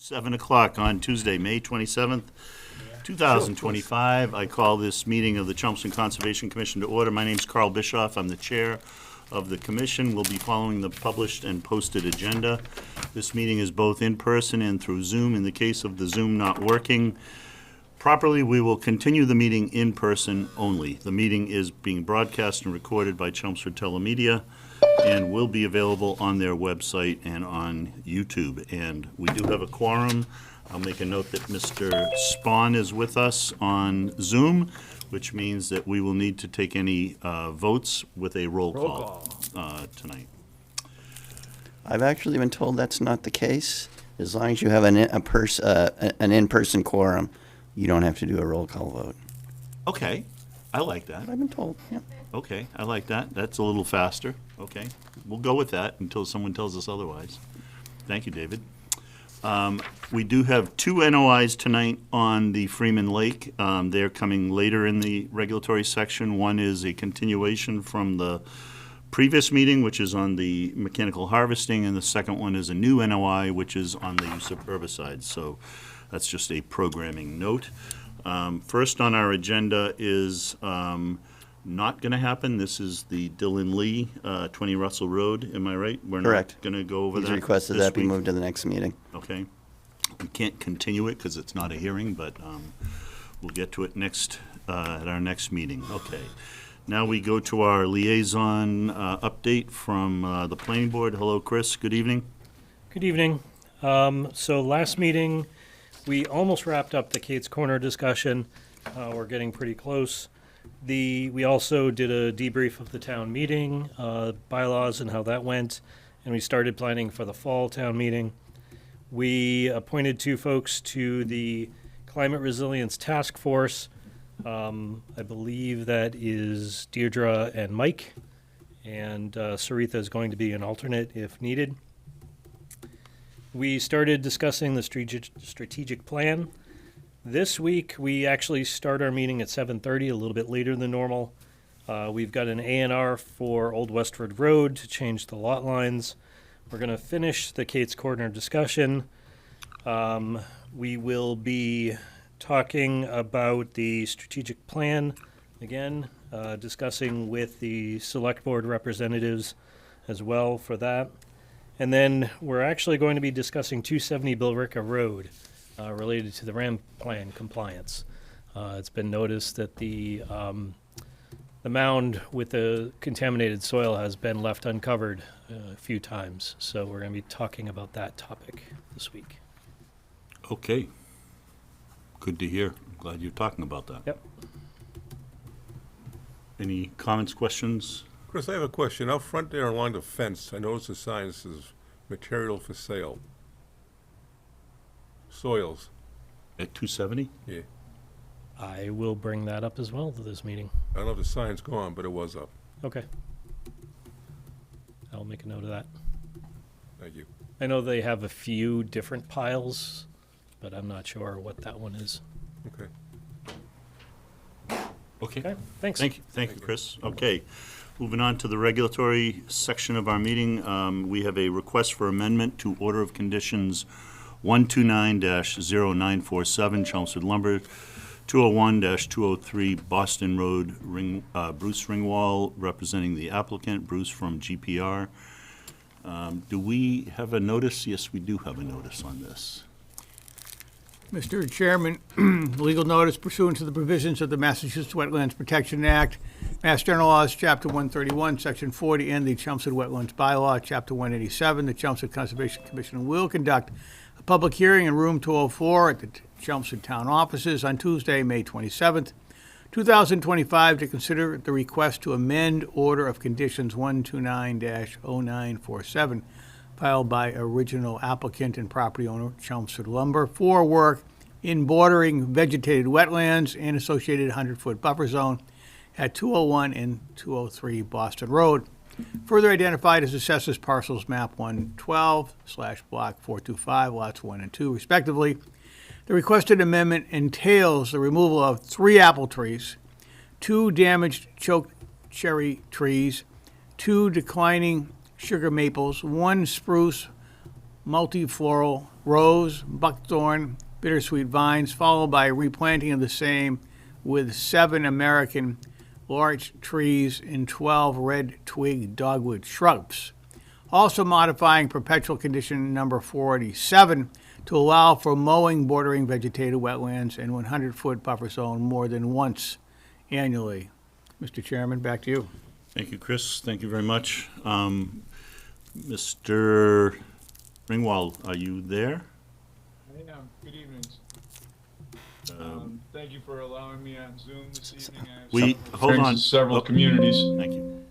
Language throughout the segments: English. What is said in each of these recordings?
7 o'clock on Tuesday, May 27th, 2025. I call this meeting of the Chelmsford Conservation Commission to order. My name's Carl Bischoff. I'm the chair of the commission. We'll be following the published and posted agenda. This meeting is both in person and through Zoom. In the case of the Zoom not working properly, we will continue the meeting in person only. The meeting is being broadcast and recorded by Chelmsford Telemedia and will be available on their website and on YouTube. And we do have a quorum. I'll make a note that Mr. Spahn is with us on Zoom, which means that we will need to take any votes with a roll call tonight. I've actually been told that's not the case. As long as you have an in-person quorum, you don't have to do a roll call vote. Okay, I like that. I've been told, yeah. Okay, I like that. That's a little faster. Okay, we'll go with that until someone tells us otherwise. Thank you, David. We do have two NOIs tonight on the Freeman Lake. They're coming later in the regulatory section. One is a continuation from the previous meeting, which is on the mechanical harvesting, and the second one is a new NOI, which is on the use of herbicides. So that's just a programming note. First on our agenda is not going to happen. This is the Dylan Lee, 20 Russell Road. Am I right? We're Correct. not going to go over He's that. requested this that be week? moved to the next meeting. Okay. We can't continue it because it's not a hearing, but we'll get to it next at our next meeting. Okay. Now we go to our liaison update from the planning board. Hello, Chris. Good evening. Good evening. So last meeting, we almost wrapped up the Kate's Corner discussion. We're getting pretty close. We also did a debrief of the town meeting, bylaws and how that went, and we started planning for the fall town meeting. We appointed two folks to the Climate Resilience Task Force. I believe that is Deirdre and Mike, and Saritha is going to be an alternate if needed. We started discussing the strategic plan. This week, we actually start our meeting at 7:30, a little bit later than normal. We've got an A&R for Old Westford Road to change the lot lines. We're going to finish the Kate's Corner discussion. We will be talking about the strategic plan again, discussing with the select board representatives as well for that. And then we're actually going to be discussing 270 Billerica Road related to the RAM plan compliance. It's been noticed that the mound with the contaminated soil has been left uncovered a few times. So we're going to be talking about that topic this week. Okay. Good to hear. I'm glad you're talking about that. Yep. Any comments, questions? Chris, I have a question. Out front there along the fence, I noticed the sign says material for sale. Soils. At 270? Yeah. I will bring that up as well to this meeting. I don't know if the sign's gone, but it was up. Okay. I'll make a note of that. Thank you. I know they have a few different piles, but I'm not sure what that one is. Okay. Okay. Okay, thanks. Thank you, Chris. Okay. Moving on to the regulatory section of our meeting, we have a request for amendment to Order of Conditions 129-0947 Chelmsford Lumber, 201-203 Boston Road, Bruce Ringwall, representing the applicant, Bruce from GPR. Do we have a notice? Yes, we do have a notice on this. Mr. Chairman, legal notice pursuant to the provisions of the Massachusetts Wetlands Protection Act, Mass General Laws, Chapter 131, Section 40, and the Chelmsford Wetlands Bylaw, Chapter 187. The Chelmsford Conservation Commission will conduct a public hearing in Room 204 at the Chelmsford Town Offices on Tuesday, May 27th, 2025, to consider the request to amend Order of Conditions 129-0947, filed by original applicant and property owner Chelmsford Lumber for work in bordering vegetated wetlands and associated 100-foot buffer zone at 201 and 203 Boston Road, further identified as assessors parcels map 112/block 425, lots 1 and 2, respectively. The requested amendment entails the removal of 3 apple trees, 2 damaged choke cherry trees, 2 declining sugar maples, 1 spruce, multifloral rose, buckthorn, bittersweet vines, followed by replanting of the same with 7 American larch trees and 12 red twig dogwood shrubs. Also modifying perpetual condition number 47 to allow for mowing bordering vegetated wetlands and 100-foot buffer zone more than once annually. Mr. Chairman, back to you. Thank you, Chris. Thank you very much. Mr. Ringwald, are you there? I am. Good evenings. Thank you for allowing me on Zoom this evening. I have We, several hold hearings on. in several Oh, communities. Thank you.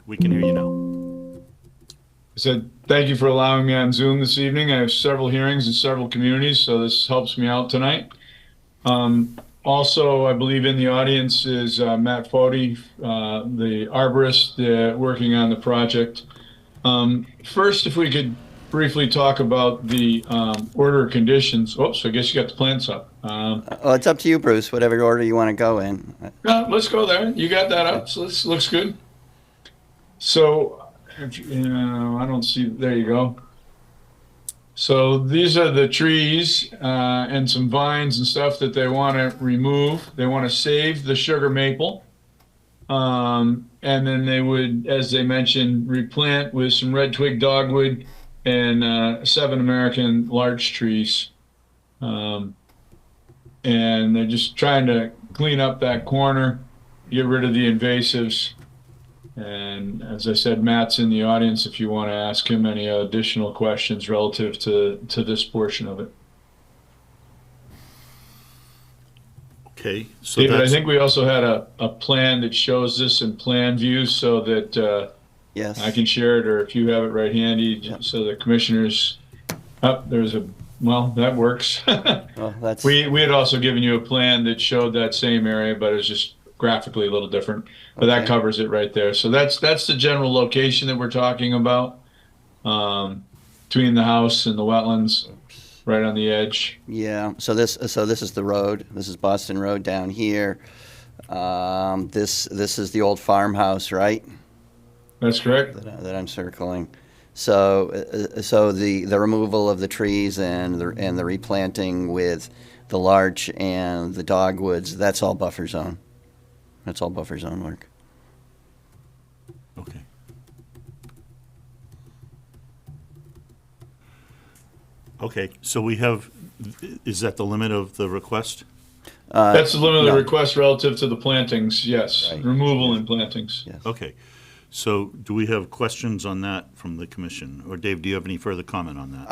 We can hear you now. I said, thank you for allowing me on Zoom this evening. I have several hearings in several communities, so this helps me out tonight. Also, I believe in the audience is Matt Foti, the arborist working on the project. First, if we could briefly talk about the order of conditions. Oops, I guess you got the plans up. Well, it's up to you, Bruce, whatever order you want to go in. Let's go there. You got that up, so this looks good. So, I don't see, there you go. So these are the trees and some vines and stuff that they want to remove. They want to save the sugar maple. And then they would, as they mentioned, replant with some red twig dogwood and 7 American larch trees. And they're just trying to clean up that corner, get rid of the invasives. And as I said, Matt's in the audience if you want to ask him any additional questions relative to this portion of it. Okay, so David, I that's, think we also had a plan that shows this in plan view so that Yes. I can share it, or if you have it right handy, Yep. so the commissioners, well, that works. Well, that's, We had also given you a plan that showed that same area, but it's just graphically a little different. But that Okay. covers it right there. So that's the general location that we're talking about, between the house and the wetlands, right on the edge. yeah. So this is the road. This is Boston Road down here. This is the old farmhouse, right? That's correct. That I'm circling. So the removal of the trees and the replanting with the larch and the dogwoods, that's all buffer zone. That's all buffer zone work. okay. Okay, so we have, is that the limit of the request? That's the limit of no. the request relative to the plantings, yes. Right. Removal and plantings. Yes. Okay, so do we have questions on that from the commission? Or Dave, do you have any further comment on that?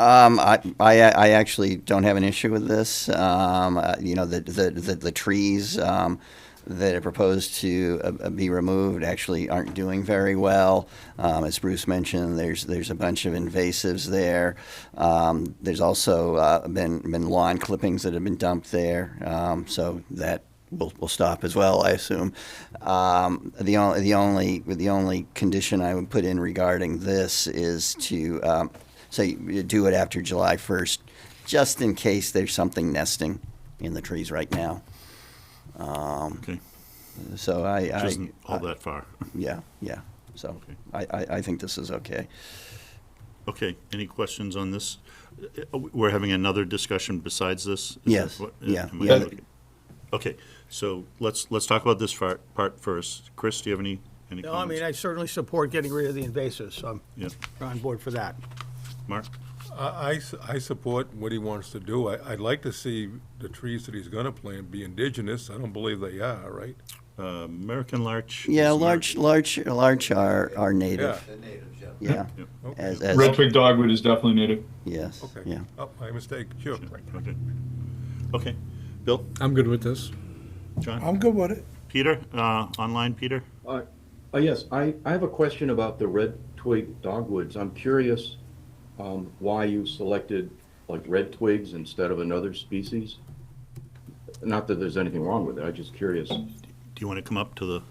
I actually don't have an issue with this. The trees that are proposed to be removed actually aren't doing very well. As Bruce mentioned, there's a bunch of invasives there. There's also been lawn clippings that have been dumped there, so that will stop as well, I assume. The only condition I would put in regarding this is to say you do it after July 1st, just in case there's something nesting in the trees right now. Okay, So which isn't all that far. yeah. So Okay. I think this is okay. Okay, any questions on this? We're having another discussion besides this? Is Yes, that what- yeah, am I yeah. okay? Okay, so let's talk about this part first. Chris, do you have any No, I comments? mean, I certainly support getting rid of the invasives, so Yeah, I'm on board for that. Mark? I support what he wants to do. I'd like to see the trees that he's gonna plant be indigenous. I don't believe they are, right? American larch? Yeah, is not- larch are native. Yeah. Yeah. Okay. As Red twig dogwood is definitely native. yes. Okay. Yeah. Oh, my mistake, sure. Okay. Okay, Bill? I'm good with this. John? I'm good with it. Peter, online, Peter? Yes, I have a question about the red twig dogwoods. I'm curious why you selected like red twigs instead of another species? Not that there's anything wrong with it, I'm just curious. Do you want to come up to the,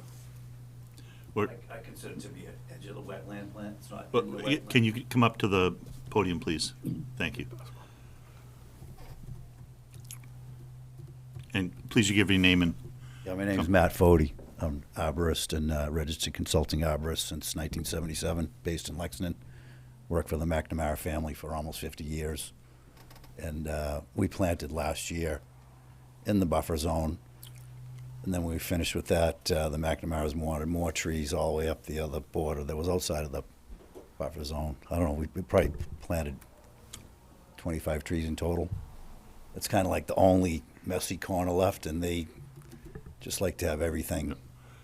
or, I consider it to be an edge of the wetland plant, it's not uh, in the wetland. can you come up to the podium, please? Thank you. And please you give your name and, Yeah, my name is Matt Foti. I'm arborist and registered consulting arborist since 1977, based in Lexington. worked for the McNamara family for almost 50 years. And we planted last year in the buffer zone. And then when we finished with that, the McNamara's wanted more trees all the way up the other border that was outside of the buffer zone. I don't know, we probably planted 25 trees in total. It's kind of like the only messy corner left, and they just like to have everything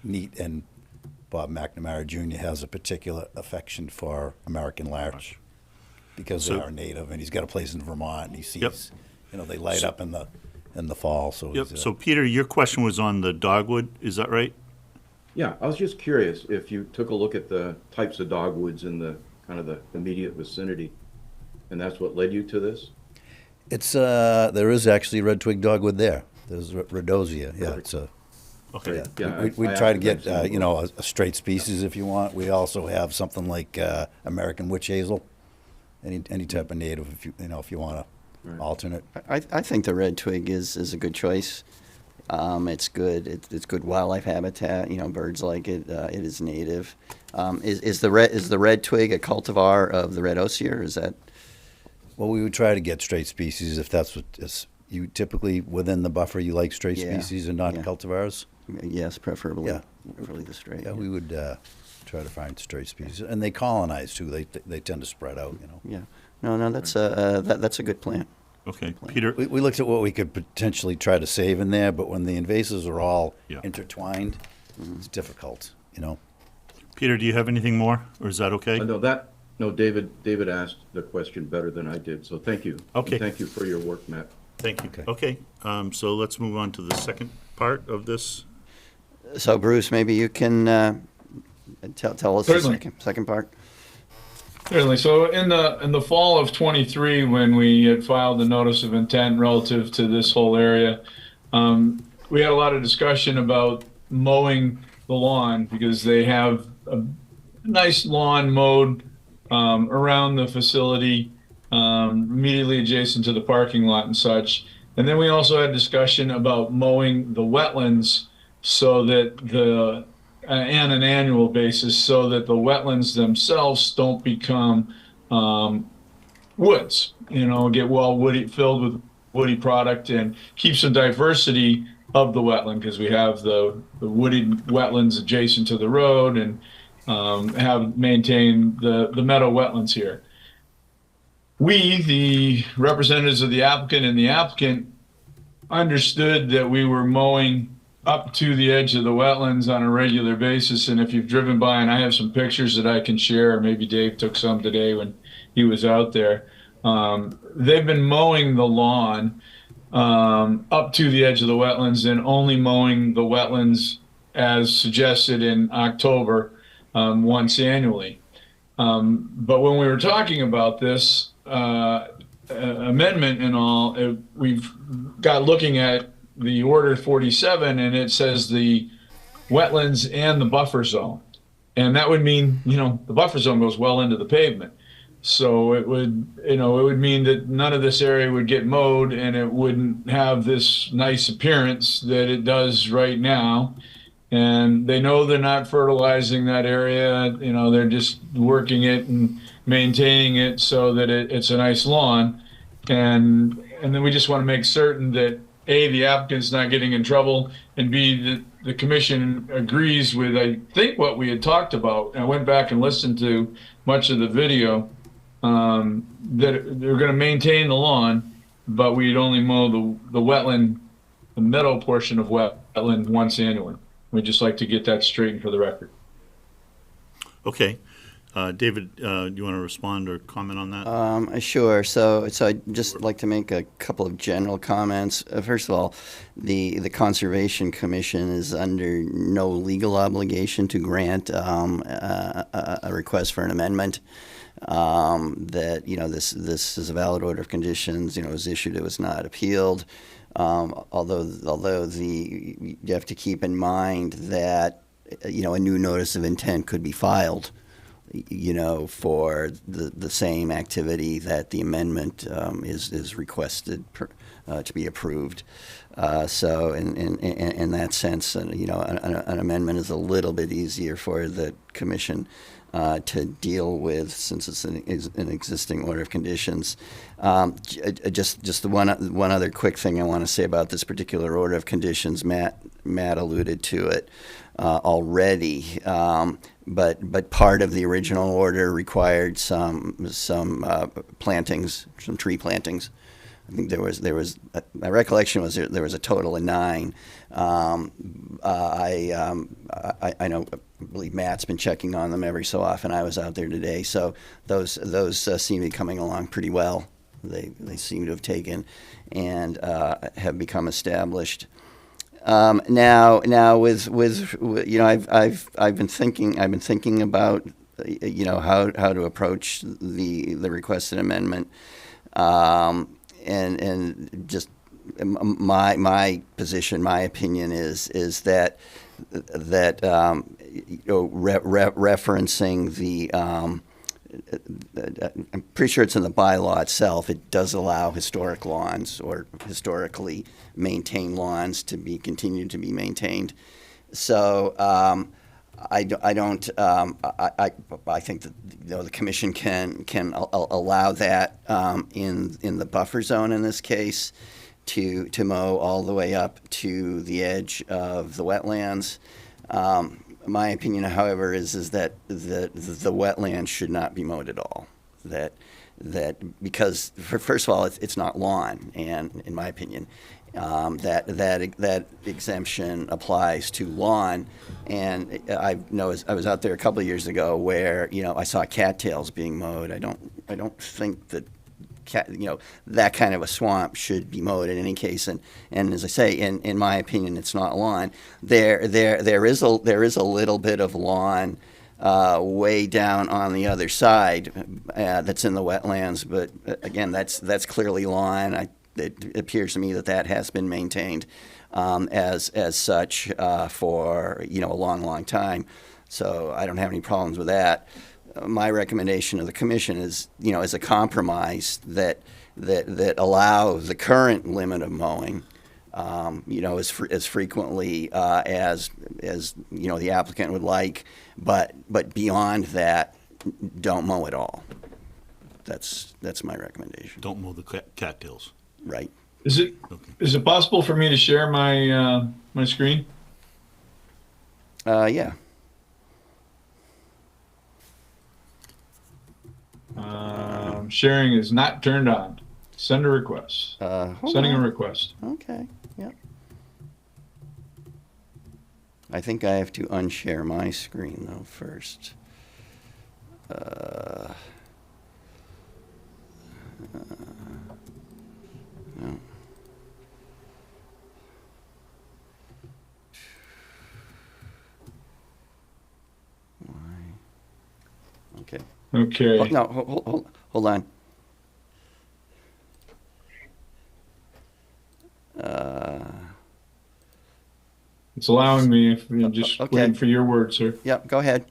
neat. And Bob McNamara Jr. has a particular affection for American larch because they are native, and he's got a place in Vermont, and he sees, they light up in the fall. So Yep. So Peter, your question was on the dogwood, is that right? Yeah, I was just curious if you took a look at the types of dogwoods in the kind of the immediate vicinity, and that's what led you to this? It's there is actually red twig dogwood there. There's rhodosia. Yeah, it's a. Okay. Yeah, we try to get a straight species if you want. We also have something like American witch hazel, any type of native if you want to alternate. I think the red twig is a good choice. It's good. It's good wildlife habitat. Birds like it. It is native. Is the red twig a cultivar of the red osier? Is that? Well, we would try to get straight species if that's what is. You typically within the buffer you like straight species and not cultivars. Yes, preferably. Yeah, preferably the straight. Yeah, we would try to find straight species, and they colonize too. They tend to spread out. Yeah. No, that's a good plan. Okay, Peter. We looked at what we could potentially try to save in there, but when the invasives are all intertwined, it's difficult. Peter, do you have anything more, or is that okay? No, David asked the question better than I did, so thank you. Okay. And thank you for your work, Matt. Thank you. Okay, so let's move on to the second part of this. So Bruce, maybe you can tell us Certainly. the second part. Certainly. So in the fall of 23, when we had filed the notice of intent relative to this whole area, we had a lot of discussion about mowing the lawn because they have a nice lawn mowed around the facility, immediately adjacent to the parking lot and such. And then we also had discussion about mowing the wetlands so that on an annual basis, so that the wetlands themselves don't become woods, get filled with woody product, and keep some diversity of the wetland, because we have the wooded wetlands adjacent to the road and have maintained the meadow wetlands here. We, the representatives of the applicant and the applicant, understood that we were mowing up to the edge of the wetlands on a regular basis. And if you've driven by, and I have some pictures that I can share, or maybe Dave took some today when he was out there, they've been mowing the lawn up to the edge of the wetlands and only mowing the wetlands as suggested in October once annually. But when we were talking about this amendment and all, we've got looking at the Order 47, and it says the wetlands and the buffer zone. And that would mean, the buffer zone goes well into the pavement. So it would mean that none of this area would get mowed, and it wouldn't have this nice appearance that it does right now. And they know they're not fertilizing that area. They're just working it and maintaining it so that it's a nice lawn. And then we just want to make certain that A, the applicant's not getting in trouble, and B, the commission agrees with, I think, what we had talked about. I went back and listened to much of the video, that they're going to maintain the lawn, but we'd only mow the meadow portion of wetland once annually. We'd just like to get that straightened for the record. Okay. David, do you want to respond or comment on that? Sure. So I'd just like to make a couple of general comments. First of all, the Conservation Commission is under no legal obligation to grant a request for an amendment. That this is a valid order of conditions. It was issued. It was not appealed. Although you have to keep in mind that a new notice of intent could be filed for the same activity that the amendment is requested to be approved. So in that sense, an amendment is a little bit easier for the commission to deal with, since it's an existing order of conditions. Just the one other quick thing I want to say about this particular order of conditions. Matt alluded to it already, but part of the original order required some plantings, some tree plantings. I think there was my recollection was there was a total of 9. I believe Matt's been checking on them every so often. I was out there today, so those seem to be coming along pretty well. They seem to have taken and have become established. Now with I've been thinking about how to approach the requested amendment. And just my position, my opinion is that referencing the I'm pretty sure it's in the bylaw itself. It does allow historic lawns or historically maintained lawns to be continued to be maintained. So I think that the commission can allow that in the buffer zone in this case to mow all the way up to the edge of the wetlands. My opinion, however, is that the wetlands should not be mowed at all. That because first of all, it's not lawn, and in my opinion, that exemption applies to lawn. And I was out there a couple of years ago where I saw cattails being mowed. I don't think that that kind of a swamp should be mowed in any case. And as I say, in my opinion, it's not lawn. There is a little bit of lawn way down on the other side that's in the wetlands, but again, that's clearly lawn. It appears to me that has been maintained as such for a long time. So I don't have any problems with that. My recommendation of the commission is as a compromise that allow the current limit of mowing, as frequently as the applicant would like, but beyond that, don't mow at all. That's my recommendation. Don't mow the cattails. Right. Is it possible for me to share my my screen? Yeah. Sharing is not turned on. Send a request. Sending a request. Okay. Yep. I think I have to unshare my screen though first. No. Why? Okay. Okay. Oh, no, hold on. It's allowing me, if you're just Okay. waiting for your word, sir. Yep, go ahead.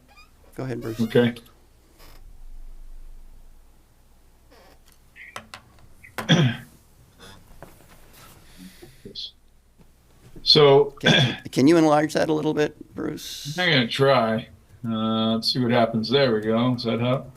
Go ahead, Bruce. Okay. So Can you enlarge that a little bit, Bruce? I'm gonna try. Let's see what happens. There we go. Is that up?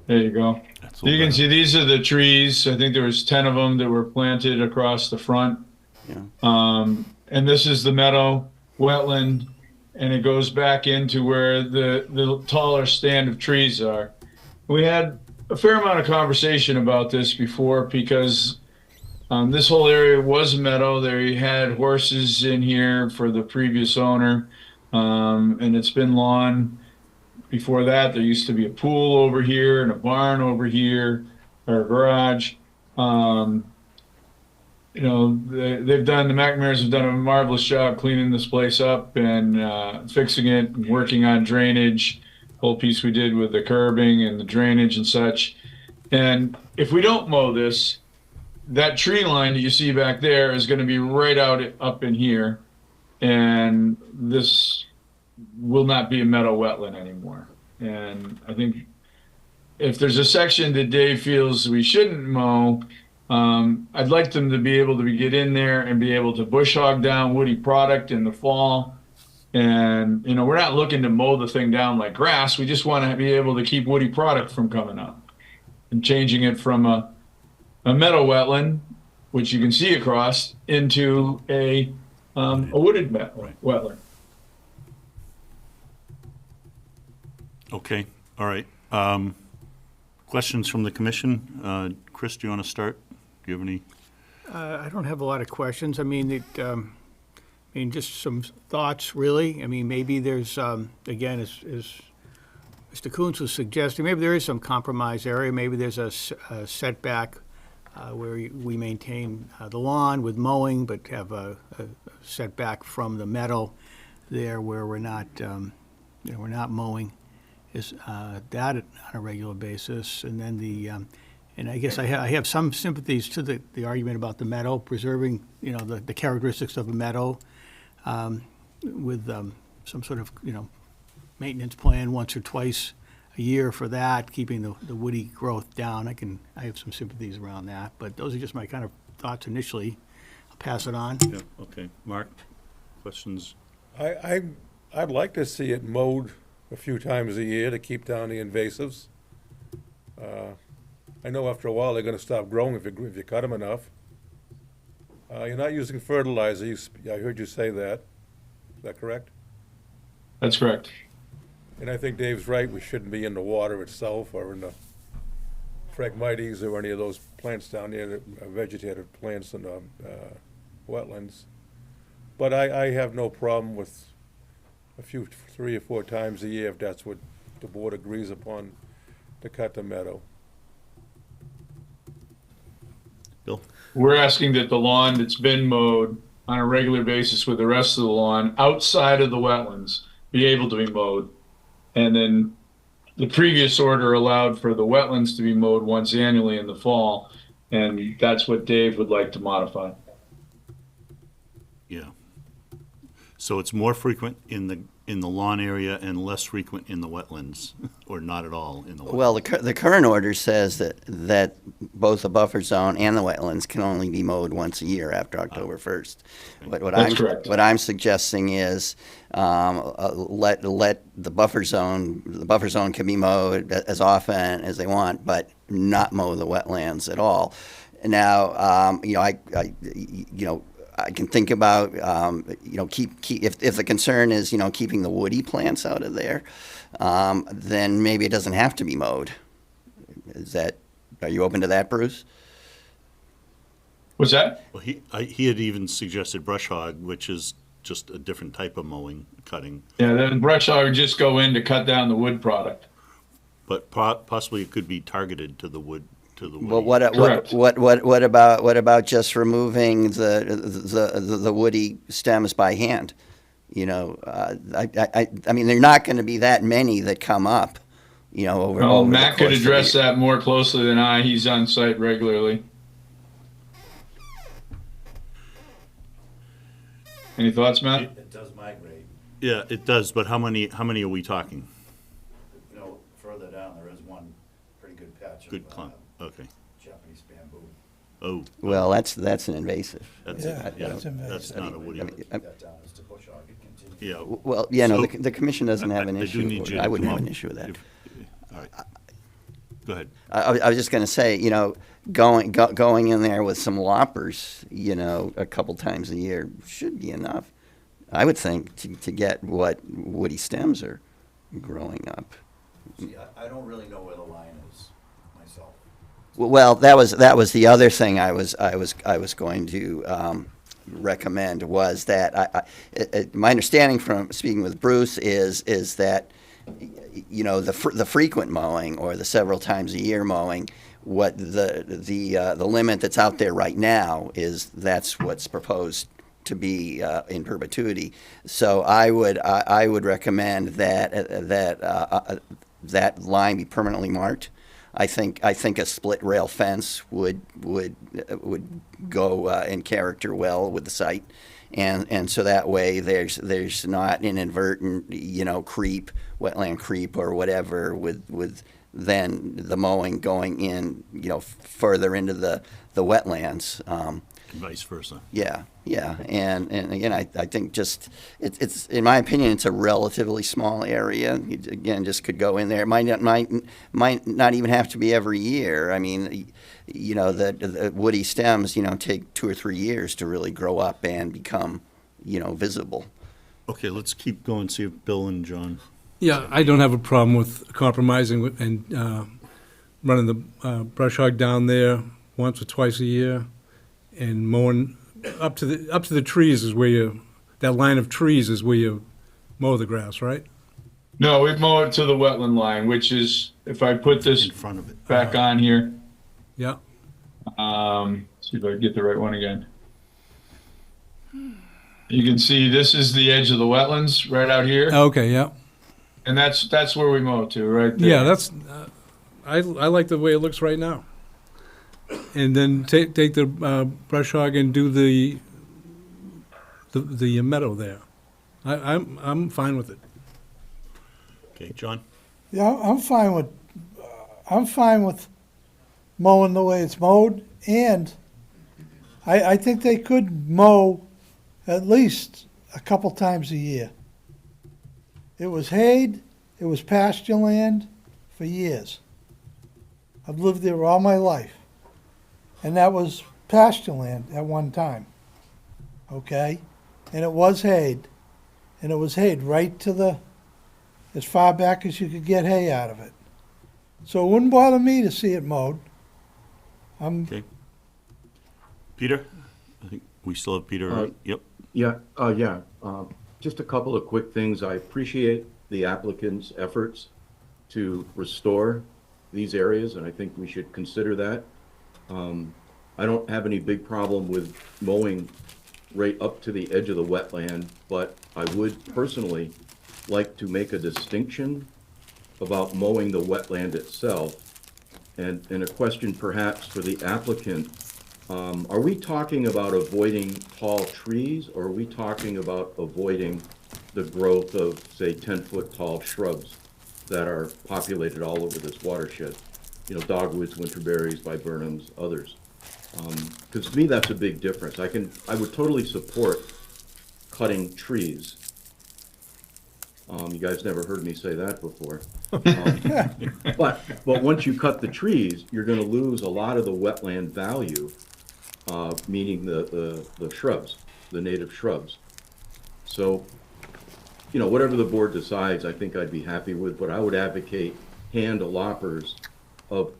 There you go. That's So you can see these are the trees. I think there was 10 of them that were planted across the front. Yeah. And this is the meadow wetland, and it goes back into where the taller stand of trees are. We had a fair amount of conversation about this before because this whole area was a meadow. They had horses in here for the previous owner, and it's been lawn. Before that, there used to be a pool over here and a barn over here, or a garage. The McNamara's have done a marvelous job cleaning this place up and fixing it and working on drainage. Whole piece we did with the curbing and the drainage and such. And if we don't mow this, that tree line that you see back there is going to be right out up in here. And this will not be a meadow wetland anymore. And I think if there's a section that Dave feels we shouldn't mow, I'd like them to be able to get in there and be able to bush hog down woody product in the fall. And, you know, we're not looking to mow the thing down like grass. We just want to be able to keep woody product from coming up and changing it from a meadow wetland, which you can see across, into a wooded wetland. Okay, all right. Questions from the commission? Chris, do you want to start? Do you have any? I don't have a lot of questions. I mean, just some thoughts, really. I mean, maybe there's, again, as Mr. Coons was suggesting, maybe there is some compromise area. Maybe there's a setback where we maintain the lawn with mowing, but have a setback from the meadow there where we're not, we're not mowing. Is that on a regular basis, and then and I guess I have some sympathies to the argument about the meadow, preserving, the characteristics of a meadow, with some sort of, maintenance plan once or twice a year for that, keeping the woody growth down. I have some sympathies around that, but those are just my kind of thoughts initially. I'll pass it on. Yeah, okay. Mark, questions? I'd like to see it mowed a few times a year to keep down the invasives. I know after a while they're gonna stop growing if you cut them enough. You're not using fertilizer, I heard you say that. Is that correct? That's correct. And I think Dave's right, we shouldn't be in the water itself or in the Phragmites or any of those plants down there, that are vegetative plants in the wetlands. But I have no problem with a few, 3 or 4 times a year, if that's what the board agrees upon, to cut the meadow. Bill? We're asking that the lawn that's been mowed on a regular basis with the rest of the lawn outside of the wetlands be able to be mowed. And then the previous order allowed for the wetlands to be mowed once annually in the fall. And that's what Dave would like to modify. Yeah. So it's more frequent in the lawn area and less frequent in the wetlands, or not at all in the wetlands? Well, the current order says that both the buffer zone and the wetlands can only be mowed once a year after October 1st. That's correct. What I'm suggesting is let the buffer zone can be mowed as often as they want, but not mow the wetlands at all. Now, I can think about, if the concern is, keeping the woody plants out of there, then maybe it doesn't have to be mowed. Are you open to that, Bruce? What's that? Well, he had even suggested brush hog, which is just a different type of mowing, cutting. Yeah, then brush hog would just go in to cut down the wood product. But possibly it could be targeted to the wood. Well, what about just removing the woody stems by hand? I mean, they're not going to be that many that come up, over. Well, over Matt the could course address of the year. that more closely than I. He's on site regularly. Any thoughts, Matt? It does migrate. Yeah, it does, but how many are we talking? Further down, there is one pretty good patch Good of clump, okay. Japanese bamboo. Oh, Well, that's an invasive. that's, Yeah, yeah, that's invasive. that's not a woody. Keep that down as to bush hog. It continues. Yeah. Well, yeah, no, So- the commission doesn't have an I do issue. need you to I wouldn't come have an up issue with that. All right. Go ahead. I was just going to say, going in there with some loppers, a couple times a year should be enough, I would think, to get what woody stems are growing up. See, I don't really know where the line is myself. Well, that was the other thing I was going to recommend was that my understanding from speaking with Bruce is that the frequent mowing or the several times a year mowing, what the limit that's out there right now is that's what's proposed to be in perpetuity. So I would recommend that line be permanently marked. I think a split rail fence would go in character well with the site, and so that way there's not inadvertent, creep, wetland creep or whatever with then the mowing going in, further into the wetlands. And vice versa. Yeah, and again, I think just it's in my opinion, it's a relatively small area. You, again, just could go in there. It might not even have to be every year. I mean, the woody stems, take 2 or 3 years to really grow up and become, visible. Okay, let's keep going, see if Bill and John. Yeah, I don't have a problem with compromising and running the brush hog down there once or twice a year and mowing up to the trees is where that line of trees is where you mow the grass, right? No, we mow it to the wetland line, which is, if I put this In front of it. back on here, Yeah. see if I can get the right one again. You can see this is the edge of the wetlands right out here, Okay, yeah. and that's where we mow to, right there. Yeah, that's, I like the way it looks right now. And then take the brush hog and do the meadow there. I'm fine with it. Okay, John? Yeah, I'm fine with mowing the way it's mowed, and I think they could mow at least a couple times a year. It was hayed, it was pasture land for years. I've lived there all my life. And that was pasture land at one time, okay? And it was hayed, and it was hayed right to as far back as you could get hay out of it. So it wouldn't bother me to see it mowed. Okay. Peter? I think we still have Peter, right? Yep. Yeah. Just a couple of quick things. I appreciate the applicant's efforts to restore these areas, and I think we should consider that. I don't have any big problem with mowing right up to the edge of the wetland, but I would personally like to make a distinction about mowing the wetland itself. And a question perhaps for the applicant, are we talking about avoiding tall trees, or are we talking about avoiding the growth of, say, 10-foot tall shrubs that are populated all over this watershed? Dogwoods, winterberries, viburnums, others. Because to me, that's a big difference. I would totally support cutting trees. You guys never heard me say that before. But once you cut the trees, you're going to lose a lot of the wetland value, meaning the shrubs, the native shrubs. So, whatever the board decides, I think I'd be happy with, but I would advocate hand loppers of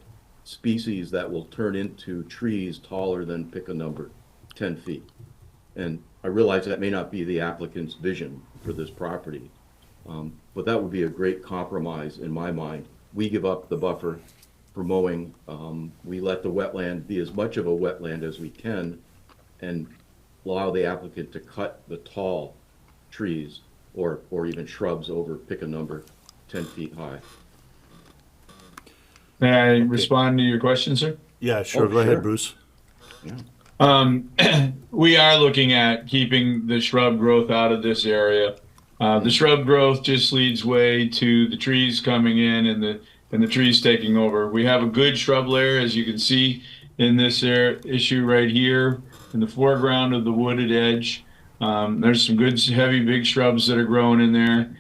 species that will turn into trees taller than, pick a number, 10 feet. And I realize that may not be the applicant's vision for this property, but that would be a great compromise in my mind. We give up the buffer for mowing. We let the wetland be as much of a wetland as we can and allow the applicant to cut the tall trees or even shrubs over, pick a number, 10 feet high. May I respond to your question, sir? Yeah, sure. Oh, Go ahead, sure. Bruce. We are looking at keeping the shrub growth out of this area. The shrub growth just leads way to the trees coming in and the trees taking over. We have a good shrub layer, as you can see in this issue right here in the foreground of the wooded edge. There's some good, heavy, big shrubs that are growing in there.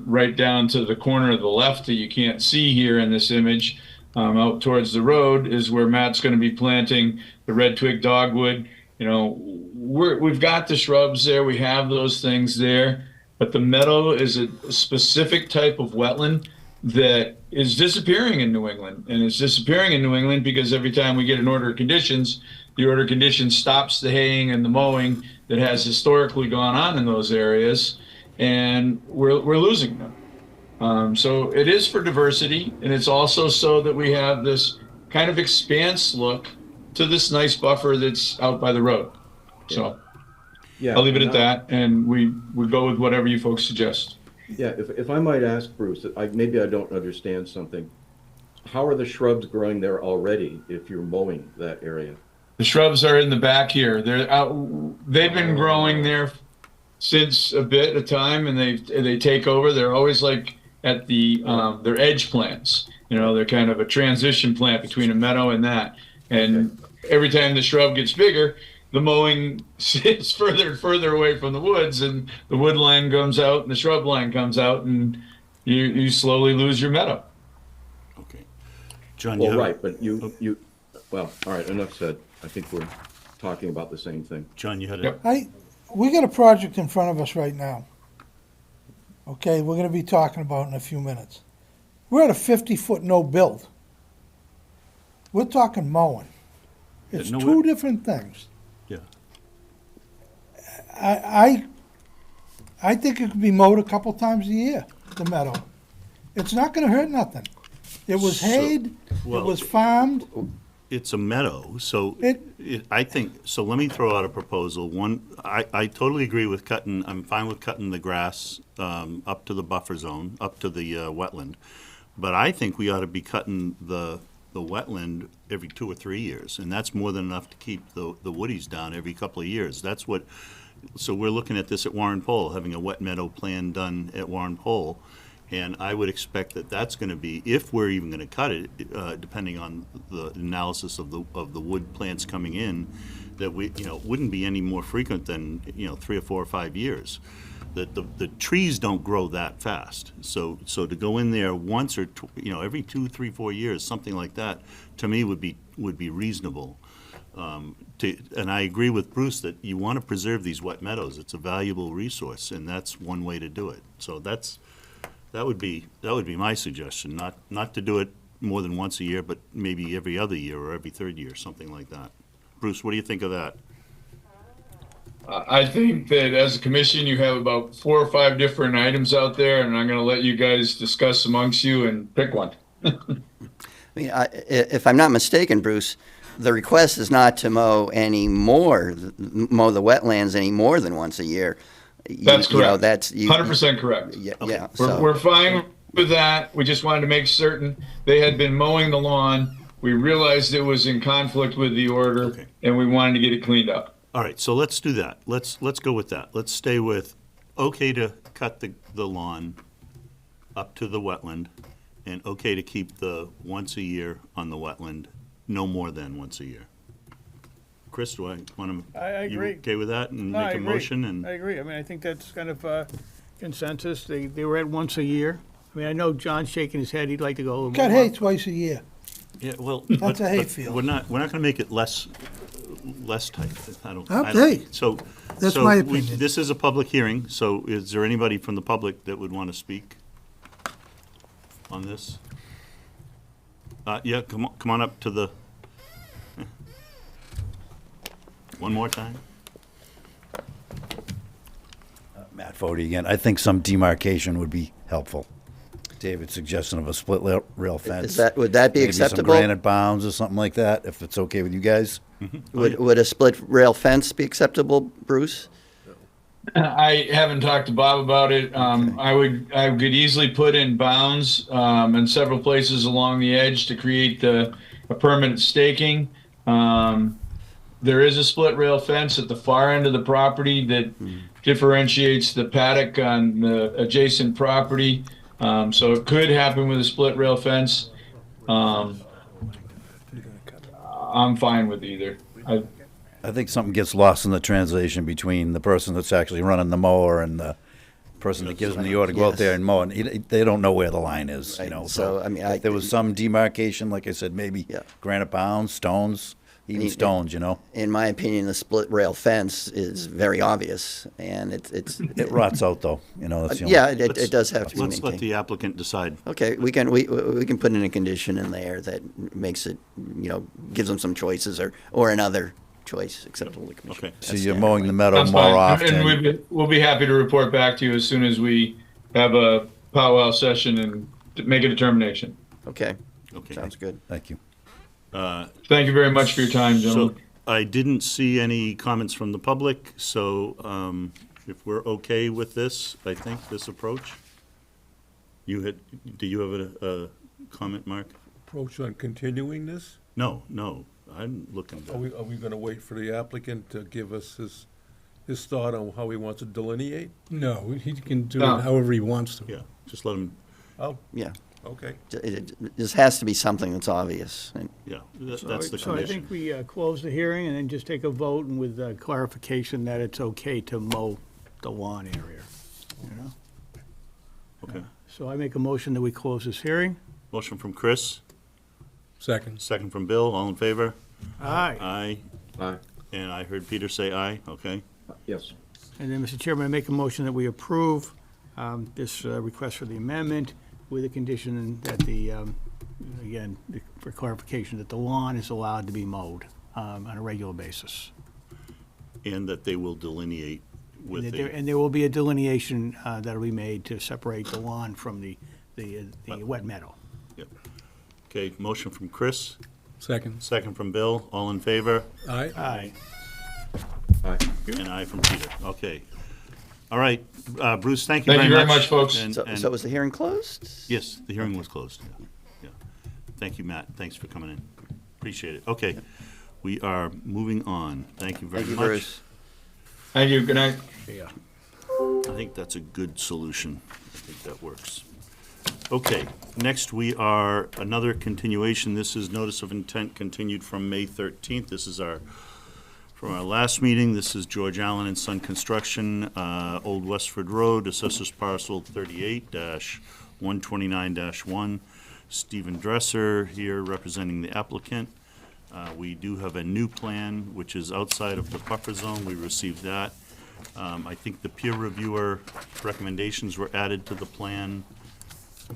Right down to the corner of the left that you can't see here in this image, out towards the road, is where Matt's going to be planting the red twig dogwood. We've got the shrubs there, we have those things there, but the meadow is a specific type of wetland that is disappearing in New England. And it's disappearing in New England because every time we get an order of conditions, the order of conditions stops the haying and the mowing that has historically gone on in those areas, and we're losing them. So it is for diversity, and it's also so that we have this kind of expanse look to this nice buffer that's out by the road. So Yeah, I'll leave it at that, and we go with whatever you folks suggest. Yeah, if I might ask, Bruce, maybe I don't understand something. How are the shrubs growing there already if you're mowing that area? The shrubs are in the back here. They're out. They've been growing there since a bit of time, and they take over. They're always like at the they're edge plants. You know, they're kind of a transition plant between a meadow and that. And every time the shrub gets bigger, the mowing is further and further away from the woods, and the wood line comes out, and the shrub line comes out, and you slowly lose your meadow. Okay. John, Well, right, but well, all right, enough said. I think we're talking about the same thing. John, you had a, Yep. We got a project in front of us right now. Okay, we're gonna be talking about in a few minutes. We're at a 50-foot no build. We're talking mowing. It's no, two different things. yeah. I think it could be mowed a couple times a year, the meadow. It's not gonna hurt nothing. It was hayed, it well- was farmed. It's a meadow, so It- I think, so let me throw out a proposal. One, I totally agree with cutting, I'm fine with cutting the grass up to the buffer zone, up to the wetland. But I think we ought to be cutting the wetland every 2 or 3 years, and that's more than enough to keep the woodies down every couple of years. That's what, so we're looking at this at Warren Pole, having a wet meadow plan done at Warren Pole. And I would expect that that's going to be, if we're even going to cut it, depending on the analysis of the wood plants coming in, that we, wouldn't be any more frequent than, 3 or 4 or 5 years. That the trees don't grow that fast. So to go in there once or every 2, 3, 4 years, something like that, to me would be reasonable. And I agree with Bruce that you want to preserve these wet meadows. It's a valuable resource, and that's one way to do it. So that would be my suggestion, not to do it more than once a year, but maybe every other year or every third year, something like that. Bruce, what do you think of that? I think that as a commission, you have about 4 or 5 different items out there, and I'm going to let you guys discuss amongst you and pick one. I mean, if I'm not mistaken, Bruce, the request is not to mow the wetlands any more than once a year. That's correct. That's 100% correct. Yeah, Okay. yeah. We're fine with that. We just wanted to make certain they had been mowing the lawn. We realized it was in conflict with the order, Okay. and we wanted to get it cleaned up. All right, so let's do that. Let's go with that. Let's stay with, okay to cut the lawn up to the wetland, and okay to keep the once a year on the wetland, no more than once a year. Chris, do I want to? I agree. You okay with that and No, I make a agree. motion? And I agree. I mean, I think that's kind of consensus. They were at once a year. I mean, I know John's shaking his head. He'd like to go a little Cut more. hay twice a year. Yeah, well, That's a hay but field. We're not going to make it less tight. I don't. Okay. So. That's so my we- opinion. This is a public hearing, so is there anybody from the public that would want to speak on this? Yeah, come on up to the. One more time. Matt Fode again. I think some demarcation would be helpful. David's suggestion of a split rail fence. Would that be maybe acceptable? some granite bounds or something like that, if it's okay with you guys. Would a split rail fence be acceptable, Bruce? I haven't talked to Bob about it. I could easily put in bounds in several places along the edge to create a permanent staking. There is a split rail fence at the far end of the property that differentiates the paddock on the adjacent property. So it could happen with a split rail fence. I'm fine with either. I think something gets lost in the translation between the person that's actually running the mower and the person that gives them the order to go out there Yes. and mow. And they don't know where the line is, Right. you know. So, I mean, if there was some demarcation, like I said, maybe Yeah. granite bounds, stones, even stones, you know. In my opinion, the split rail fence is very obvious, and it's It rots out though, you know. That's the only, yeah, it does have to be Let's let maintained. the applicant decide. Okay, we can put in a condition in there that makes it, gives them some choices or another choice acceptable to the commission. Okay. So you're mowing the meadow That's more fine. often. And we'll be happy to report back to you as soon as we have a powwow session and make a determination. Okay, Okay. sounds good. Thank you. Thank you very much for your time, So gentlemen. I didn't see any comments from the public, so if we're okay with this, I think, this approach. Do you have a comment, Mark? Approach on continuing this? No. I'm looking Are we, to, are we gonna wait for the applicant to give us his thought on how he wants to delineate? No, he can do No. it however he wants to. yeah, just let him, Oh, Yeah, okay. it just has to be something that's obvious. And yeah, that's the So I condition. think we close the hearing and then just take a vote and with clarification that it's okay to mow the lawn area, you know? Okay. So I make a motion that we close this hearing. Motion from Chris, Second. second from Bill, all in favor? Aye. Aye, Aye. and I heard Peter say aye, okay. Yes. And then, Mr. Chairman, I make a motion that we approve this request for the amendment with the condition that again, for clarification, that the lawn is allowed to be mowed on a regular basis. And that they will delineate with the, And there will be a delineation that'll be made to separate the lawn from the wet meadow. okay, motion from Chris, Second. second from Bill, all in favor? Aye. Aye. Aye. And aye from Peter, okay. All right, Bruce, thank you Thank very much. you very much, folks. And- so, and- so was the hearing closed? Yes, the hearing was closed, yeah. Thank you, Matt, thanks for coming in, appreciate it. Okay, we are moving on, thank you very Thank you, much. Bruce. Thank you. Good night. I think that's a good solution. I think that works. Okay, next we are another continuation. This is notice of intent continued from May 13th. This is from our last meeting. This is George Allen and Son Construction, Old Westford Road, Assessors Parcel 38-129-1. Stephen Dresser here representing the applicant. We do have a new plan, which is outside of the buffer zone. We received that. I think the peer reviewer recommendations were added to the plan.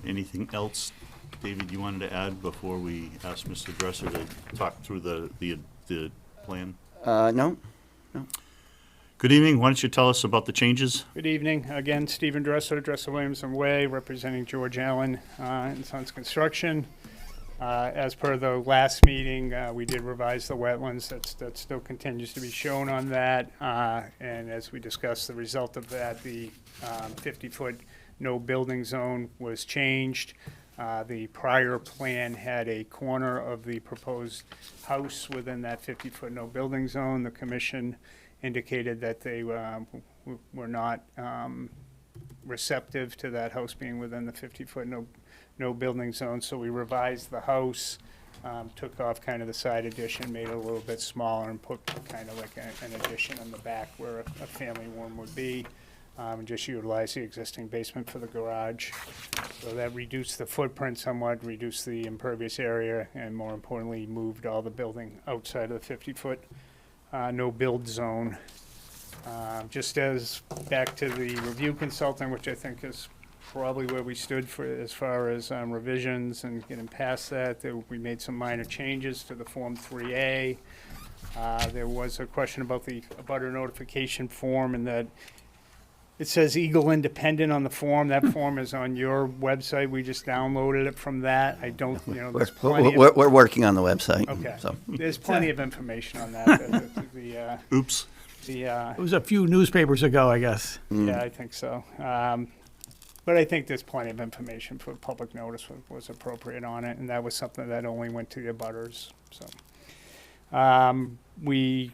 Anything else, David, you wanted to add before we ask Mr. Dresser to talk through the plan? No? Good evening. Why don't you tell us about the changes? Good evening. Again, Stephen Dresser, Dresser Williamson Way, representing George Allen and Sons Construction. As per the last meeting, we did revise the wetlands. That still continues to be shown on that. And as we discussed, the result of that, the 50-foot no building zone was changed. The prior plan had a corner of the proposed house within that 50-foot no building zone. The commission indicated that they were not receptive to that house being within the 50-foot no building zone. So we revised the house, took off kind of the side addition, made it a little bit smaller, and put kind of like an addition in the back where a family room would be. And just utilize the existing basement for the garage. So that reduced the footprint somewhat, reduced the impervious area, and more importantly, moved all the building outside of the 50-foot no build zone. Just as back to the review consultant, which I think is probably where we stood for as far as revisions and getting past that, we made some minor changes to the Form 3A. There was a question about the abutter notification form, and that it says Eagle Independent on the form. That form is on your website. We just downloaded it from that. I don't, there's plenty of, We're working on the website. okay. So. There's plenty of information on that. Oops. It was a few newspapers ago, I guess. Yeah, I think so. But I think there's plenty of information for public notice was appropriate on it, and that was something that only went to the abutters. So we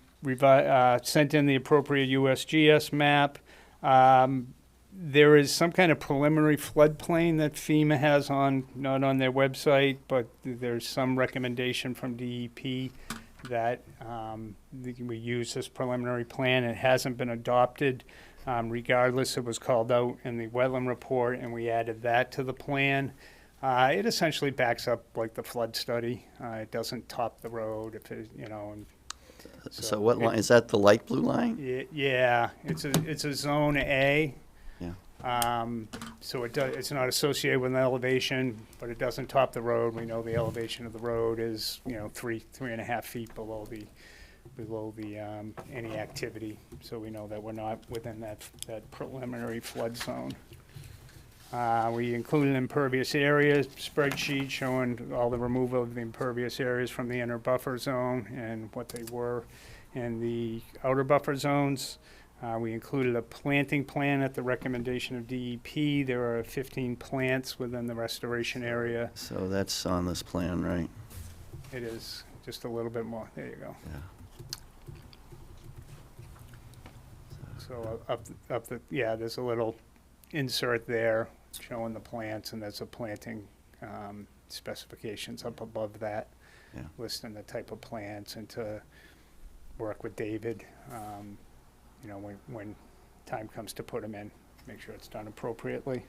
sent in the appropriate USGS map. There is some kind of preliminary floodplain that FEMA has not on their website, but there's some recommendation from DEP that we use this preliminary plan. It hasn't been adopted. Regardless, it was called out in the wetland report, and we added that to the plan. It essentially backs up like the flood study. It doesn't top the road, if it, and So what line, is that the light blue line? yeah, it's a zone A. Yeah. So it's not associated with an elevation, but it doesn't top the road. We know the elevation of the road is 3.5 feet below the any activity. So we know that we're not within that preliminary flood zone. We included an impervious area spreadsheet showing all the removal of the impervious areas from the inner buffer zone and what they were in the outer buffer zones. We included a planting plan at the recommendation of DEP. There are 15 plants within the restoration area. So that's on this plan, right? It is just a little bit more. There you go. So yeah, there's a little insert there showing the plants, and there's a planting specifications up above that, Yeah. listing the type of plants, and to work with David, when time comes to put them in, make sure it's done appropriately.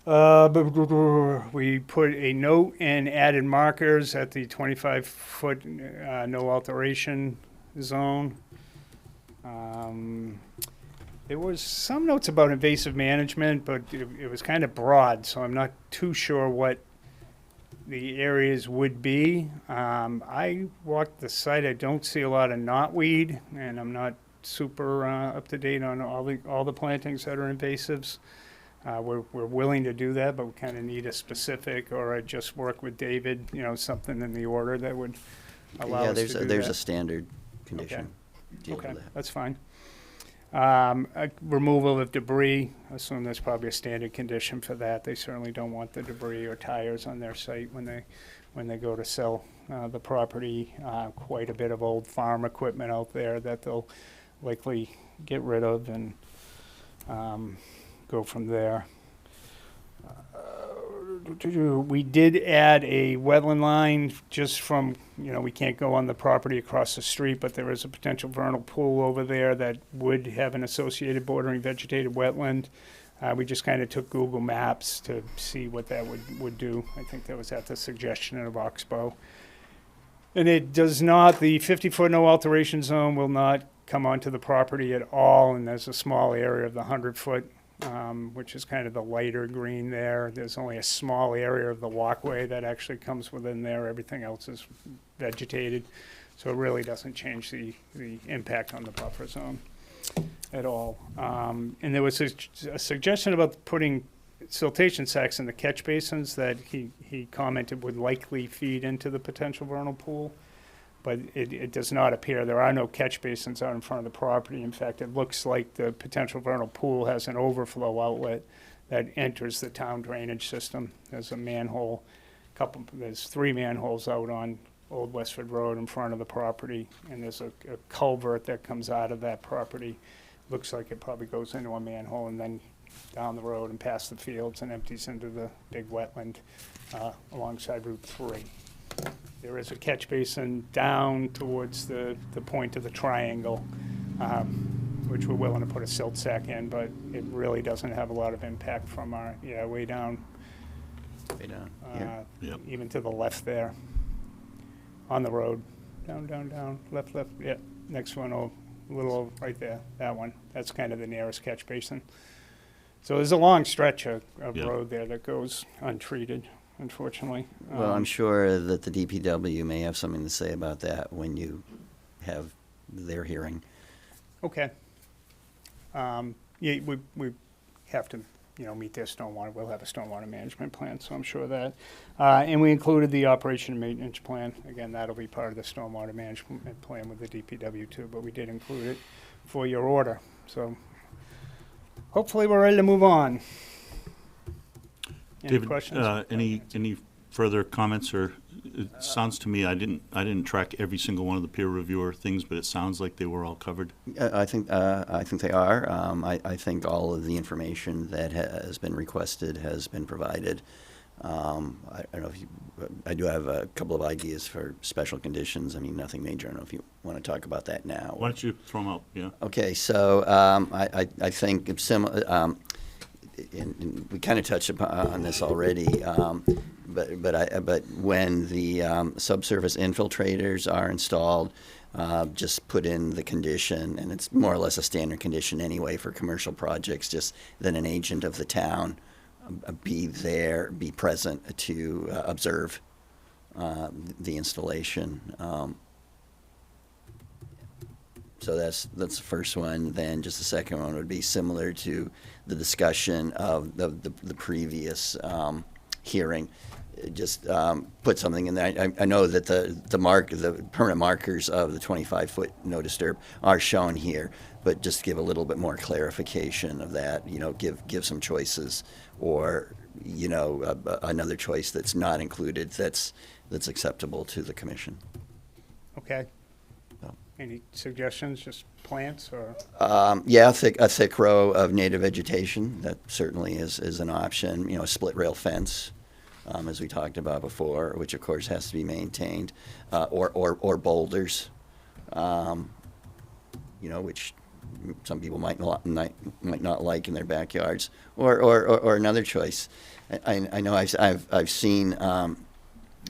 We put a note and added markers at the 25-foot no alteration zone. There was some notes about invasive management, but it was kind of broad, so I'm not too sure what the areas would be. I walked the site. I don't see a lot of knotweed, and I'm not super up to date on all the plantings that are invasives. We're willing to do that, but we kind of need a specific, or I just work with David, something in the order that would allow Yeah, us to do that. there's a standard condition. Deal with Okay, that. that's fine. Removal of debris, I assume there's probably a standard condition for that. They certainly don't want the debris or tires on their site when they go to sell the property. Quite a bit of old farm equipment out there that they'll likely get rid of and go from there. We did add a wetland line just from, we can't go on the property across the street, but there is a potential vernal pool over there that would have an associated bordering vegetated wetland. We just kind of took Google Maps to see what that would do. I think that was at the suggestion of Oxbow. And it does not, the 50-foot no alteration zone will not come onto the property at all, and there's a small area of the 100-foot, which is kind of the lighter green there. There's only a small area of the walkway that actually comes within there. Everything else is vegetated, so it really doesn't change the impact on the buffer zone at all. And there was a suggestion about putting siltation sacks in the catch basins that he commented would likely feed into the potential vernal pool, but it does not appear. There are no catch basins out in front of the property. In fact, it looks like the potential vernal pool has an overflow outlet that enters the town drainage system. There's a manhole, there's 3 manholes out on Old Westford Road in front of the property, and there's a culvert that comes out of that property. Looks like it probably goes into a manhole and then down the road and past the fields and empties into the big wetland alongside Route 3. There is a catch basin down towards the point of the triangle, which we're willing to put a silt sack in, but it really doesn't have a lot of impact from our, way down, Way down here. Yep. even to the left there, on the road. Down, left, yeah, next one, a little over, right there, that one. That's kind of the nearest catch basin. So there's a long stretch of Yeah. road there that goes untreated, unfortunately. Well, I'm sure that the DPW may have something to say about that when you have their hearing. Okay. Yeah, we have to, meet their stormwater. We'll have a stormwater management plan, so I'm sure of that. And we included the operation and maintenance plan. Again, that'll be part of the stormwater management plan with the DPW too, but we did include it for your order. So hopefully we're ready to move on. Any David, questions? any further comments, or it sounds to me, I didn't track every single one of the peer reviewer things, but it sounds like they were all covered. I think they are. I think all of the information that has been requested has been provided. I don't know if I do have a couple of ideas for special conditions. I mean, nothing major. I don't know if you want to talk about that now. Why don't you throw them out? Yeah. Okay, so I think and we kind of touched upon this already, but when the subsurface infiltrators are installed, just put in the condition, and it's more or less a standard condition anyway for commercial projects, just that an agent of the town be present to observe the installation. So that's the first one. Then just the second one would be similar to the discussion of the previous hearing. Just put something in there. I know that the permanent markers of the 25-foot no disturb are shown here, but just give a little bit more clarification of that. Give some choices, or another choice that's not included that's acceptable to the commission. Okay. No. Any suggestions, just plants or? Yeah, a thick row of native vegetation, that certainly is an option. A split rail fence, as we talked about before, which of course has to be maintained, or boulders, which some people might not like in their backyards, or another choice. I know I've seen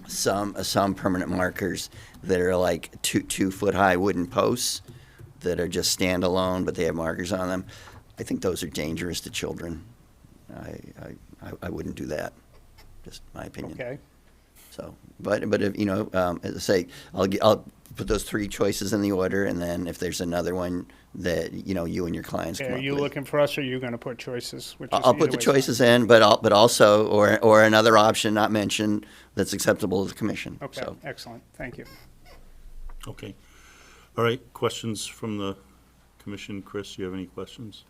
some permanent markers that are like 2 foot high wooden posts that are just standalone, but they have markers on them. I think those are dangerous to children. I wouldn't do that. Just my opinion. Okay. So, but if, as I say, I'll put those 3 choices in the order, and then if there's another one that you and your clients Okay, come are up you with. looking for us, or are you going to put choices? Which is I'll put either the way's choices in, but also or another option not mentioned that's acceptable to the commission. fine. Okay, So, excellent. Thank you. Okay. All right, questions from the commission? Chris, you have any questions?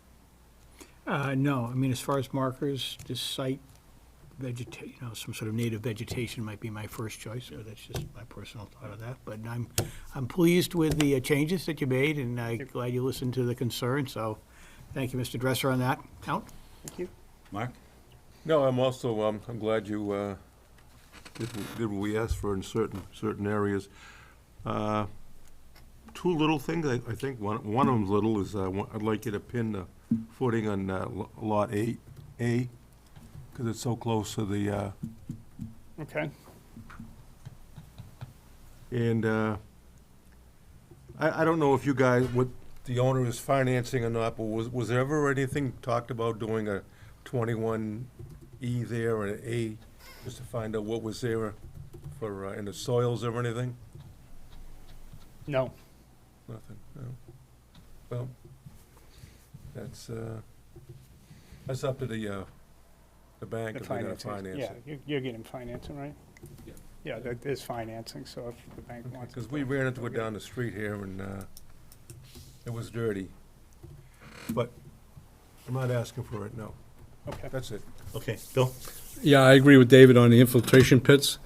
No, I mean, as far as markers, just site some sort of native vegetation might be my first choice, or that's just my personal thought of that. But I'm pleased with the changes that you made, and I'm glad you listened to the concern, so thank you, Mr. Dresser, on that count. Thank you. Mark? No, I'm also, I'm glad you did what we asked for in certain areas. 2 little things, I think one of them's little is I'd like you to pin the footing on Lot 8A, because it's so close to the, Okay. and I don't know if you guys, what the owner is financing or not, but was there ever anything talked about doing a 21E there or an A, just to find out what was there for, in the soils or anything? No. Nothing, no. Well, that's up to the bank The if they're gonna financing. finance Yeah, it. you're getting financing, right? Yeah. Yeah, that is financing, so if the bank wants. Because we ran into it down the street here and it was dirty. But I'm not asking for it, no. Okay. That's it. Okay, Bill? Yeah, I agree with David on the infiltration pits.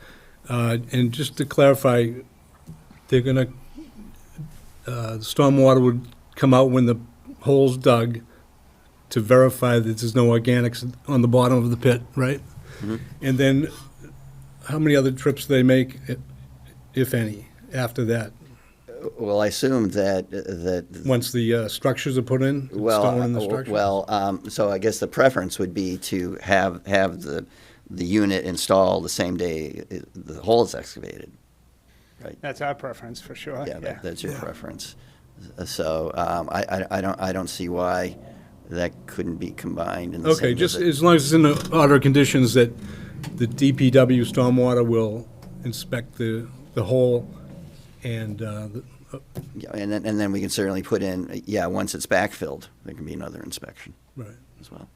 And just to clarify, they're gonna, the stormwater would come out when the hole's dug to verify that there's no organics on the bottom of the pit, right? Mhm. And then, how many other trips do they make, if any, after that? well, I assume that Once the structures are put in, stone in the structure? So I guess the preference would be to have the unit installed the same day the hole is excavated. Right. That's our preference, for sure. Yeah, that's your preference. So I don't see why that couldn't be combined in the Okay, same just visit. as long as it's in the order of conditions that the DPW stormwater will inspect the hole and, Yeah, and then we can certainly put in, once it's backfilled, there can be another inspection right, as well.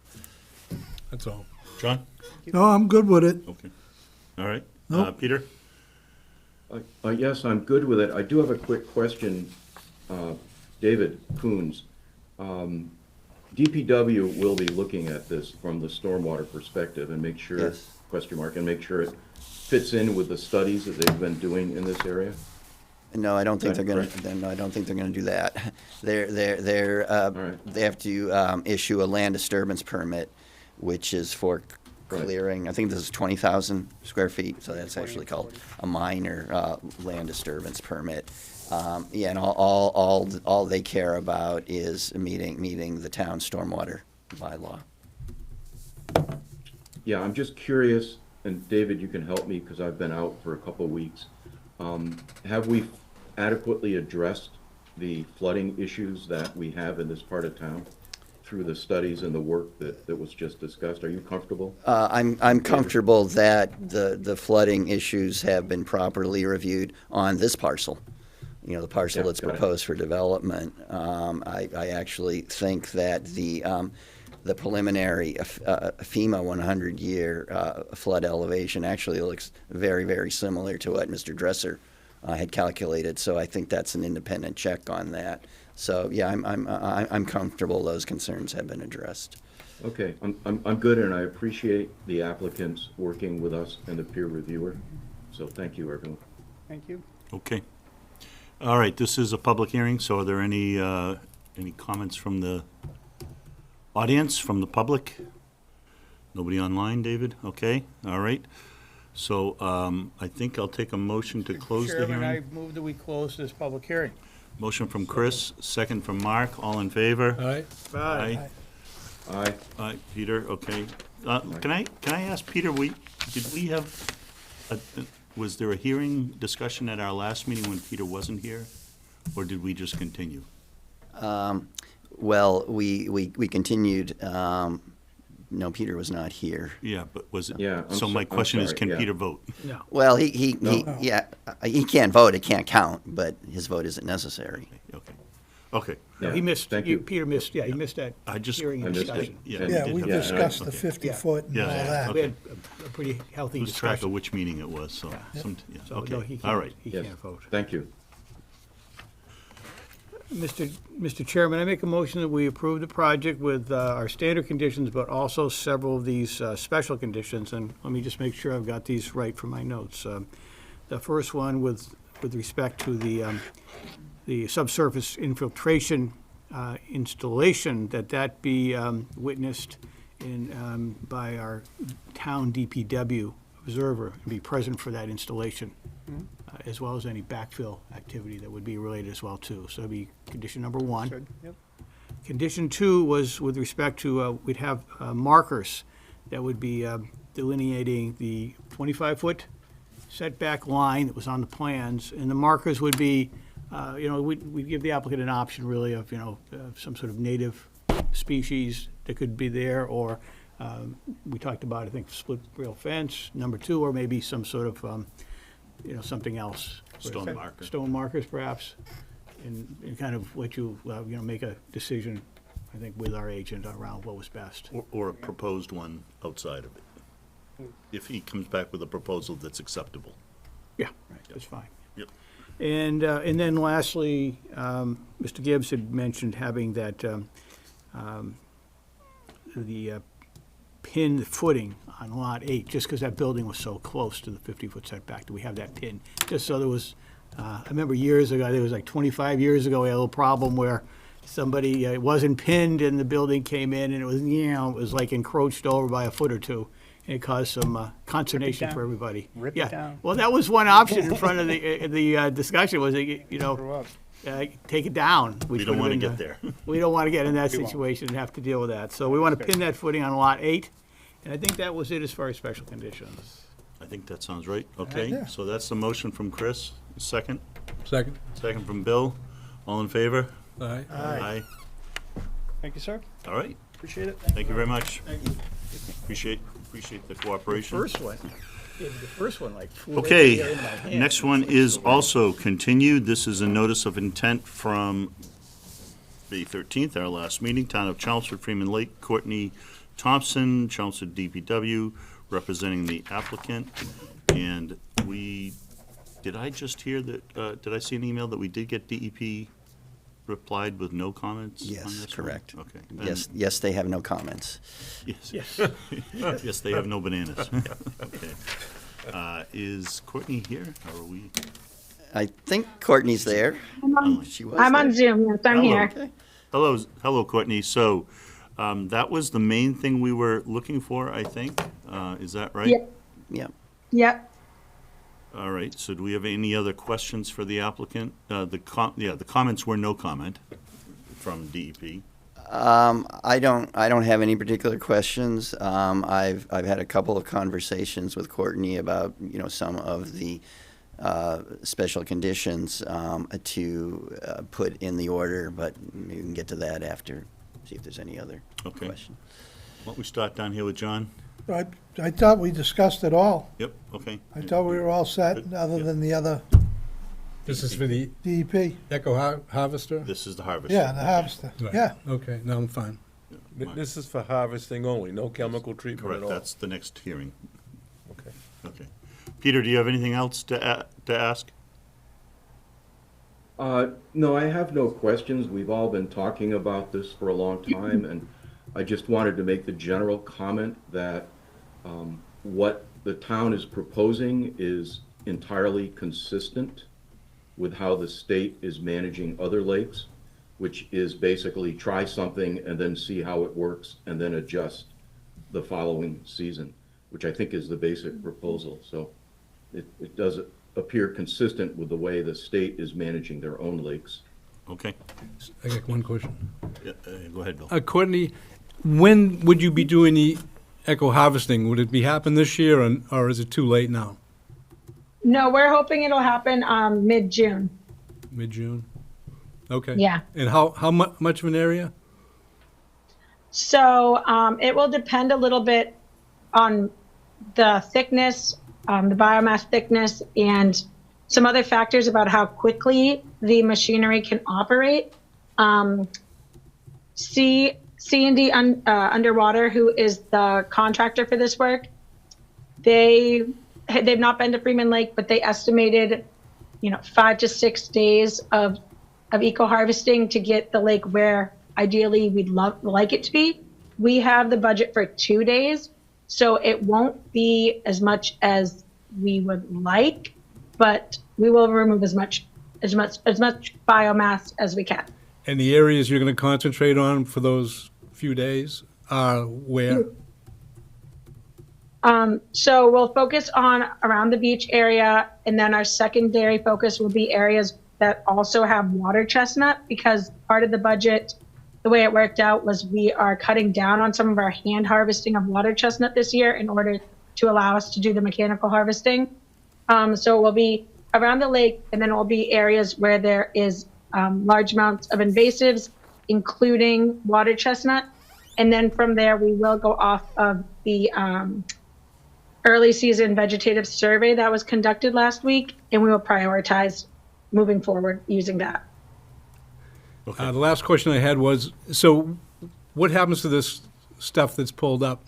that's all. John? No, I'm good with it. Okay. All right. Nope. Peter? Yes, I'm good with it. I do have a quick question. David Coons, DPW will be looking at this from the stormwater perspective and make sure, Yes. and make sure it fits in with the studies that they've been doing in this area? No, I don't think they're Right, gonna, no, I don't think they're gonna do that. They right. have to issue a land disturbance permit, which is for Right. clearing, I think this is 20,000 square feet, so that's actually called a minor land disturbance permit. And all they care about is meeting the town stormwater bylaw. Yeah, I'm just curious, and David, you can help me because I've been out for a couple of weeks. Have we adequately addressed the flooding issues that we have in this part of town through the studies and the work that was just discussed? Are you comfortable? I'm comfortable that the flooding issues have been properly reviewed on this parcel. The parcel Yeah, that's got it. proposed for development. I actually think that the preliminary FEMA 100-year flood elevation actually looks very, very similar to what Mr. Dresser had calculated, so I think that's an independent check on that. So, yeah, I'm comfortable those concerns have been addressed. Okay, I'm good, and I appreciate the applicants working with us and the peer reviewer. So thank you, everyone. Thank you. Okay. All right, this is a public hearing, so are there any comments from the audience, from the public? Nobody online, David? Okay, all right. So I think I'll take a motion to close the Chairman, I hearing. move that we close this public hearing. Motion from Chris, second from Mark, all in favor? All right? Aye. Aye. Aye, Peter, okay. Can I ask, Peter, did we have, was there a hearing discussion at our last meeting when Peter wasn't here? Or did we just continue? Well, we continued, no, Peter was not here. Yeah, but was it? Yeah, So my I'm question is, sorry, can yeah. Peter vote? No. Well, he can't vote, it can't count, but his vote isn't necessary. Okay, okay. No, he missed, Thank you. Peter missed, he missed that I just- hearing I and missed it. discussion. Yeah, And- Yeah, did we have that. discussed the Okay. 50-foot and Yeah, all yeah, that. We had a pretty healthy Lose track of discussion. which meeting it was, so, yeah, So, no, okay, he all can't, right. he Yes. can't vote. Thank you. Mr. Chairman, I make a motion that we approve the project with our standard conditions, but also several of these special conditions. And let me just make sure I've got these right for my notes. The first one with respect to the subsurface infiltration installation, that be witnessed by our town DPW observer and be present for that installation, as well as any backfill activity that would be related as well too. So that'd be condition number one. Good, yep. Condition two was with respect to, we'd have markers that would be delineating the 25-foot setback line that was on the plans, and the markers would be, we'd give the applicant an option really of, some sort of native species that could be there, or we talked about, I think, split rail fence, number two, or maybe some sort of, something else. Stone marker. Stone markers perhaps, and kind of let you, make a decision, I think, with our agent around what was best. Or a proposed one outside of it. If he comes back with a proposal that's acceptable. Yeah, that's fine. Yep. And then lastly, Mr. Gibbs had mentioned having that, the pin footing on Lot 8, just because that building was so close to the 50-foot setback, that we have that pin. Just so there was, I remember years ago, there was like 25 years ago, we had a little problem where somebody, it wasn't pinned and the building came in and it was like encroached over by a foot or two. And it caused some consternation for down. everybody. Rip it Yeah. down. Well, that was one option in front of the discussion was, Grow up. take it down. which We don't would want to have get been there. We don't want to get in that We won't. situation and have to deal with that. So we want to pin that footing on Lot 8. And I think that was it as far as special conditions. I think that sounds right. Okay, Yeah. so that's the motion from Chris. Second? Second? Second from Bill. All in favor? All right? Aye. Thank you, sir. All right. Appreciate it. Thank you very much. Appreciate the cooperation. First one. Yeah, the first one, like. flew right Okay, there in my hand. next one is also continued. This is a notice of intent from May 13th, our last meeting, Town of Chelmsford, Freeman Lake, Courtney Thompson, Chelmsford DPW, representing the applicant. And did I just hear that, did I see an email that we did get DEP replied with no comments on this Yes, one? correct. Okay. Yes, they have no comments. Yes. Yes. Yes, they have no bananas. Okay. Is Courtney here, or are we? I think Courtney's there. Oh, She was I'm on there. Zoom, yes, I'm Hello. here. Hello, Courtney. So, that was the main thing we were looking for, I think. Is that right? Yep. Yeah. Yep. All right. So, do we have any other questions for the applicant? The comments were no comment from DEP. I don't have any particular questions. I've had a couple of conversations with Courtney about, some of the special conditions to put in the order, but we can get to that after, see if there's any other Okay. question. Why don't we start down here with John? I thought we discussed it all. Yep, okay. I thought we were all set, other than the other This is for the DEP. Echo Harvester? This is the harvest. Yeah, the harvester. Right. Yeah. Okay, now I'm fine. This is for harvesting only, no chemical treatment Correct, at all. that's the next hearing. Okay. Okay. Peter, do you have anything else to ask? No, I have no questions. We've all been talking about this for a long time, and I just wanted to make the general comment that what the town is proposing is entirely consistent with how the state is managing other lakes, which is basically try something and then see how it works and then adjust the following season, which I think is the basic proposal. So it does appear consistent with the way the state is managing their own lakes. Okay. I got one question. Yeah, go ahead, Bill. Courtney, when would you be doing the eco harvesting? Would it be happen this year, or is it too late now? No, we're hoping it'll happen mid-June. Mid-June? Okay. Yeah. And how much of an area? So it will depend a little bit on the thickness, the biomass thickness, and some other factors about how quickly the machinery can operate. C&D Underwater, who is the contractor for this work, they've not been to Freeman Lake, but they estimated, 5 to 6 days of eco harvesting to get the lake where ideally we'd like it to be. We have the budget for 2 days, so it won't be as much as we would like, but we will remove as much biomass as we can. And the areas you're going to concentrate on for those few days are where? So we'll focus on around the beach area, and then our secondary focus will be areas that also have water chestnut, because part of the budget, the way it worked out was we are cutting down on some of our hand harvesting of water chestnut this year in order to allow us to do the mechanical harvesting. So it will be around the lake, and then it will be areas where there is large amounts of invasives, including water chestnut. And then from there, we will go off of the early season vegetative survey that was conducted last week, and we will prioritize moving forward using that. The last question I had was, so what happens to this stuff that's pulled up?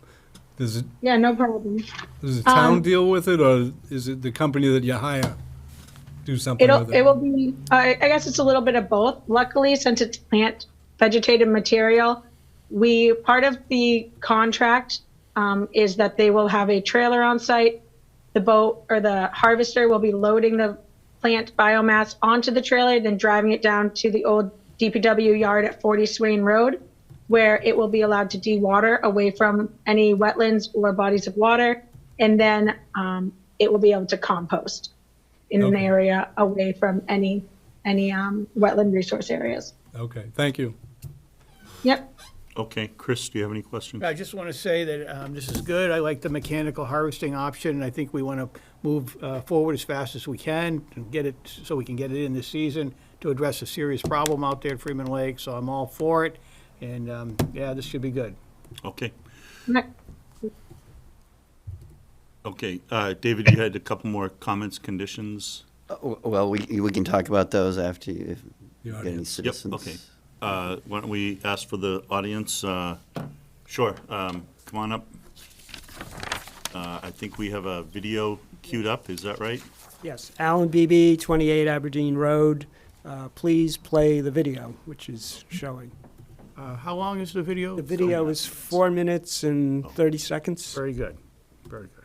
Does No problem. the town deal with it, or is it the company that you hire do something with it? It will be, I guess it's a little bit of both. Luckily, since it's plant vegetative material, part of the contract is that they will have a trailer on site. The boat or the harvester will be loading the plant biomass onto the trailer, then driving it down to the old DPW yard at 40 Swain Road, where it will be allowed to dewater away from any wetlands or bodies of water. And then it will be able to compost in an area away from any wetland resource areas. Okay, thank you. Yep. Okay, Chris, do you have any questions? I just want to say that this is good. I like the mechanical harvesting option. I think we want to move forward as fast as we can and get it so we can get it in this season to address a serious problem out there at Freeman Lake. So I'm all for it. And this should be good. Okay. Right. Okay, David, you had a couple more comments, conditions? Well, we can talk about those after you The get any audience. citizens. Yep, okay. Why don't we ask for the audience? Sure, come on up. I think we have a video queued up, is that right? Yes, Alan Beebe, 28 Aberdeen Road. Please play the video, which is showing. How long is the video? The video is 4 minutes and 30 seconds. Very good. Very good.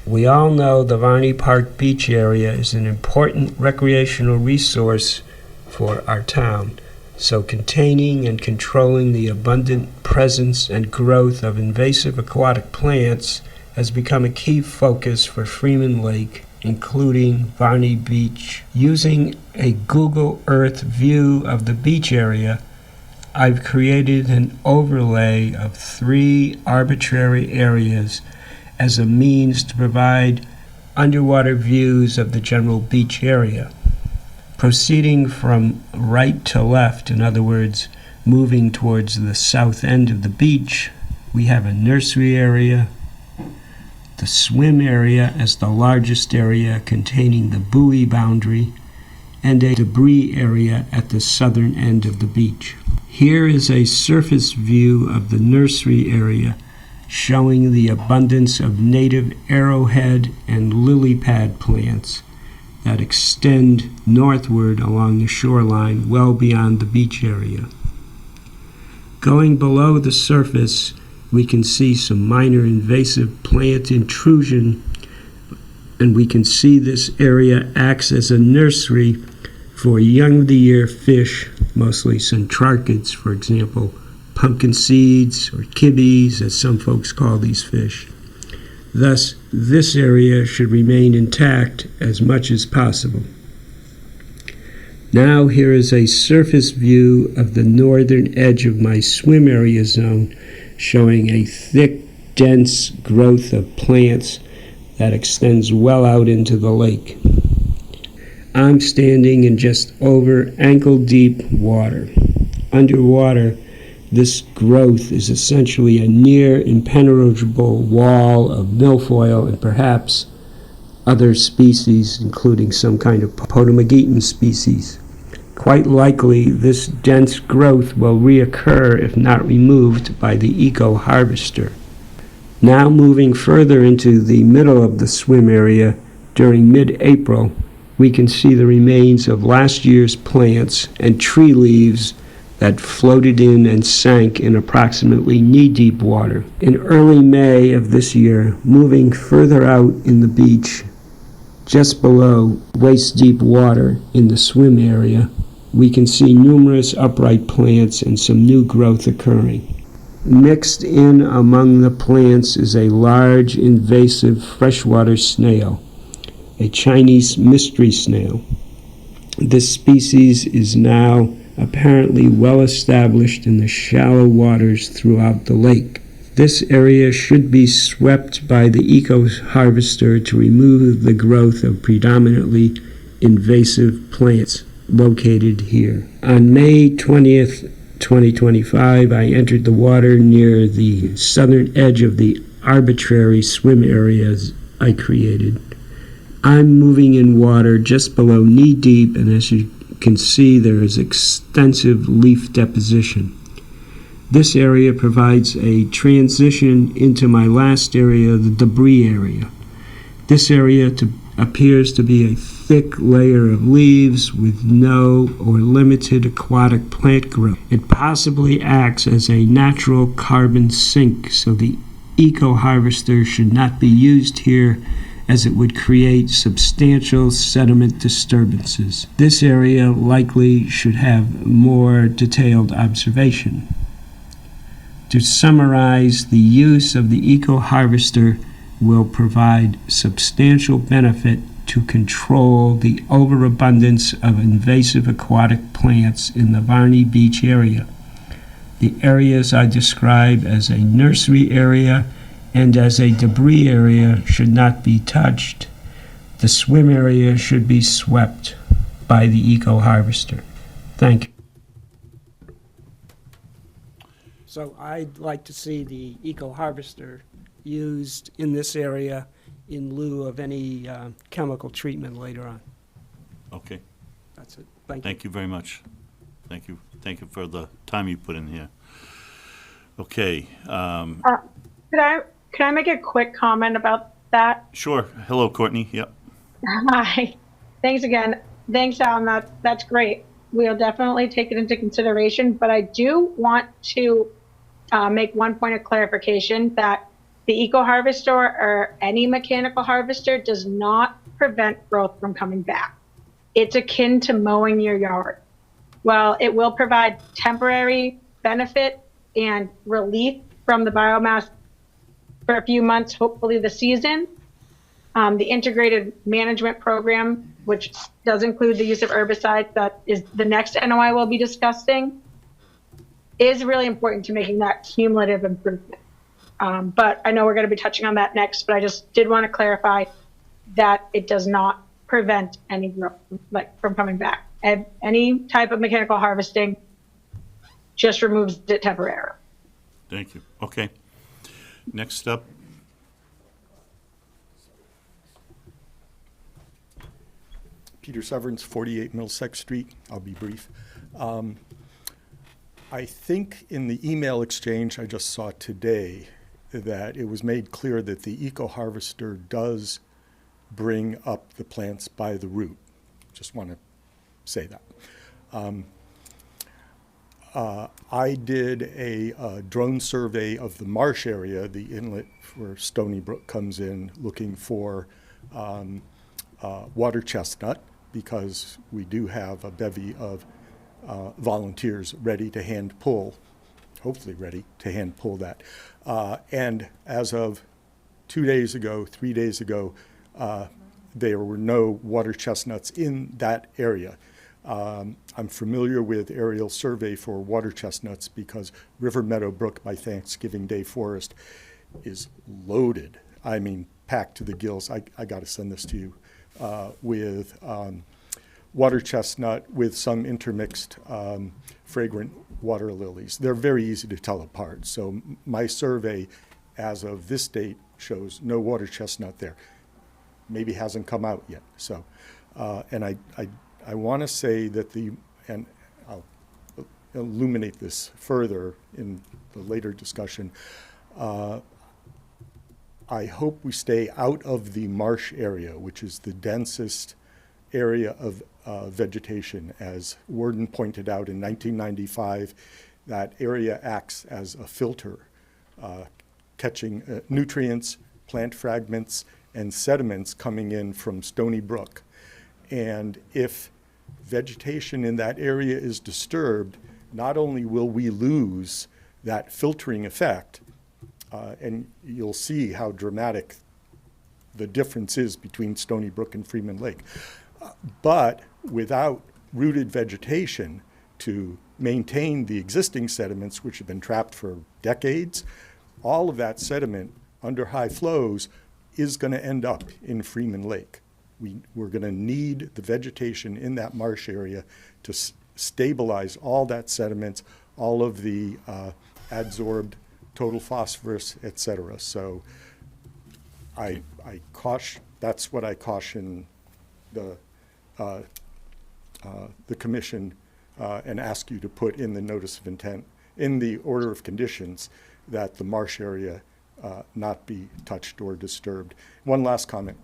We all know the Varney Park Beach area is an important recreational resource for our town. So containing and controlling the abundant presence and growth of invasive aquatic plants has become a key focus for Freeman Lake, including Varney Beach. Using a Google Earth view of the beach area, I've created an overlay of 3 arbitrary areas as a means to provide underwater views of the general beach area. Proceeding from right to left, in other words, moving towards the south end of the beach, we have a nursery area, the swim area as the largest area containing the buoy boundary, and a debris area at the southern end of the beach. Here is a surface view of the nursery area showing the abundance of native arrowhead and lily pad plants that extend northward along the shoreline well beyond the beach area. Going below the surface, we can see some minor invasive plant intrusion, and we can see this area acts as a nursery for young of the year fish, mostly centrarchids, for example, pumpkin seeds or kibbe's, as some folks call these fish. Thus, this area should remain intact as much as possible. Now here is a surface view of the northern edge of my swim area zone, showing a thick, dense growth of plants that extends well out into the lake. I'm standing in just over ankle-deep water. Underwater, this growth is essentially a near impenetrable wall of milfoil and perhaps other species, including some kind of Potamogeton species. Quite likely, this dense growth will reoccur if not removed by the eco-harvester. Now moving further into the middle of the swim area, during mid-April, we can see the remains of last year's plants and tree leaves that floated in and sank in approximately knee-deep water. In early May of this year, moving further out in the beach, just below waist-deep water in the swim area, we can see numerous upright plants and some new growth occurring. Mixed in among the plants is a large invasive freshwater snail, a Chinese mystery snail. This species is now apparently well established in the shallow waters throughout the lake. This area should be swept by the eco-harvester to remove the growth of predominantly invasive plants located here. On May 20th, 2025, I entered the water near the southern edge of the arbitrary swim areas I created. I'm moving in water just below knee deep, and as you can see, there is extensive leaf deposition. This area provides a transition into my last area, the debris area. This area appears to be a thick layer of leaves with no or limited aquatic plant growth. It possibly acts as a natural carbon sink, so the eco-harvester should not be used here, as it would create substantial sediment disturbances. This area likely should have more detailed observation. To summarize, the use of the eco-harvester will provide substantial benefit to control the overabundance of invasive aquatic plants in the Varney Beach area. The areas I describe as a nursery area and as a debris area should not be touched. The swim area should be swept by the eco-harvester. Thank you. So I'd like to see the eco-harvester used in this area in lieu of any chemical treatment later on. Okay, That's it. Thank you. thank you very much. Thank you for the time you put in here. Okay, Could I make a quick comment about that? sure. Hello, Courtney, yep. Hi. Thanks again. Thanks, Alan. That's great. We'll definitely take it into consideration, but I do want to make one point of clarification that the eco-harvester or any mechanical harvester does not prevent growth from coming back. It's akin to mowing your yard. While it will provide temporary benefit and relief from the biomass for a few months, hopefully the season, the integrated management program, which does include the use of herbicides, that is the next NOI we'll be discussing, is really important to making that cumulative improvement. But I know we're going to be touching on that next, but I just did want to clarify that it does not prevent any growth from coming back. And any type of mechanical harvesting just removes it temporarily. Thank you. Okay. Next up. Peter Severance, 48 Middlesex Street. I'll be brief. I think in the email exchange I just saw today that it was made clear that the eco-harvester does bring up the plants by the root. Just want to say that. I did a drone survey of the marsh area, the inlet where Stony Brook comes in, looking for water chestnut, because we do have a bevy of volunteers ready to hand pull, hopefully ready to hand pull that. And as of 2 days ago, 3 days ago, there were no water chestnuts in that area. I'm familiar with aerial survey for water chestnuts because River Meadow Brook by Thanksgiving Day Forest is loaded. I mean, packed to the gills. I got to send this to you with water chestnut with some intermixed fragrant water lilies. They're very easy to tell apart. So my survey as of this date shows no water chestnut there. Maybe hasn't come out yet. So, and I want to say that and I'll illuminate this further in the later discussion. I hope we stay out of the marsh area, which is the densest area of vegetation. As Worden pointed out in 1995, that area acts as a filter, catching nutrients, plant fragments, and sediments coming in from Stony Brook. And if vegetation in that area is disturbed, not only will we lose that filtering effect, and you'll see how dramatic the difference is between Stony Brook and Freeman Lake, but without rooted vegetation to maintain the existing sediments, which have been trapped for decades, all of that sediment under high flows is going to end up in Freeman Lake. We're going to need the vegetation in that marsh area to stabilize all that sediment, all of the adsorbed total phosphorus, et cetera. So that's what I caution the commission and ask you to put in the notice of intent, in the order of conditions, that the marsh area not be touched or disturbed. One last comment.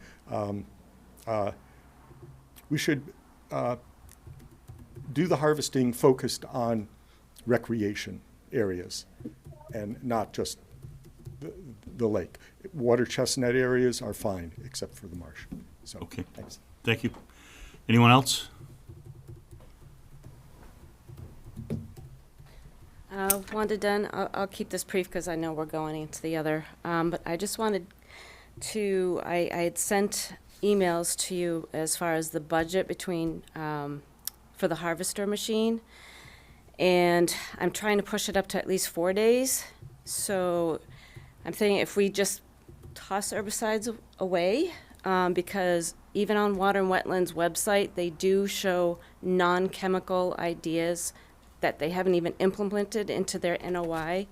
We should do the harvesting focused on recreation areas and not just the lake. Water chestnut areas are fine, except for the marsh. So, Okay. Thanks. Thank you. Anyone else? Wanda Dunn, I'll keep this brief because I know we're going into the other. But I just wanted to, I had sent emails to you as far as the budget between, for the harvester machine. And I'm trying to push it up to at least 4 days. So I'm thinking if we just toss herbicides away, because even on Water and Wetlands website, they do show non-chemical ideas that they haven't even implemented into their NOI.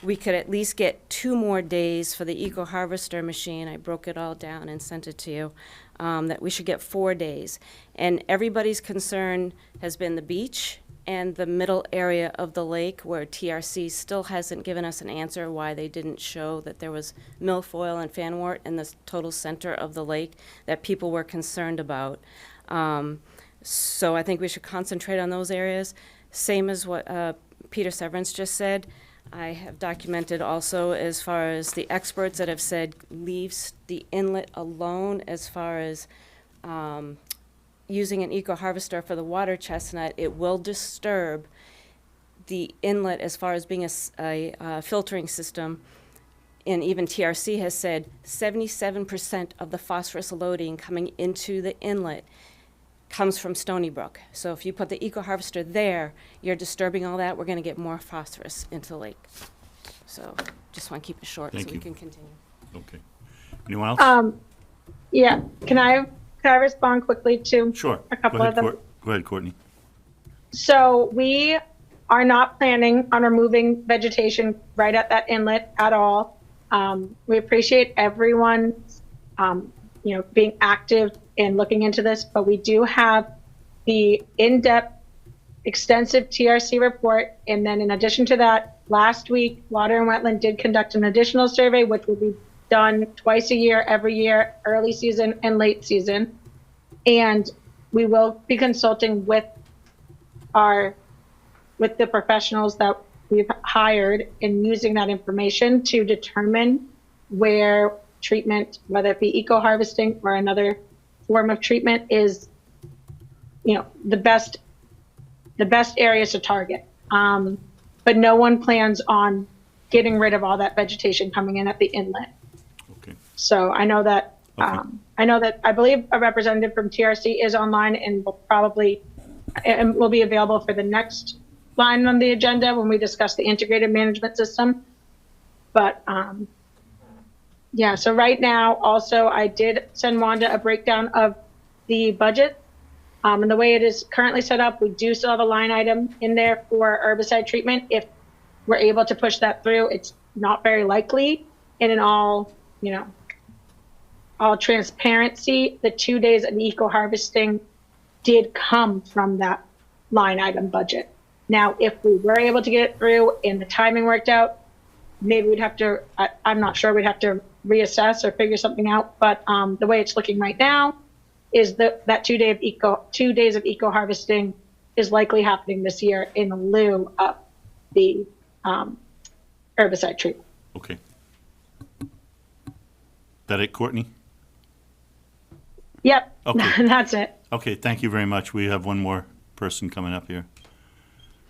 We could at least get 2 more days for the Eco Harvester machine. I broke it all down and sent it to you. That we should get 4 days. And everybody's concern has been the beach and the middle area of the lake, where TRC still hasn't given us an answer why they didn't show that there was milfoil and fanwort in the total center of the lake that people were concerned about. So I think we should concentrate on those areas. Same as what Peter Severance just said. I have documented also as far as the experts that have said leaves the inlet alone as far as using an eco-harvester for the water chestnut. It will disturb the inlet as far as being a filtering system. And even TRC has said 77% of the phosphorus loading coming into the inlet comes from Stony Brook. So if you put the eco-harvester there, you're disturbing all that. We're going to get more phosphorus into the lake. So just want to keep it short Thank so you. we can continue. Okay. Anyone else? Yeah, can I respond quickly to Sure. a couple Go of ahead, them? Go ahead, Courtney. So we are not planning on removing vegetation right at that inlet at all. We appreciate everyone, being active in looking into this, but we do have the in-depth, extensive TRC report. And then in addition to that, last week, Water and Wetland did conduct an additional survey, which will be done twice a year, every year, early season and late season. And we will be consulting with the professionals that we've hired and using that information to determine where treatment, whether it be eco-harvesting or another form of treatment, is, the best areas to target. But no one plans on getting rid of all that vegetation coming in at the inlet. Okay. So I know that, I believe a representative from TRC is online and will be available for the next line on the agenda when we discuss the integrated management system. But yeah, so right now, also, I did send Wanda a breakdown of the budget. And the way it is currently set up, we do still have a line item in there for herbicide treatment. If we're able to push that through, it's not very likely. And in all transparency, the 2 days of eco-harvesting did come from that line item budget. Now, if we were able to get it through and the timing worked out, maybe we'd have to, I'm not sure, we'd have to reassess or figure something out. But the way it's looking right now is that 2 days of eco-harvesting is likely happening this year in lieu of the herbicide treatment. Okay. That it, Courtney? Yep, Okay. that's it. Okay, thank you very much. We have one more person coming up here.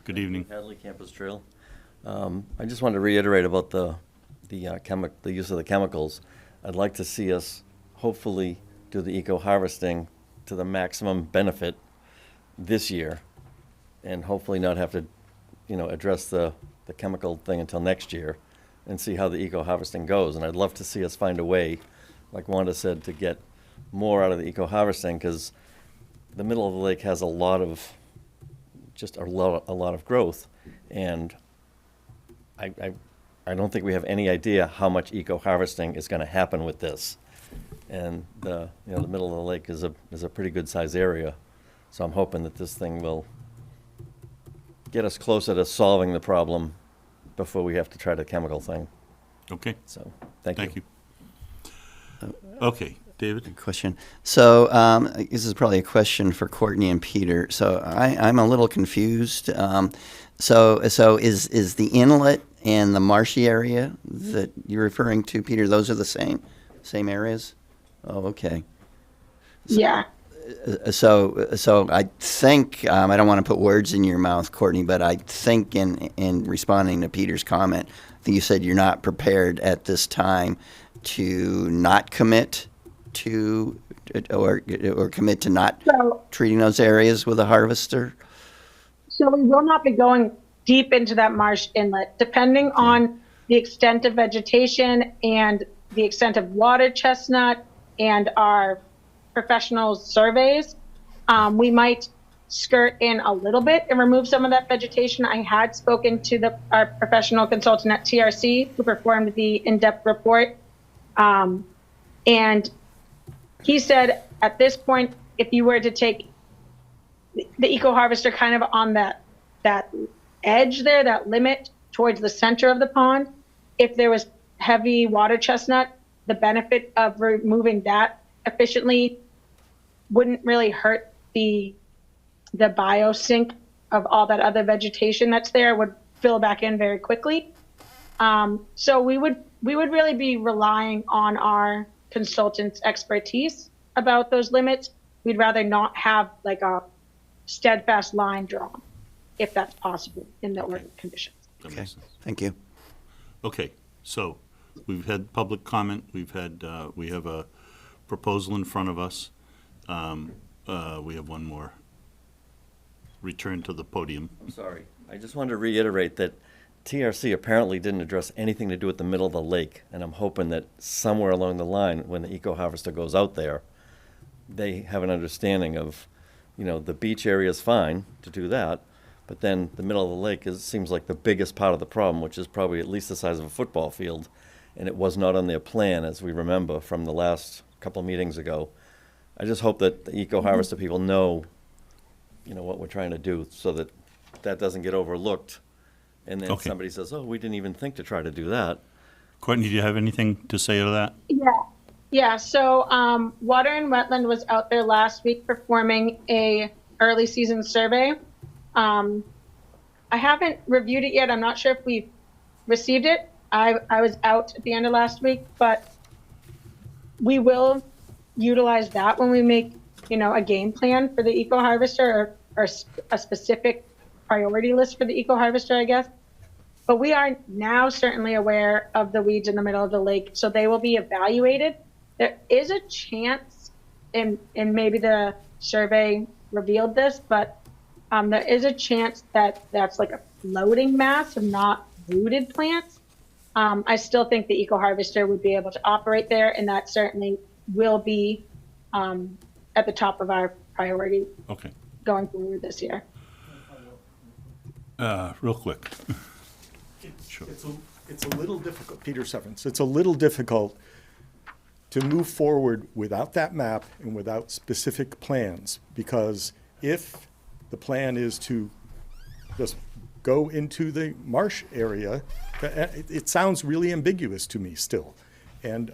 Good evening. Hadley Campus Trail. I just wanted to reiterate about the use of the chemicals. I'd like to see us hopefully do the eco-harvesting to the maximum benefit this year, and hopefully not have to, address the chemical thing until next year, and see how the eco-harvesting goes. And I'd love to see us find a way, like Wanda said, to get more out of the eco-harvesting, because the middle of the lake has a lot of growth, and I don't think we have any idea how much eco-harvesting is going to happen with this. And the middle of the lake is a pretty good size area, so I'm hoping that this thing will get us closer to solving the problem before we have to try the chemical thing. Okay. So thank you. Okay, David? Question. So this is probably a question for Courtney and Peter. So I'm a little confused. So is the inlet and the marshy area that you're referring to, Peter, those are the same areas? Oh, okay. Yeah. So I think, I don't want to put words in your mouth, Courtney, but I think in responding to Peter's comment, I think you said you're not prepared at this time to not commit to, or commit to not treating those areas with a harvester? So we will not be going deep into that marsh inlet, depending on the extent of vegetation and the extent of water chestnut and our professional surveys. We might skirt in a little bit and remove some of that vegetation. I had spoken to our professional consultant at TRC who performed the in-depth report. And he said at this point, if you were to take the eco-harvester kind of on that edge there, that limit towards the center of the pond, if there was heavy water chestnut, the benefit of removing that efficiently wouldn't really hurt the biosync of all that other vegetation that's there, would fill back in very quickly. So we would really be relying on our consultant's expertise about those limits. We'd rather not have like a steadfast line drawn, if that's possible in the order conditions. Okay, thank you. Okay, so we've had public comment. We have a proposal in front of us. We have one more. Return to the podium. I'm sorry. I just wanted to reiterate that TRC apparently didn't address anything to do with the middle of the lake, and I'm hoping that somewhere along the line, when the eco-harvester goes out there, they have an understanding of, the beach area is fine to do that, but then the middle of the lake seems like the biggest part of the problem, which is probably at least the size of a football field, and it was not on their plan, as we remember from the last couple meetings ago. I just hope that the eco-harvester people know, what we're trying to do, so that doesn't get overlooked. And then somebody says, oh, we didn't even think to try to do that. Courtney, do you have anything to say to that? Yeah, so Water and Wetland was out there last week performing a early season survey. I haven't reviewed it yet. I'm not sure if we've received it. I was out at the end of last week, but we will utilize that when we make, a game plan for the eco harvester or a specific priority list for the eco harvester, I guess. But we are now certainly aware of the weeds in the middle of the lake, so they will be evaluated. There is a chance, and maybe the survey revealed this, but there is a chance that that's like a floating mass of not rooted plants. I still think the eco harvester would be able to operate there, and that certainly will be at the top of our priority Okay. going forward this year. Real quick. Sure. It's a little difficult, Peter Severance, it's a little difficult to move forward without that map and without specific plans, because if the plan is to just go into the marsh area, it sounds really ambiguous to me still. And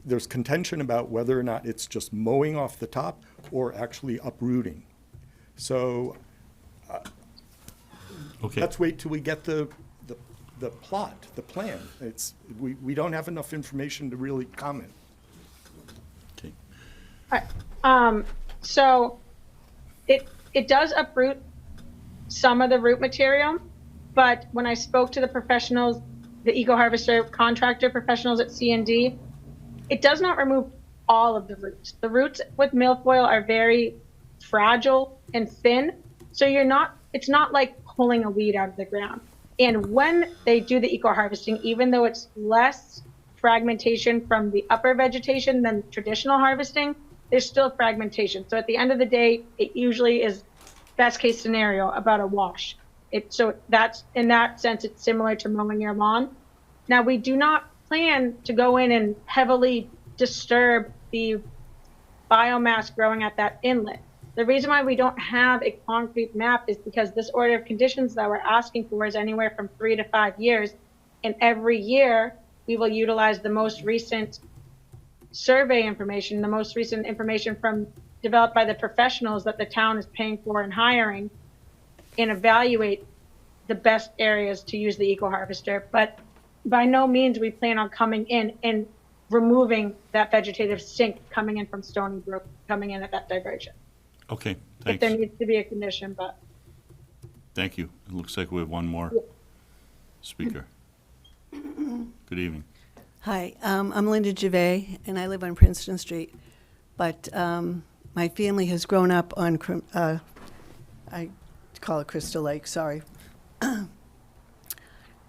there's contention about whether or not it's just mowing off the top or actually uprooting. So Okay. let's wait till we get the plot, the plan. We don't have enough information to really comment. Okay. So it does uproot some of the root material, but when I spoke to the professionals, the eco harvester contractor professionals at C&D, it does not remove all of the roots. The roots with milfoil are very fragile and thin, so it's not like pulling a weed out of the ground. And when they do the eco harvesting, even though it's less fragmentation from the upper vegetation than traditional harvesting, there's still fragmentation. So at the end of the day, it usually is best case scenario about a wash. So that's, in that sense, it's similar to mowing your lawn. Now, we do not plan to go in and heavily disturb the biomass growing at that inlet. The reason why we don't have a concrete map is because this order of conditions that we're asking for is anywhere from 3 to 5 years. And every year we will utilize the most recent survey information, the most recent information developed by the professionals that the town is paying for and hiring, and evaluate the best areas to use the eco harvester. But by no means we plan on coming in and removing that vegetative sink coming in from Stony Brook, coming in at that diversion. Okay, If thanks. there needs to be a condition, but Thank you. It looks like we have one more speaker. Good evening. Hi, I'm Linda Gervais, and I live on Princeton Street. But my family has grown up on, I call it Crystal Lake, sorry. I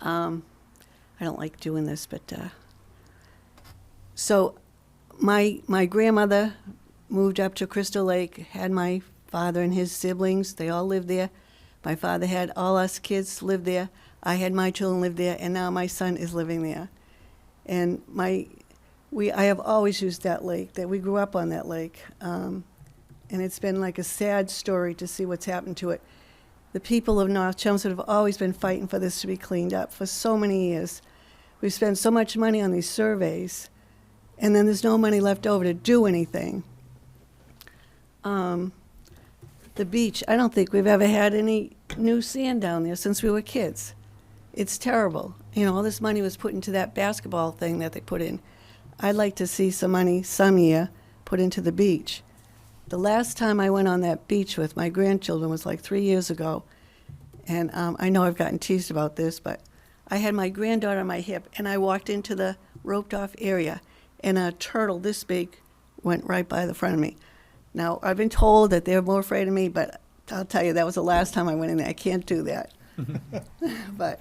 don't like doing this, but so my grandmother moved up to Crystal Lake, had my father and his siblings, they all lived there. My father had all us kids live there. I had my children live there, and now my son is living there. And I have always used that lake, that we grew up on that lake. And it's been like a sad story to see what's happened to it. The people of North Chelmsford have always been fighting for this to be cleaned up for so many years. We've spent so much money on these surveys, and then there's no money left over to do anything. The beach, I don't think we've ever had any new sand down there since we were kids. It's terrible. All this money was put into that basketball thing that they put in. I'd like to see some money some year put into the beach. The last time I went on that beach with my grandchildren was like 3 years ago. And I know I've gotten teased about this, but I had my granddaughter on my hip, and I walked into the roped-off area, and a turtle this big went right by the front of me. Now, I've been told that they're more afraid of me, but I'll tell you, that was the last time I went in there. I can't do that. But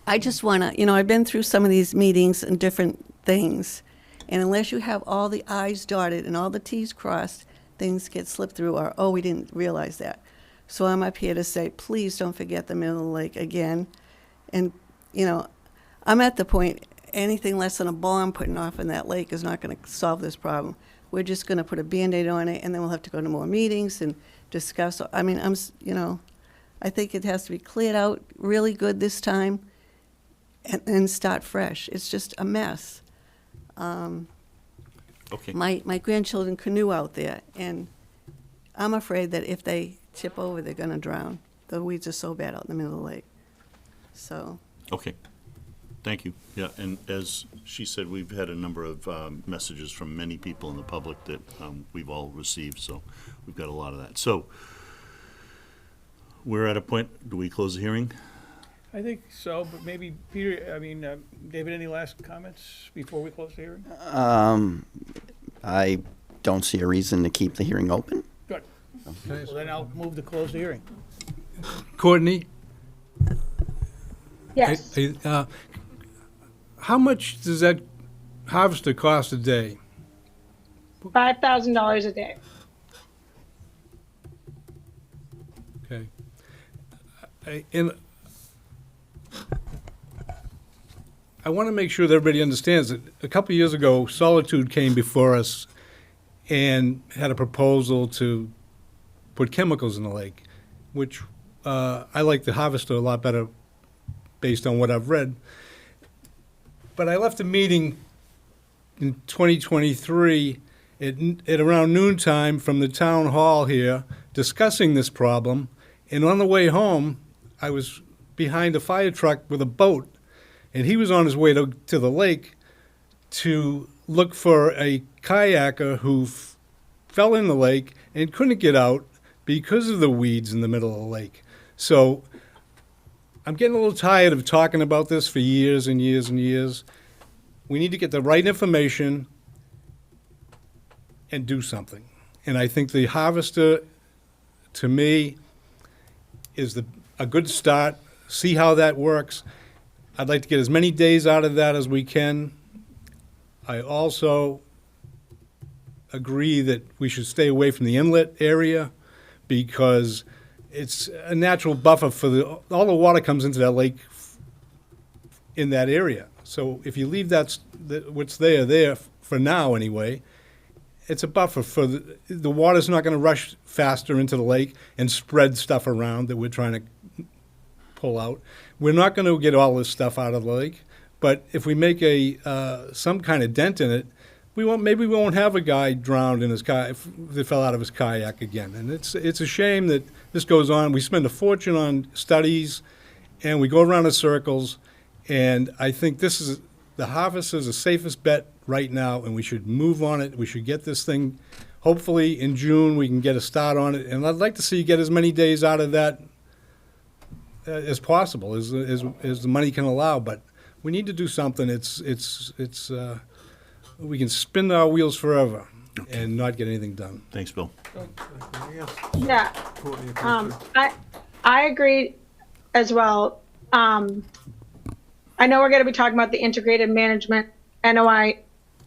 I just want to, I've been through some of these meetings and different things, and unless you have all the I's dotted and all the T's crossed, things get slipped through, or, oh, we didn't realize that. So I'm up here to say, please don't forget the middle of the lake again. And, I'm at the point, anything less than a bomb putting off in that lake is not going to solve this problem. We're just going to put a Band-Aid on it, and then we'll have to go to more meetings and discuss. I mean, I I think it has to be cleared out really good this time and start fresh. It's just a mess. Okay. My grandchildren canoe out there, and I'm afraid that if they tip over, they're going to drown. The weeds are so bad out in the middle of the lake. So, Okay. Thank you. Yeah, and as she said, we've had a number of messages from many people in the public that we've all received, so we've got a lot of that. So we're at a point, do we close the hearing? I think so, but maybe Peter, David, any last comments before we close the hearing? I don't see a reason to keep the hearing open. Good. Well, then I'll move to close the hearing. Courtney? Yes. How much does that harvester cost a day? $5,000 a day. Okay. I want to make sure that everybody understands that a couple of years ago, Solitude came before us and had a proposal to put chemicals in the lake, which I like the harvester a lot better based on what I've read. But I left a meeting in 2023 at around noontime from the town hall here discussing this problem. And on the way home, I was behind a fire truck with a boat, and he was on his way to the lake to look for a kayaker who fell in the lake and couldn't get out because of the weeds in the middle of the lake. So I'm getting a little tired of talking about this for years and years and years. We need to get the right information and do something. And I think the harvester, to me, is a good start. See how that works. I'd like to get as many days out of that as we can. I also agree that we should stay away from the inlet area because it's a natural buffer for all the water comes into that lake in that area. So if you leave what's there for now anyway, it's a buffer for the water's not going to rush faster into the lake and spread stuff around that we're trying to pull out. We're not going to get all this stuff out of the lake, but if we make some kind of dent in it, maybe we won't have a guy drowned in his kayak that fell out of his kayak again. And it's a shame that this goes on. We spend a fortune on studies, and we go around in circles. And I think the harvest is the safest bet right now, and we should move on it. We should get this thing. Hopefully in June we can get a start on it, and I'd like to see you get as many days out of that as possible, as the money can allow. But we need to do something. We can spin our wheels forever and not get anything done. Thanks, Bill. Yeah. I agree as well. I know we're going to be talking about the integrated management NOI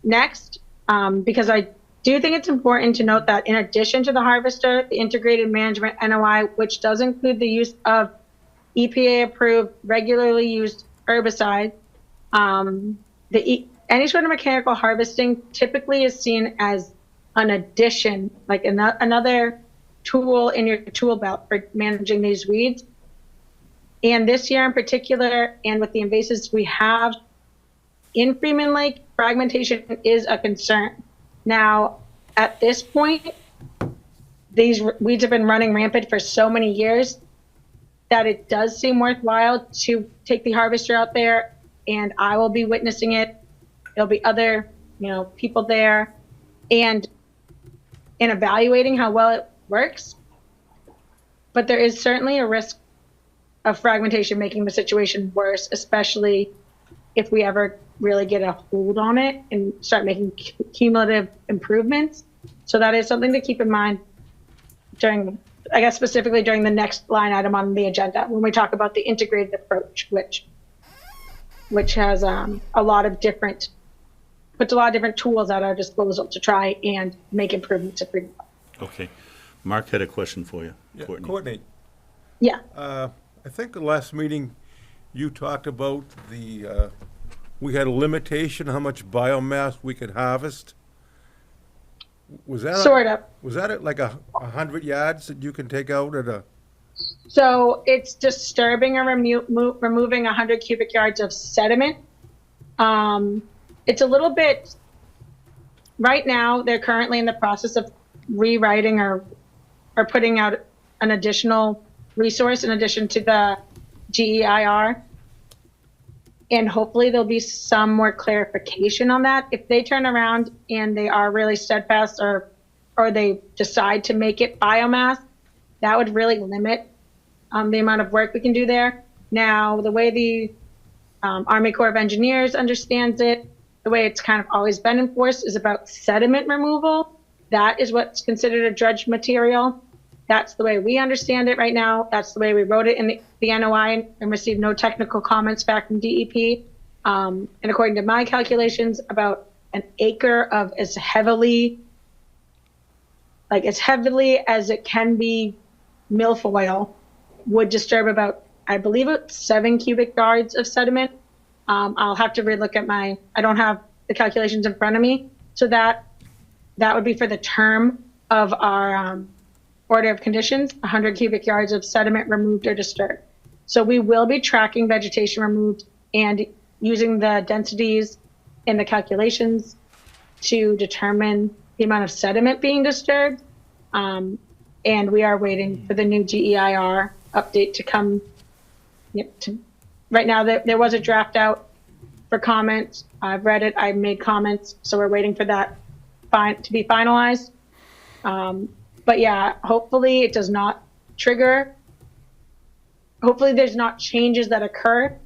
next, because I do think it's important to note that in addition to the harvester, the integrated management NOI, which does include the use of EPA-approved, regularly used herbicide, any sort of mechanical harvesting typically is seen as an addition, like another tool in your tool belt for managing these weeds. And this year in particular, and with the invasives we have in Freeman Lake, fragmentation is a concern. Now, at this point, these weeds have been running rampant for so many years that it does seem worthwhile to take the harvester out there, and I will be witnessing it. There'll be other, people there, and in evaluating how well it works. But there is certainly a risk of fragmentation making the situation worse, especially if we ever really get a hold on it and start making cumulative improvements. So that is something to keep in mind specifically during the next line item on the agenda when we talk about the integrated approach, which has puts a lot of different tools at our disposal to try and make improvements to Freeman. Okay. Mark had a question for you. Yeah, Courtney. Yeah. I think the last meeting you talked about we had a limitation how much biomass we could harvest. Was that sort of? Was that at like 100 yards that you can take out at a So it's disturbing or removing 100 cubic yards of sediment. It's a little bit, right now, they're currently in the process of rewriting or putting out an additional resource in addition to the GEIR. And hopefully there'll be some more clarification on that. If they turn around and they are really steadfast or they decide to make it biomass, that would really limit the amount of work we can do there. Now, the way the Army Corps of Engineers understands it, the way it's kind of always been enforced is about sediment removal. That is what's considered a dredged material. That's the way we understand it right now. That's the way we wrote it in the NOI and received no technical comments back from DEP. And according to my calculations, about an acre of as heavily as it can be milfoil would disturb about, I believe it's 7 cubic yards of sediment. I'll have to relook at I don't have the calculations in front of me. So that would be for the term of our order of conditions, 100 cubic yards of sediment removed or disturbed. So we will be tracking vegetation removed and using the densities in the calculations to determine the amount of sediment being disturbed. And we are waiting for the new GEIR update to come. Right now, there was a draft out for comments. I've read it, I've made comments, so we're waiting for that to be finalized. But yeah, hopefully it does not trigger. Hopefully there's not changes that occur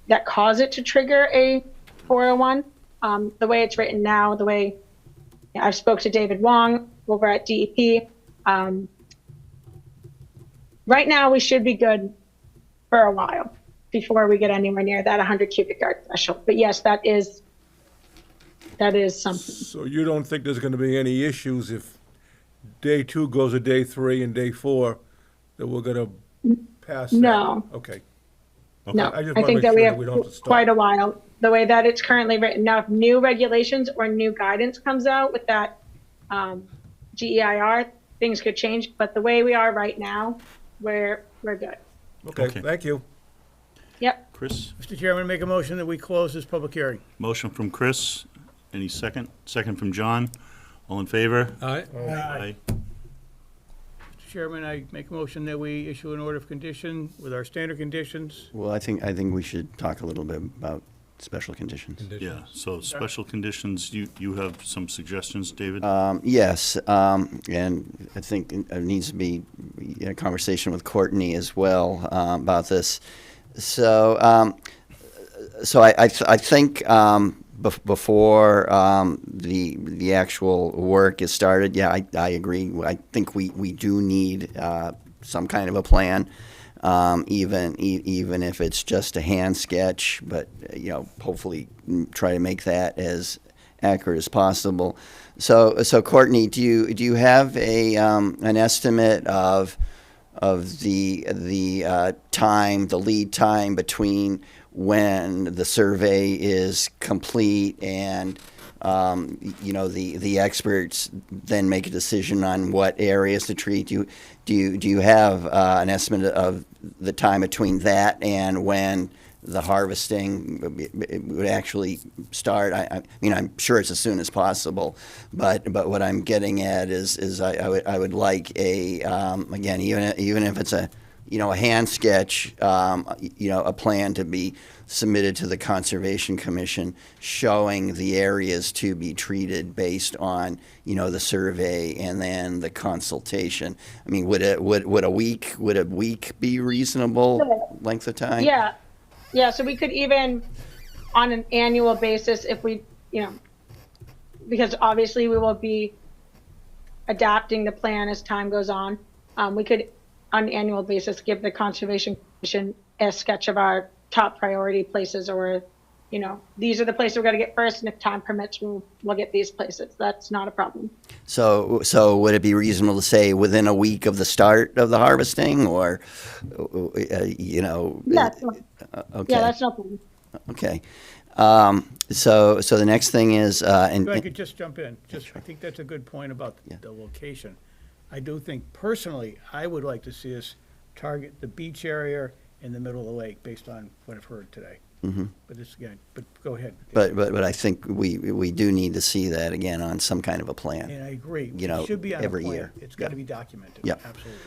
that cause it to trigger a 401. The way it's written now, the way I've spoke to David Wong over at DEP. Right now we should be good for a while before we get anywhere near that 100 cubic yard threshold. But yes, that is something. So you don't think there's gonna be any issues if day 2 goes to day 3 and day 4, that we're gonna pass that? No. Okay. No, I just I wanna think make that sure we that have we don't have to stop. quite a while, the way that it's currently written. Now, if new regulations or new guidance comes out with that GEIR, things could change, but the way we are right now, we're good. Okay, thank you. Yep. Chris? Mr. Chairman, make a motion that we close this public hearing. Motion from Chris. Any second? Second from John. All in favor? Aye. Aye. Mr. Chairman, I make a motion that we issue an order of condition with our standard conditions. Well, I think we should talk a little bit about special conditions. Yeah, so special conditions, you have some suggestions, David? Yes, and I think it needs to be a conversation with Courtney as well about this. So, I think before the actual work is started, yeah, I agree. I think we do need some kind of a plan. Even if it's just a hand sketch, but hopefully try to make that as accurate as possible. So Courtney, do you have an estimate of the time, the lead time between when the survey is complete and the experts then make a decision on what areas to treat? Do you have an estimate of the time between that and when the harvesting would actually start? I mean, I'm sure it's as soon as possible, but what I'm getting at is I would like again, even if it's a hand sketch, a plan to be submitted to the Conservation Commission showing the areas to be treated based on, the survey and then the consultation. I mean, would a week be reasonable length of time? Yeah, so we could even, on an annual basis, if we, because obviously we will be adapting the plan as time goes on, we could, on an annual basis, give the Conservation Commission a sketch of our top priority places, or, these are the places we're going to get first, and if time permits, we'll get these places. That's not a problem. So would it be reasonable to say within a week of the start of the harvesting, or, Okay. Yeah, that's no problem. Okay. So the next thing is, If I could just jump in, I think that's a good point about the location. I do think personally, I would like to see us target the beach area in the middle of the lake based on what I've heard today. Mhm. But this, again, but go ahead. But I think we do need to see that again on some kind of a plan. And I agree. You know, It should be on a every plan. year. It's got to be documented. Yep. Absolutely.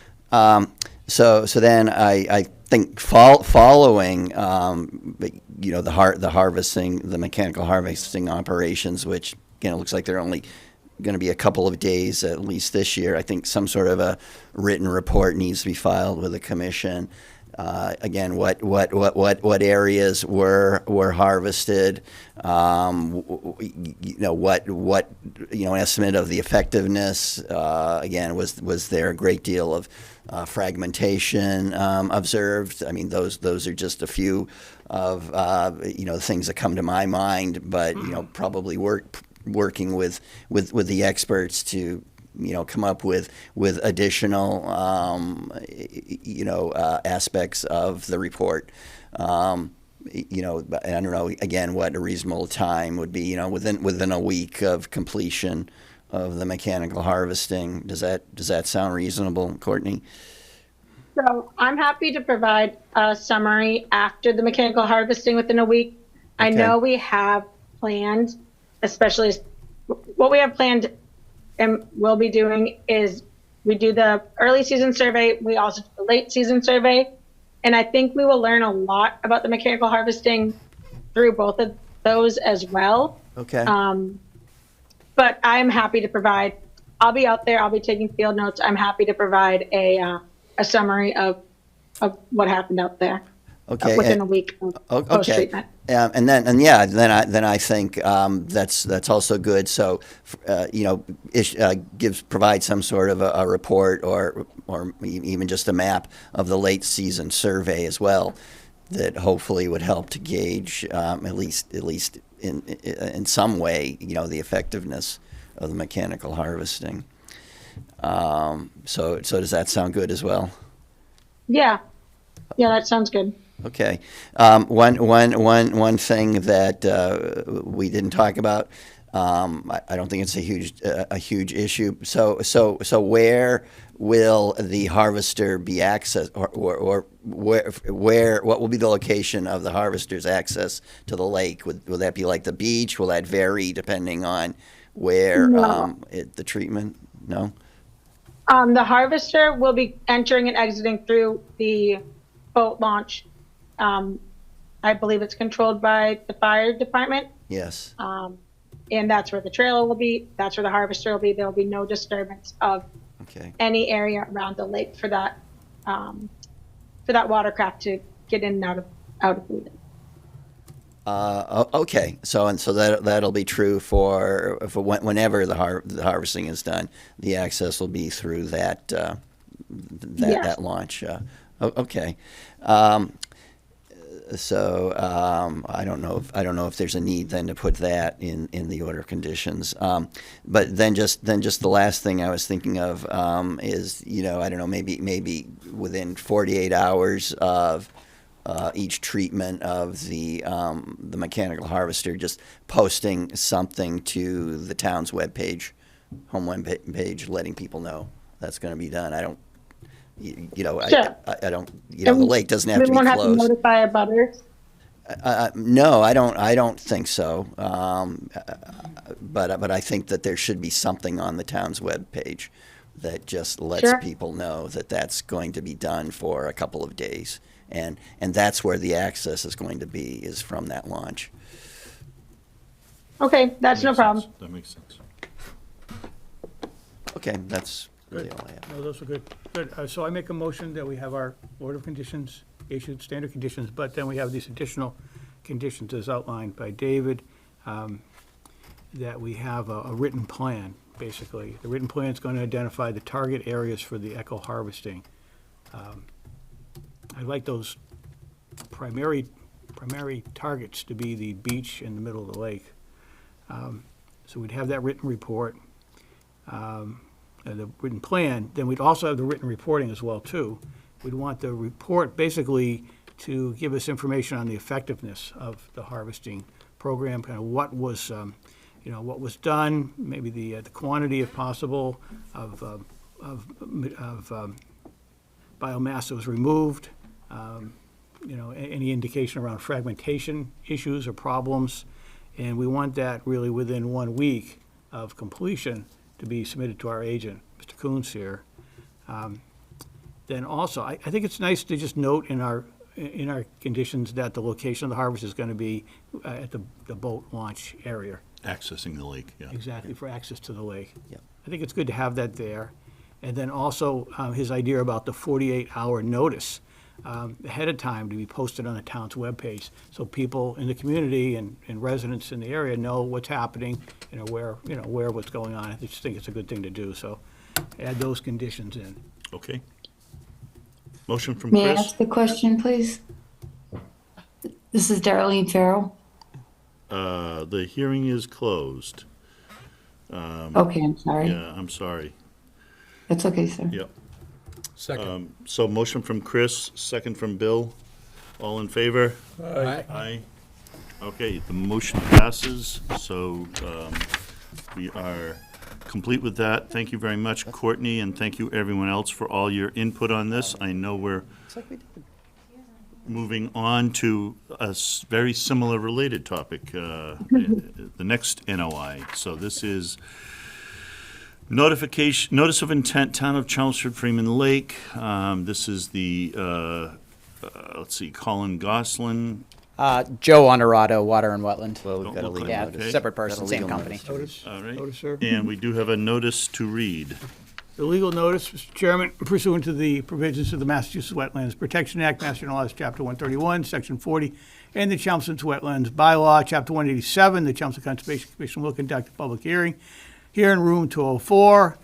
So then I think following, you know, the harvesting, the mechanical harvesting operations, which, again, it looks like they're only going to be a couple of days, at least this year. I think some sort of a written report needs to be filed with the commission. Again, what areas were harvested? You know, an estimate of the effectiveness. Again, was there a great deal of fragmentation observed? I mean, those are just a few of you know, the things that come to my mind. But you know, probably working with the experts to, you know, come up with additional, you know, aspects of the report. You know, I don't know, again, what a reasonable time would be, you know, within a week of completion of the mechanical harvesting. Does that sound reasonable, Courtney? So I'm happy to provide a summary after the mechanical harvesting within a week. I Okay. know we have planned, especially what we have planned and will be doing is we do the early season survey. We also do the late season survey. And I think we will learn a lot about the mechanical harvesting through both of those as well. Okay. But I'm happy to provide, I'll be out there, I'll be taking field notes. I'm happy to provide a summary of what happened out there. Okay. Within a week of post-treatment. And then I think that's also good. So, you know, provide some sort of a report or even just a map of the late season survey as well, that hopefully would help to gauge at least in some way, you know, the effectiveness of the mechanical harvesting. So does that sound good as well? Yeah, that sounds good. Okay. One thing that we didn't talk about. I don't think it's a huge issue. So where will the harvester be accessed, or where what will be the location of the harvester's access to the lake? Will that be like the beach? Will that vary depending on where the treatment? No. The harvester will be entering and exiting through the boat launch. I believe it's controlled by the fire department. Yes. And that's where the trailer will be. That's where the harvester will be. There will be no disturbance of any area around the lake for that watercraft to get in and out of the lake. Okay. So that'll be true for whenever the harvesting is done. The access will be through that that launch. Okay. So I don't know if there's a need then to put that in the order of conditions. But then just the last thing I was thinking of is, you know, I don't know, maybe within 48 hours of each treatment of the mechanical harvester, just posting something to the town's webpage, home webpage, letting people know that's going to be done. I don't. You know, Sure. I don't. You know, the lake doesn't have to be closed. We won't have to notify abutters. No, I don't think so. But I think that there should be something on the town's webpage that just lets people know that that's going to be done for a couple of days, and that's where the access is going to be, is from that launch. Okay, that's no problem. That makes sense. Okay, that's really all I have. No, those are good. Good. So I make a motion that we have our order of conditions issued, standard conditions, but then we have these additional conditions as outlined by David, that we have a written plan, basically. The written plan is going to identify the target areas for the eco harvesting. I like those primary targets to be the beach in the middle of the lake. So we'd have that written report. The written plan, then we'd also have the written reporting as well, too. We'd want the report basically to give us information on the effectiveness of the harvesting program, kind of what was, what was done, maybe the quantity, if possible, of biomass that was removed, any indication around fragmentation issues or problems. And we want that really within 1 week of completion to be submitted to our agent, Mr. Coons here. Then also, I think it's nice to just note in our conditions that the location of the harvest is going to be at the boat launch area. Accessing the lake, yeah. Exactly, for access to the lake. Yep. I think it's good to have that there. And then also his idea about the 48-hour notice ahead of time to be posted on the town's webpage, so people in the community and residents in the area know what's happening and aware of what's going on. I just think it's a good thing to do, so add those conditions in. Okay. Motion from May I Chris? ask a question, please? This is Darlene Farrell. The hearing is closed. Okay, I'm sorry. Yeah, I'm sorry. That's okay, sir. Yep. Second. So motion from Chris, second from Bill. All in favor? Aye. Aye. Okay, the motion passes, so we are complete with that. Thank you very much, Courtney, and thank you everyone else for all your input on this. I know we're moving on to a very similar related topic, the next NOI. So this is notice of intent, Town of Chelmsford, Freeman Lake. This is the, let's see, Colin Goslin. Joe Honorato, Water and Wetland. Well, we've got a Don't look legal like- notice. okay. Separate person, Got a same legal company. notice. All right. Notice, sir. And we do have a notice to read. The legal notice, Mr. Chairman, pursuant to the provisions of the Massachusetts Wetlands Protection Act, Mass General Laws, Chapter 131, Section 40, and the Chelmsford Wetlands Bylaw, Chapter 187, the Chelmsford Conservation Commission will conduct a public hearing here in room 204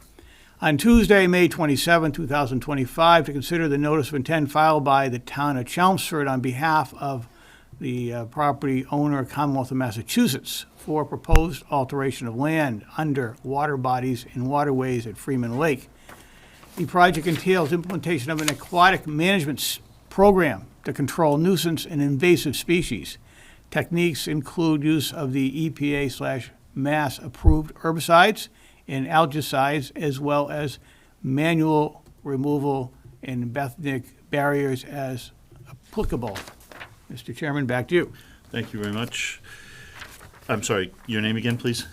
on Tuesday, May 27, 2025, to consider the notice of intent filed by the town of Chelmsford on behalf of the property owner, Commonwealth of Massachusetts, for proposed alteration of land under water bodies and waterways at Freeman Lake. The project entails implementation of an aquatic management program to control nuisance and invasive species. Techniques include use of the EPA/Mass approved herbicides and algicides, as well as manual removal and benthic barriers as applicable. Mr. Chairman, back to you. Thank you very much. I'm sorry, your name again, please?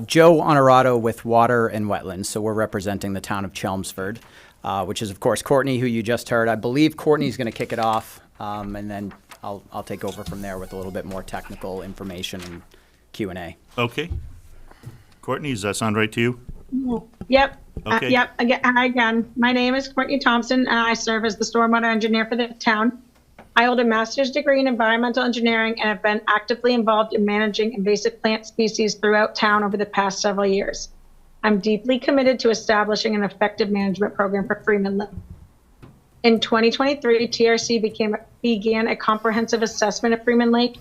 Joe Honorato with Water and Wetlands, so we're representing the town of Chelmsford, which is, of course, Courtney, who you just heard. I believe Courtney's going to kick it off, and then I'll take over from there with a little bit more technical information and Q&A. Okay. Courtney, does that sound right to you? Yep. Okay. Yep. Again, my name is Courtney Thompson, and I serve as the stormwater engineer for the town. I hold a master's degree in environmental engineering and have been actively involved in managing invasive plant species throughout town over the past several years. I'm deeply committed to establishing an effective management program for Freeman Lake. In 2023, TRC began a comprehensive assessment of Freeman Lake.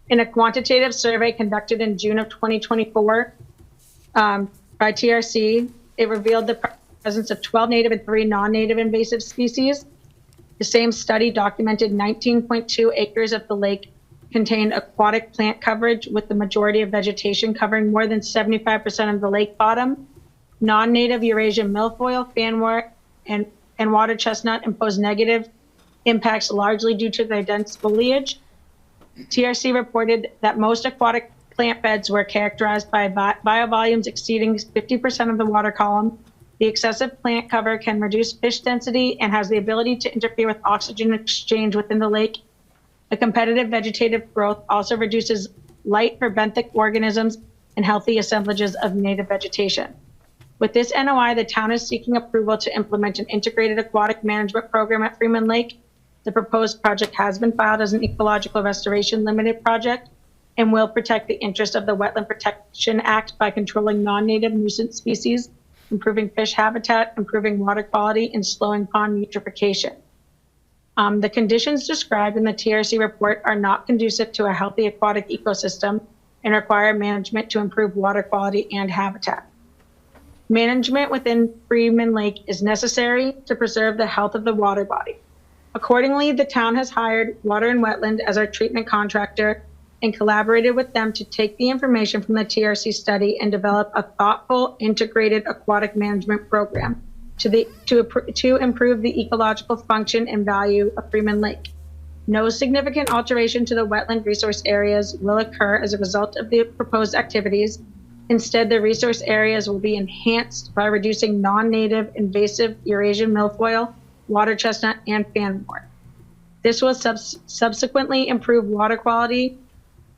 In a quantitative survey conducted in June of 2024 by TRC, it revealed the presence of 12 native and 3 non-native invasive species. The same study documented 19.2 acres of the lake contained aquatic plant coverage, with the majority of vegetation covering more than 75% of the lake bottom. Non-native Eurasian milfoil, fanwort, and water chestnut impose negative impacts largely due to their dense foliage. TRC reported that most aquatic plant beds were characterized by biovolumes exceeding 50% of the water column. The excessive plant cover can reduce fish density and has the ability to interfere with oxygen exchange within the lake. The competitive vegetative growth also reduces light for benthic organisms and healthy assemblages of native vegetation. With this NOI, the town is seeking approval to implement an integrated aquatic management program at Freeman Lake. The proposed project has been filed as an ecological restoration limited project and will protect the interest of the Wetland Protection Act by controlling non-native nuisance species, improving fish habitat, improving water quality, and slowing pond eutrophication. The conditions described in the TRC report are not conducive to a healthy aquatic ecosystem and require management to improve water quality and habitat. Management within Freeman Lake is necessary to preserve the health of the water body. Accordingly, the town has hired Water and Wetland as our treatment contractor and collaborated with them to take the information from the TRC study and develop a thoughtful, integrated aquatic management program to improve the ecological function and value of Freeman Lake. No significant alteration to the wetland resource areas will occur as a result of the proposed activities. Instead, the resource areas will be enhanced by reducing non-native invasive Eurasian milfoil, water chestnut, and fanwort. This will subsequently improve water quality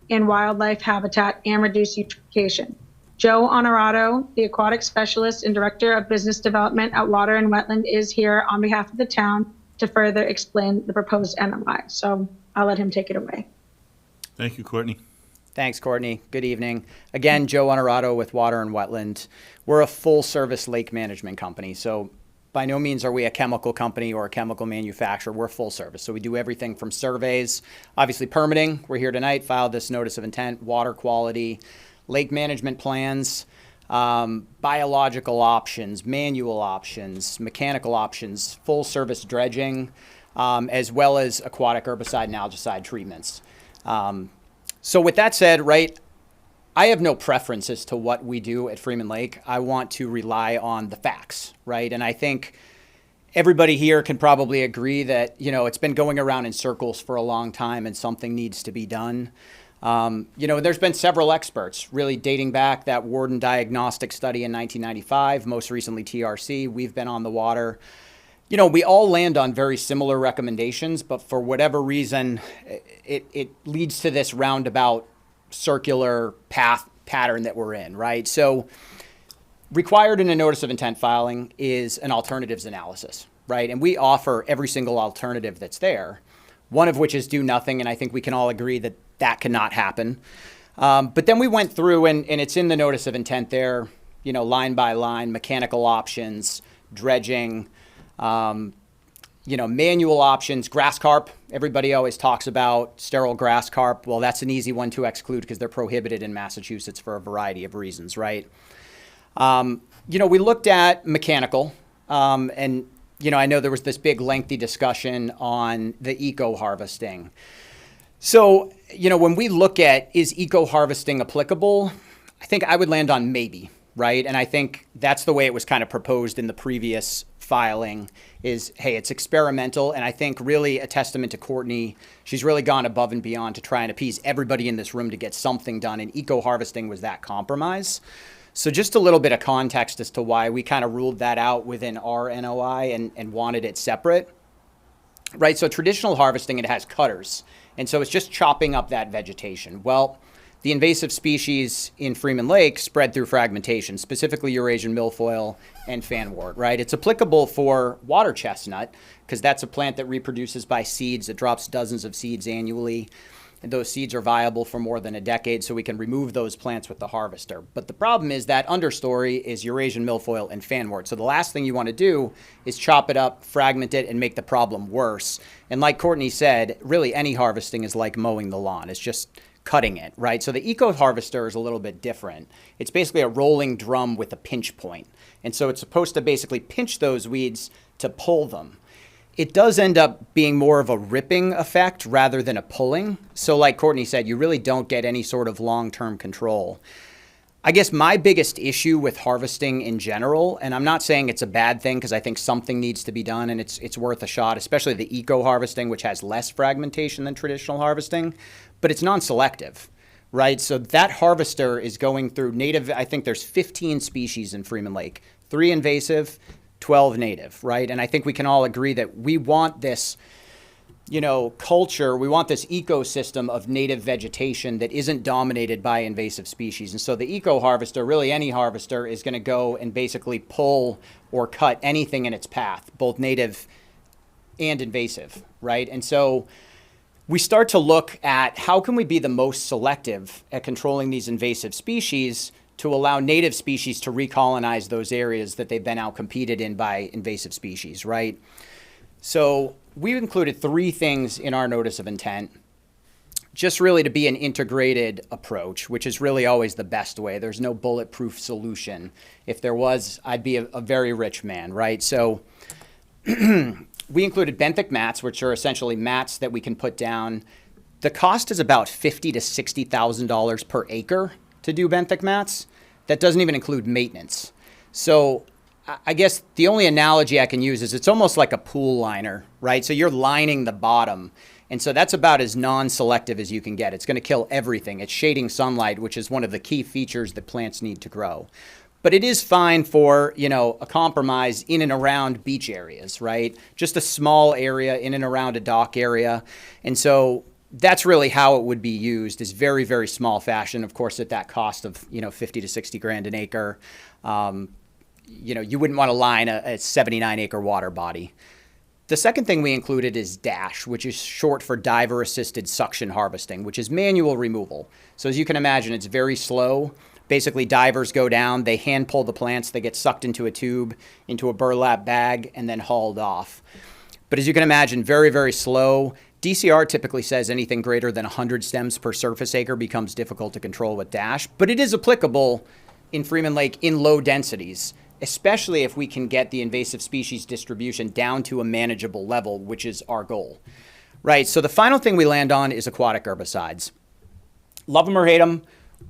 and wildlife habitat and reduce eutrophication. Joe Honorato, the aquatic specialist and director of business development at Water and Wetland, is here on behalf of the town to further explain the proposed NOI. So I'll let him take it away. Thank you, Courtney. Thanks, Courtney. Good evening. Again, Joe Honorato with Water and Wetland. We're a full-service lake management company, so by no means are we a chemical company or a chemical manufacturer. We're full service. So we do everything from surveys, obviously permitting. We're here tonight, filed this notice of intent, water quality, lake management plans, biological options, manual options, mechanical options, full service dredging, as well as aquatic herbicide and algicide treatments. So with that said, right, I have no preference as to what we do at Freeman Lake. I want to rely on the facts, right? And I think everybody here can probably agree that, you know, it's been going around in circles for a long time and something needs to be done. You know, there's been several experts really dating back that Warden Diagnostic study in 1995, most recently TRC. We've been on the water. You know, we all land on very similar recommendations, but for whatever reason, it leads to this roundabout circular pattern that we're in, right? So required in a notice of intent filing is an alternatives analysis, right? And we offer every single alternative that's there, one of which is do nothing, and I think we can all agree that that cannot happen. But then we went through, and it's in the notice of intent there, you know, line by line, mechanical options, dredging, you know, manual options, grass carp. Everybody always talks about sterile grass carp. Well, that's an easy one to exclude because they're prohibited in Massachusetts for a variety of reasons, right? You know, we looked at mechanical, and, you know, I know there was this big lengthy discussion on the eco-harvesting. So, you know, when we look at is eco-harvesting applicable, I think I would land on maybe, right? And I think that's the way it was kind of proposed in the previous filing is, hey, it's experimental. And I think really a testament to Courtney, she's really gone above and beyond to try and appease everybody in this room to get something done. And eco-harvesting was that compromise. So just a little bit of context as to why we kind of ruled that out within our NOI and wanted it separate, right? So traditional harvesting, it has cutters. And so it's just chopping up that vegetation. Well, the invasive species in Freeman Lake spread through fragmentation, specifically Eurasian milfoil and fanwort, right? It's applicable for water chestnut because that's a plant that reproduces by seeds. It drops dozens of seeds annually. And those seeds are viable for more than a decade, so we can remove those plants with the harvester. But the problem is that understory is Eurasian milfoil and fanwort. So the last thing you want to do is chop it up, fragment it, and make the problem worse. And like Courtney said, really any harvesting is like mowing the lawn. It's just cutting it, right? So the eco-harvester is a little bit different. It's basically a rolling drum with a pinch point. And so it's supposed to basically pinch those weeds to pull them. It does end up being more of a ripping effect rather than a pulling. So like Courtney said, you really don't get any sort of long-term control. I guess my biggest issue with harvesting in general, and I'm not saying it's a bad thing because I think something needs to be done and it's worth a shot, especially the eco-harvesting, which has less fragmentation than traditional harvesting, but it's non-selective, right? So that harvester is going through native, I think there's 15 species in Freeman Lake, 3 invasive, 12 native, right? And I think we can all agree that we want this, you know, culture, we want this ecosystem of native vegetation that isn't dominated by invasive species. And so the eco-harvester, really any harvester, is going to go and basically pull or cut anything in its path, both native and invasive, right? And so we start to look at how can we be the most selective at controlling these invasive species to allow native species to recolonize those areas that they've been outcompeted in by invasive species, right? So we've included 3 things in our notice of intent, just really to be an integrated approach, which is really always the best way. There's no bulletproof solution. If there was, I'd be a very rich man, right? So we included benthic mats, which are essentially mats that we can put down. The cost is about $50,000 to $60,000 per acre to do benthic mats. That doesn't even include maintenance. So I guess the only analogy I can use is it's almost like a pool liner, right? So you're lining the bottom. And so that's about as non-selective as you can get. It's going to kill everything. It's shading sunlight, which is one of the key features that plants need to grow. But it is fine for, a compromise in and around beach areas, right? Just a small area in and around a dock area. And so that's really how it would be used, is very, very small fashion, of course, at that cost of, 50 to 60 grand an acre. You wouldn't want to line a 79-acre water body. The second thing we included is DASH, which is short for diver-assisted suction harvesting, which is manual removal. So as you can imagine, it's very slow. Basically, divers go down, they hand pull the plants, they get sucked into a tube, into a burlap bag, and then hauled off. But as you can imagine, very, very slow. DCR typically says anything greater than 100 stems per surface acre becomes difficult to control with DASH, but it is applicable in Freeman Lake in low densities, especially if we can get the invasive species distribution down to a manageable level, which is our goal. Right, so the final thing we land on is aquatic herbicides. Love them or hate them,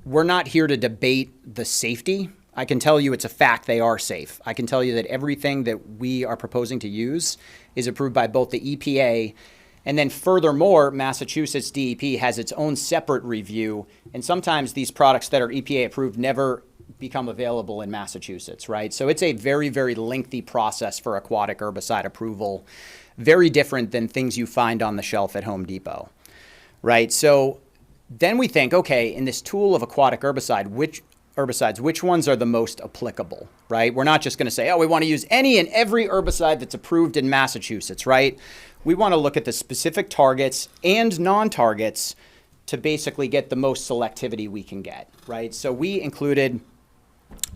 we're not here to debate the safety. I can tell you it's a fact they are safe. I can tell you that everything that we are proposing to use is approved by both the EPA, and then furthermore, Massachusetts DEP has its own separate review, and sometimes these products that are EPA approved never become available in Massachusetts, right? So it's a very, very lengthy process for aquatic herbicide approval, very different than things you find on the shelf at Home Depot, right? So then we think, okay, in this tool of aquatic herbicides, which ones are the most applicable, right? We're not just going to say, oh, we want to use any and every herbicide that's approved in Massachusetts, right? We want to look at the specific targets and non-targets to basically get the most selectivity we can get, right? So we included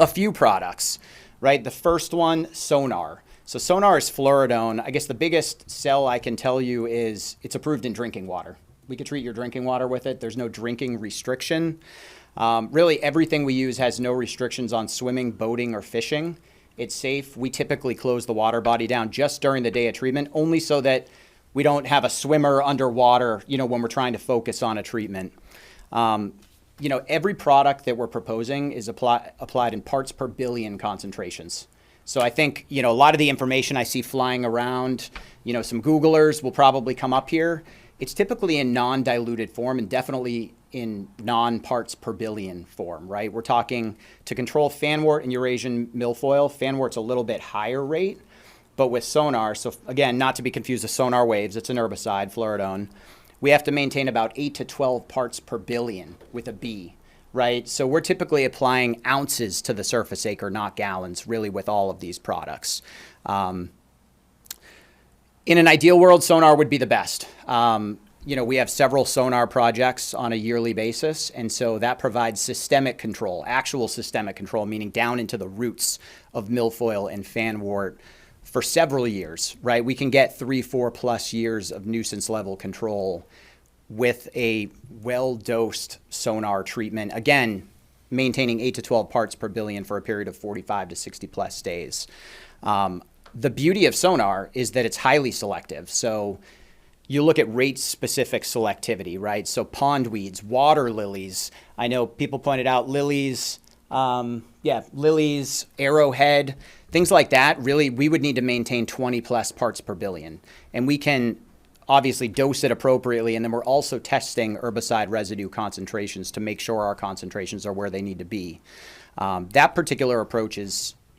a few products, right? The first one, Sonar. So Sonar is fluoridone. I guess the biggest sell I can tell you is it's approved in drinking water. We could treat your drinking water with it. There's no drinking restriction. Really, everything we use has no restrictions on swimming, boating, or fishing. It's safe. We typically close the water body down just during the day of treatment, only so that we don't have a swimmer underwater, when we're trying to focus on a treatment. Every product that we're proposing is applied in parts per billion concentrations. So I think, a lot of the information I see flying around, some Googlers will probably come up here. It's typically in non-diluted form and definitely in non-parts per billion form, right? We're talking to control fanwort and Eurasian milfoil. Fanwort's a little bit higher rate, but with Sonar, so again, not to be confused with Sonar Waves, it's an herbicide, fluoridone. We have to maintain about 8 to 12 parts per billion with a B, right? So we're typically applying ounces to the surface acre, not gallons, really with all of these products. In an ideal world, Sonar would be the best. We have several Sonar projects on a yearly basis, and so that provides systemic control, actual systemic control, meaning down into the roots of milfoil and fanwort for several years, right? We can get 3-4+ years of nuisance level control with a well-dosed Sonar treatment, again, maintaining 8 to 12 parts per billion for a period of 45 to 60+ days. The beauty of Sonar is that it's highly selective. So you look at rate-specific selectivity, right? So pond weeds, water lilies. I know people pointed out lilies, lilies, arrowhead, things like that. Really, we would need to maintain 20+ parts per billion. And we can obviously dose it appropriately. And then we're also testing herbicide residue concentrations to make sure our concentrations are where they need to be. That particular approach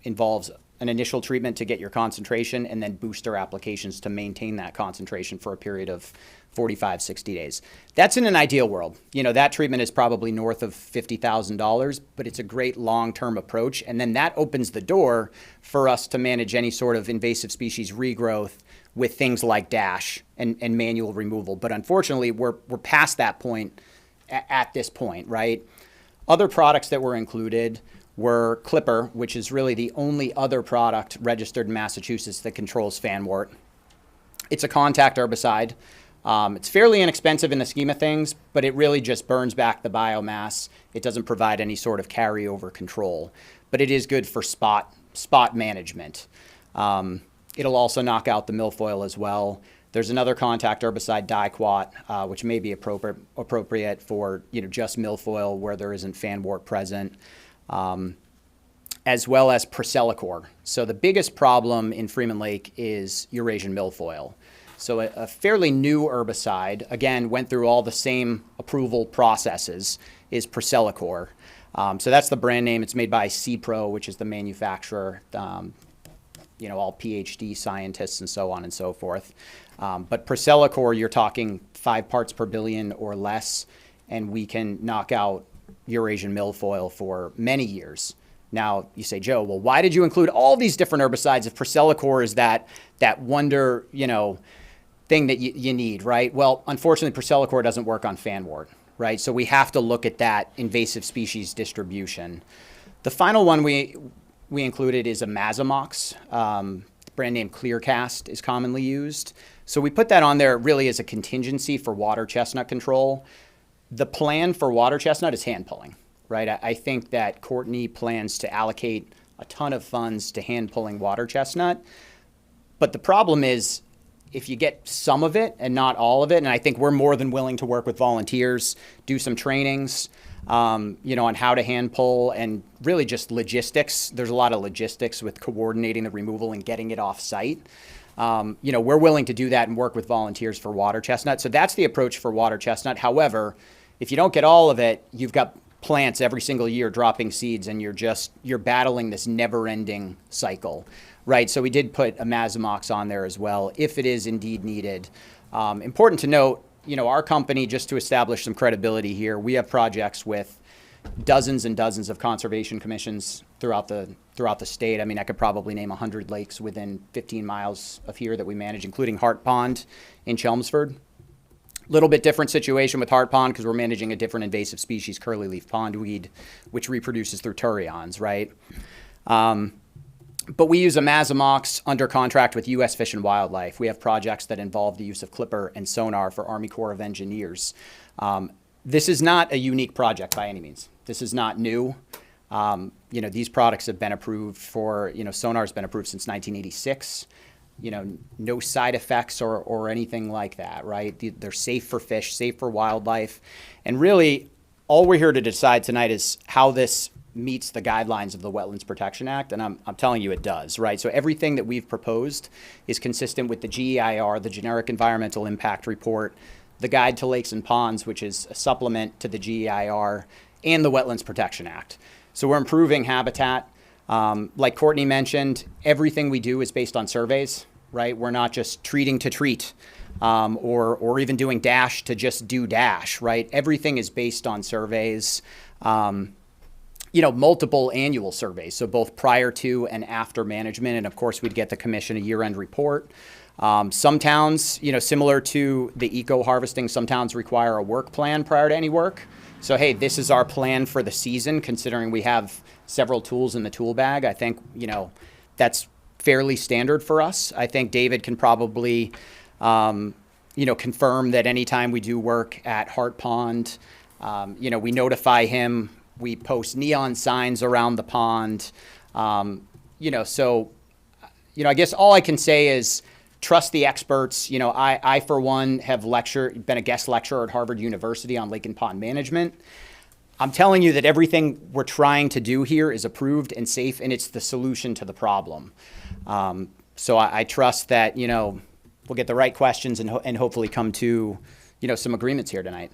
involves an initial treatment to get your concentration and then booster applications to maintain that concentration for a period of 45, 60 days. That's in an ideal world. That treatment is probably north of $50,000, but it's a great long-term approach. And then that opens the door for us to manage any sort of invasive species regrowth with things like DASH and manual removal. But unfortunately, we're past that point at this point, right? Other products that were included were Clipper, which is really the only other product registered in Massachusetts that controls fanwort. It's a contact herbicide. It's fairly inexpensive in the scheme of things, but it really just burns back the biomass. It doesn't provide any sort of carryover control, but it is good for spot management. It'll also knock out the milfoil as well. There's another contact herbicide, Diquat, which may be appropriate for just milfoil where there isn't fanwort present. as well as Priscillacor. So the biggest problem in Freeman Lake is Eurasian milfoil. So a fairly new herbicide, again, went through all the same approval processes, is Priscillacor. So that's the brand name. It's made by CPro, which is the manufacturer, all PhD scientists and so on and so forth. But Priscillacor, you're talking 5 parts per billion or less, and we can knock out Eurasian milfoil for many years. Now, you say, Joe, well, why did you include all these different herbicides if Priscillacor is that wonder, thing that you need, right? Well, unfortunately, Priscillacor doesn't work on fanwort, right? So we have to look at that invasive species distribution. The final one we included is a Mazamox. Brand name Clearcast is commonly used. So we put that on there really as a contingency for water chestnut control. The plan for water chestnut is hand pulling, right? I think that Courtney plans to allocate a ton of funds to hand pulling water chestnut. But the problem is, if you get some of it and not all of it, and I think we're more than willing to work with volunteers, do some trainings, on how to hand pull and really just logistics. There's a lot of logistics with coordinating the removal and getting it off site. We're willing to do that and work with volunteers for water chestnut. So that's the approach for water chestnut. However, if you don't get all of it, you've got plants every single year dropping seeds and you're battling this never-ending cycle. Right, so we did put a Mazamox on there as well, if it is indeed needed. Important to note, our company, just to establish some credibility here, we have projects with dozens and dozens of conservation commissions throughout the state. I mean, I could probably name 100 lakes within 15 miles of here that we manage, including Hart Pond in Chelmsford. Little bit different situation with Hart Pond because we're managing a different invasive species, curly-leaf pondweed, which reproduces through turions, right? But we use a Mazamox under contract with U.S. Fish and Wildlife. We have projects that involve the use of clipper and sonar for Army Corps of Engineers. This is not a unique project by any means. This is not new. These products have been approved for, sonar's been approved since 1986. No side effects or anything like that, right? They're safe for fish, safe for wildlife. And really, all we're here to decide tonight is how this meets the guidelines of the Wetlands Protection Act, and I'm telling you it does, right? So everything that we've proposed is consistent with the GEIR, the Generic Environmental Impact Report, the Guide to Lakes and Ponds, which is a supplement to the GEIR, and the Wetlands Protection Act. So we're improving habitat. Like Courtney mentioned, everything we do is based on surveys, right? We're not just treating to treat, or even doing dash to just do dash, right? Everything is based on surveys. Multiple annual surveys, so both prior to and after management. And of course, we'd get the commission a year-end report. Some towns, similar to the eco-harvesting, some towns require a work plan prior to any work. So, hey, this is our plan for the season, considering we have several tools in the tool bag. I think, that's fairly standard for us. I think David can probably, confirm that anytime we do work at Hart Pond, we notify him. We post neon signs around the pond. I guess all I can say is trust the experts. I for one, have been a guest lecturer at Harvard University on lake and pond management. I'm telling you that everything we're trying to do here is approved and safe, and it's the solution to the problem. So I trust that, we'll get the right questions and hopefully come to, some agreements here tonight.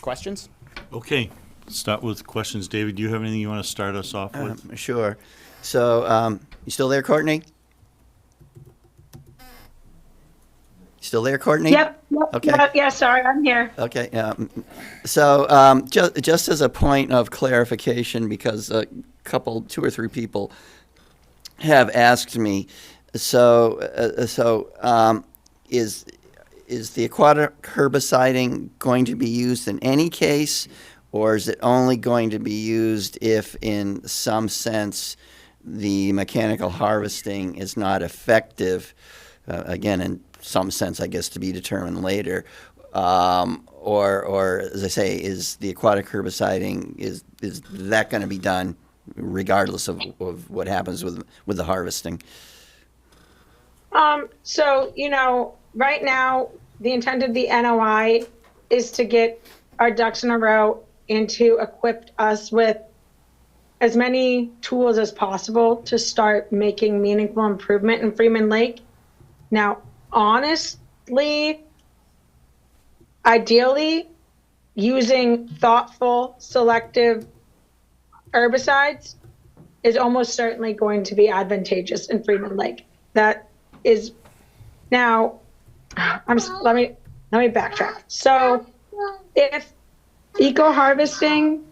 Questions? Okay, start with questions. David, do you have anything you want to start us off with? Sure. So, you still there, Courtney? Still there, Courtney? Yep. Okay. Yeah, sorry, I'm here. Okay. So, just as a point of clarification, because two or three people have asked me, is the aquatic herbiciding going to be used in any case, or is it only going to be used if, in some sense, the mechanical harvesting is not effective? Again, in some sense, I guess, to be determined later. Or, as I say, is the aquatic herbiciding, is that going to be done regardless of what happens with the harvesting? Right now, the intent of the NOI is to get our ducks in a row and to equip us with as many tools as possible to start making meaningful improvement in Freeman Lake. Now, honestly, ideally, using thoughtful, selective herbicides is almost certainly going to be advantageous in Freeman Lake. That is now. Let me backtrack. So, if eco harvesting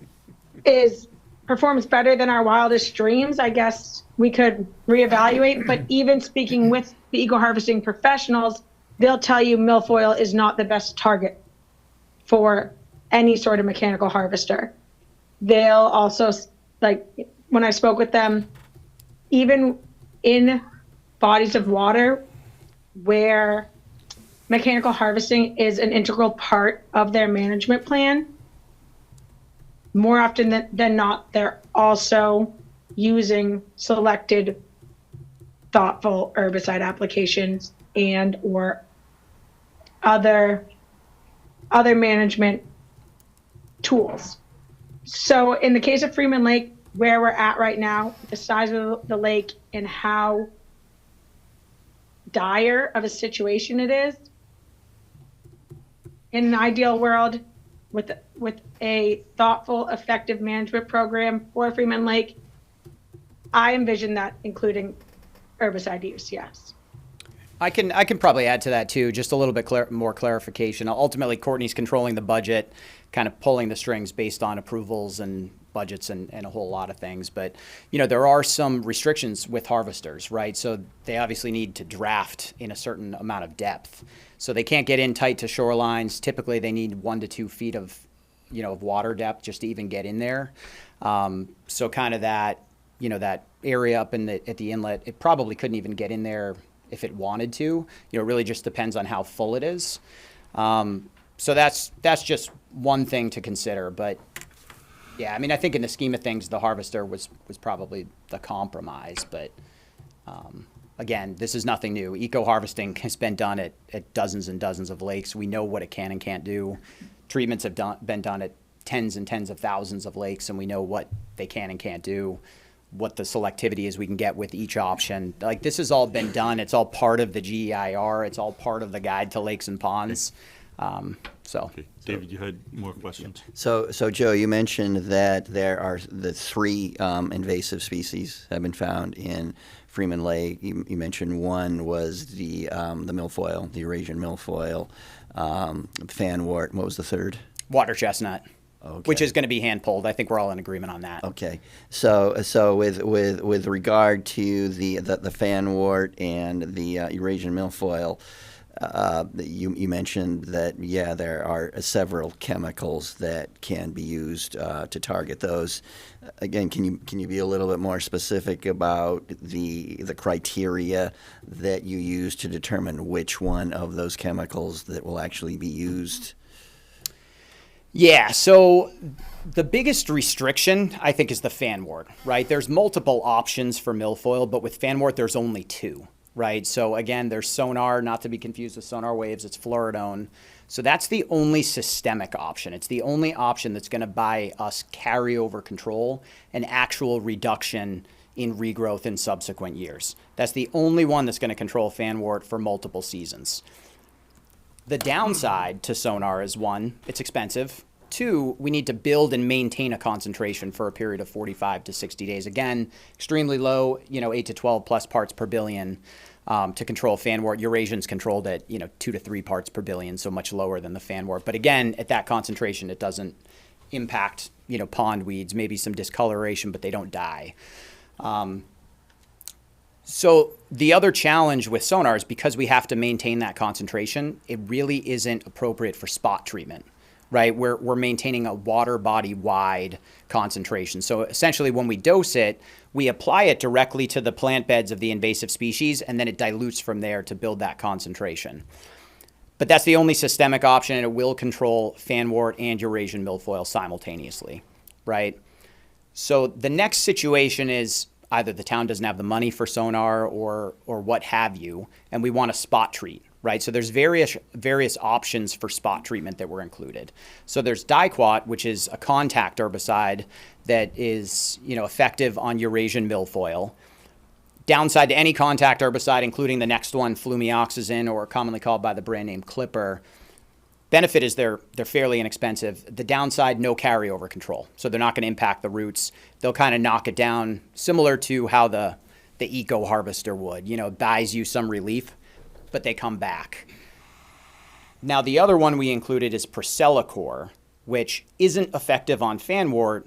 performs better than our wildest dreams, I guess we could reevaluate. But even speaking with the eco harvesting professionals, they'll tell you milfoil is not the best target for any sort of mechanical harvester. They'll also, like, when I spoke with them, even in bodies of water where mechanical harvesting is an integral part of their management plan, more often than not, they're also using selected, thoughtful herbicide applications and or other management tools. So in the case of Freeman Lake, where we're at right now, the size of the lake and how dire of a situation it is, in an ideal world, with a thoughtful, effective management program for Freeman Lake, I envision that including herbicide use, yes. I can probably add to that too, just a little bit more clarification. Ultimately, Courtney's controlling the budget, kind of pulling the strings based on approvals and budgets and a whole lot of things. But, there are some restrictions with harvesters, right? So they obviously need to draft in a certain amount of depth. So they can't get in tight to shorelines. Typically, they need 1 to 2 feet of water depth just to even get in there. So kind of that, that area up at the inlet, it probably couldn't even get in there if it wanted to. It really just depends on how full it is. So that's just one thing to consider. But yeah, I mean, I think in the scheme of things, the harvester was probably the compromise. But again, this is nothing new. Eco harvesting has been done at dozens and dozens of lakes. We know what it can and can't do. Treatments have been done at tens and tens of thousands of lakes, and we know what they can and can't do, what the selectivity is we can get with each option. Like, this has all been done. It's all part of the GEIR. It's all part of the Guide to Lakes and Ponds. Okay. David, you had more questions? So Joe, you mentioned that there are the 3 invasive species have been found in Freeman Lake. You mentioned one was the milfoil, the Eurasian milfoil, fanwort. What was the third? Water chestnut. Okay. Which is going to be hand pulled. I think we're all in agreement on that. Okay. So with regard to the fanwort and the Eurasian milfoil, you mentioned that, there are several chemicals that can be used to target those. Again, can you be a little bit more specific about the criteria that you use to determine which one of those chemicals that will actually be used? Yeah, so the biggest restriction, I think, is the fanwort, right? There's multiple options for milfoil, but with fanwort, there's only 2. Right, so again, there's sonar, not to be confused with sonar waves, it's fluoridone. So that's the only systemic option. It's the only option that's going to buy us carryover control and actual reduction in regrowth in subsequent years. That's the only one that's going to control fanwort for multiple seasons. The downside to sonar is 1, it's expensive. 2, we need to build and maintain a concentration for a period of 45 to 60 days. Again, extremely low, 8 to 12 plus parts per billion to control fanwort. Eurasian's controlled at, 2 to 3 parts per billion, so much lower than the fanwort. But again, at that concentration, it doesn't impact, pond weeds, maybe some discoloration, but they don't die. So the other challenge with sonar is because we have to maintain that concentration, it really isn't appropriate for spot treatment. Right, we're maintaining a water body wide concentration. So essentially when we dose it, we apply it directly to the plant beds of the invasive species, and then it dilutes from there to build that concentration. But that's the only systemic option, and it will control fanwort and Eurasian milfoil simultaneously, right? So the next situation is either the town doesn't have the money for sonar or what have you, and we want to spot treat. right? So there's various options for spot treatment that were included. So there's Diquat, which is a contact herbicide that is, effective on Eurasian milfoil. Downside to any contact herbicide, including the next one, flumioxazin, or commonly called by the brand name Clipper. Benefit is they're fairly inexpensive. The downside, no carryover control. So they're not going to impact the roots. They'll kind of knock it down, similar to how the eco harvester would. It buys you some relief, but they come back. Now, the other one we included is Procelicor, which isn't effective on fanwort,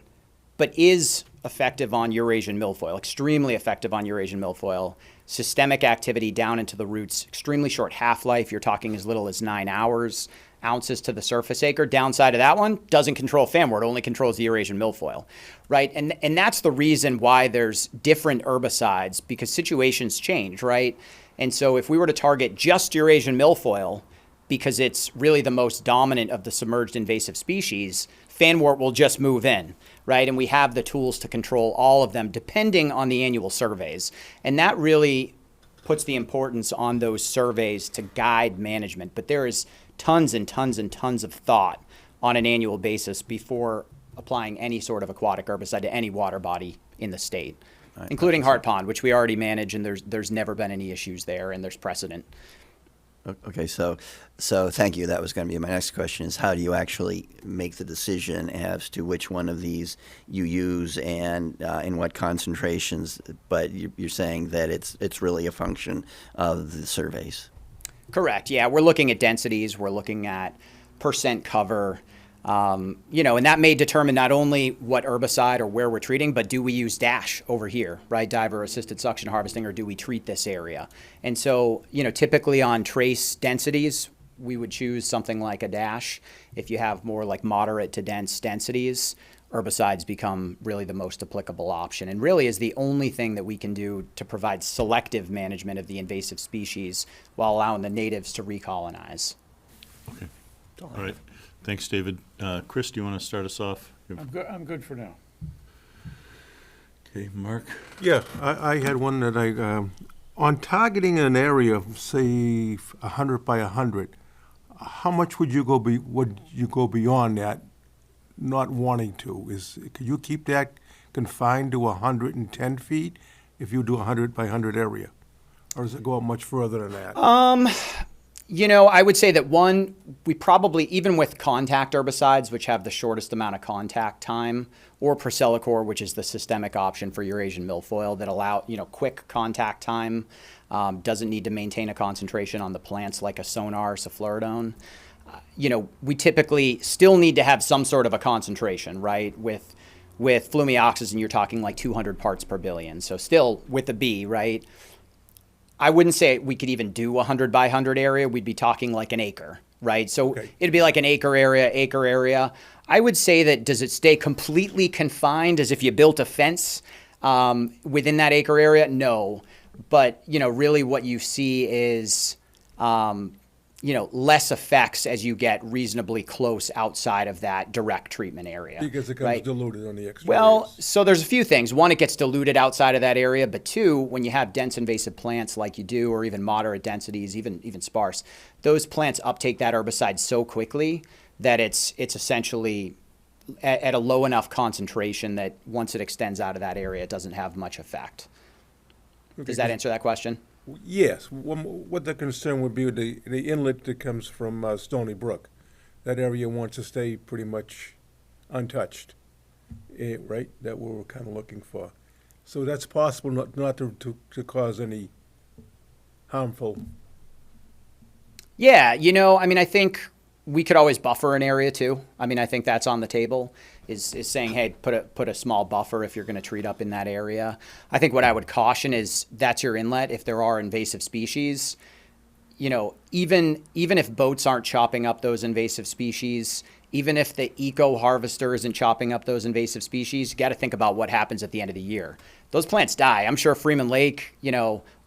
but is effective on Eurasian milfoil, extremely effective on Eurasian milfoil. Systemic activity down into the roots, extremely short half-life. You're talking as little as 9 hours. Ounces to the surface acre. Downside of that one, doesn't control fanwort, only controls the Eurasian milfoil, right? And that's the reason why there's different herbicides, because situations change, right? And so if we were to target just Eurasian milfoil, because it's really the most dominant of the submerged invasive species, fanwort will just move in, right? And we have the tools to control all of them depending on the annual surveys. And that really puts the importance on those surveys to guide management. But there is tons and tons and tons of thought on an annual basis before applying any sort of aquatic herbicide to any water body in the state, including Hart Pond, which we already manage, and there's never been any issues there, and there's precedent. Okay, so thank you. That was going to be my next question, is how do you actually make the decision as to which one of these you use and in what concentrations? But you're saying that it's really a function of the surveys. Correct. Yeah, we're looking at densities. We're looking at percent cover. And that may determine not only what herbicide or where we're treating, but do we use DASH over here, right? Diver assisted suction harvesting, or do we treat this area? And so, typically on trace densities, we would choose something like a DASH. If you have more like moderate to dense densities, herbicides become really the most applicable option, and really is the only thing that we can do to provide selective management of the invasive species while allowing the natives to recolonize. Okay. All right. Thanks, David. Chris, do you want to start us off? I'm good for now. Okay, Mark? Yeah, I had one that on targeting an area of, say, 100 by 100, how much would you go beyond that, not wanting to? Could you keep that confined to 110 feet if you do a 100 by 100 area? Or does it go up much further than that? I would say that we probably, even with contact herbicides, which have the shortest amount of contact time, or Procelicor, which is the systemic option for Eurasian milfoil that allow, quick contact time, doesn't need to maintain a concentration on the plants like a sonar, cephaloridone. We typically still need to have some sort of a concentration, right? With flumioxazin, you're talking like 200 parts per billion. So still with a B, right? I wouldn't say we could even do a 100 by 100 area. We'd be talking like an acre, right? So it'd be like an acre area. I would say that, does it stay completely confined as if you built a fence within that acre area? No. But, really what you see is, less effects as you get reasonably close outside of that direct treatment area. Because it comes diluted on the extra Well, areas. so there's a few things. One, it gets diluted outside of that area, but two, when you have dense invasive plants like you do, or even moderate densities, even sparse, those plants uptake that herbicide so quickly that it's essentially at a low enough concentration that once it extends out of that area, it doesn't have much effect. Does that answer that question? Yes. What the concern would be with the inlet that comes from Stony Brook. That area wants to stay pretty much untouched, right? That we're kind of looking for. So that's possible not to cause any harmful. Yeah, I think we could always buffer an area too. I think that's on the table, is saying, hey, put a small buffer if you're going to treat up in that area. I think what I would caution is that's your inlet. If there are invasive species, even if boats aren't chopping up those invasive species, even if the eco harvester isn't chopping up those invasive species, you got to think about what happens at the end of the year. Those plants die. I'm sure Freeman Lake,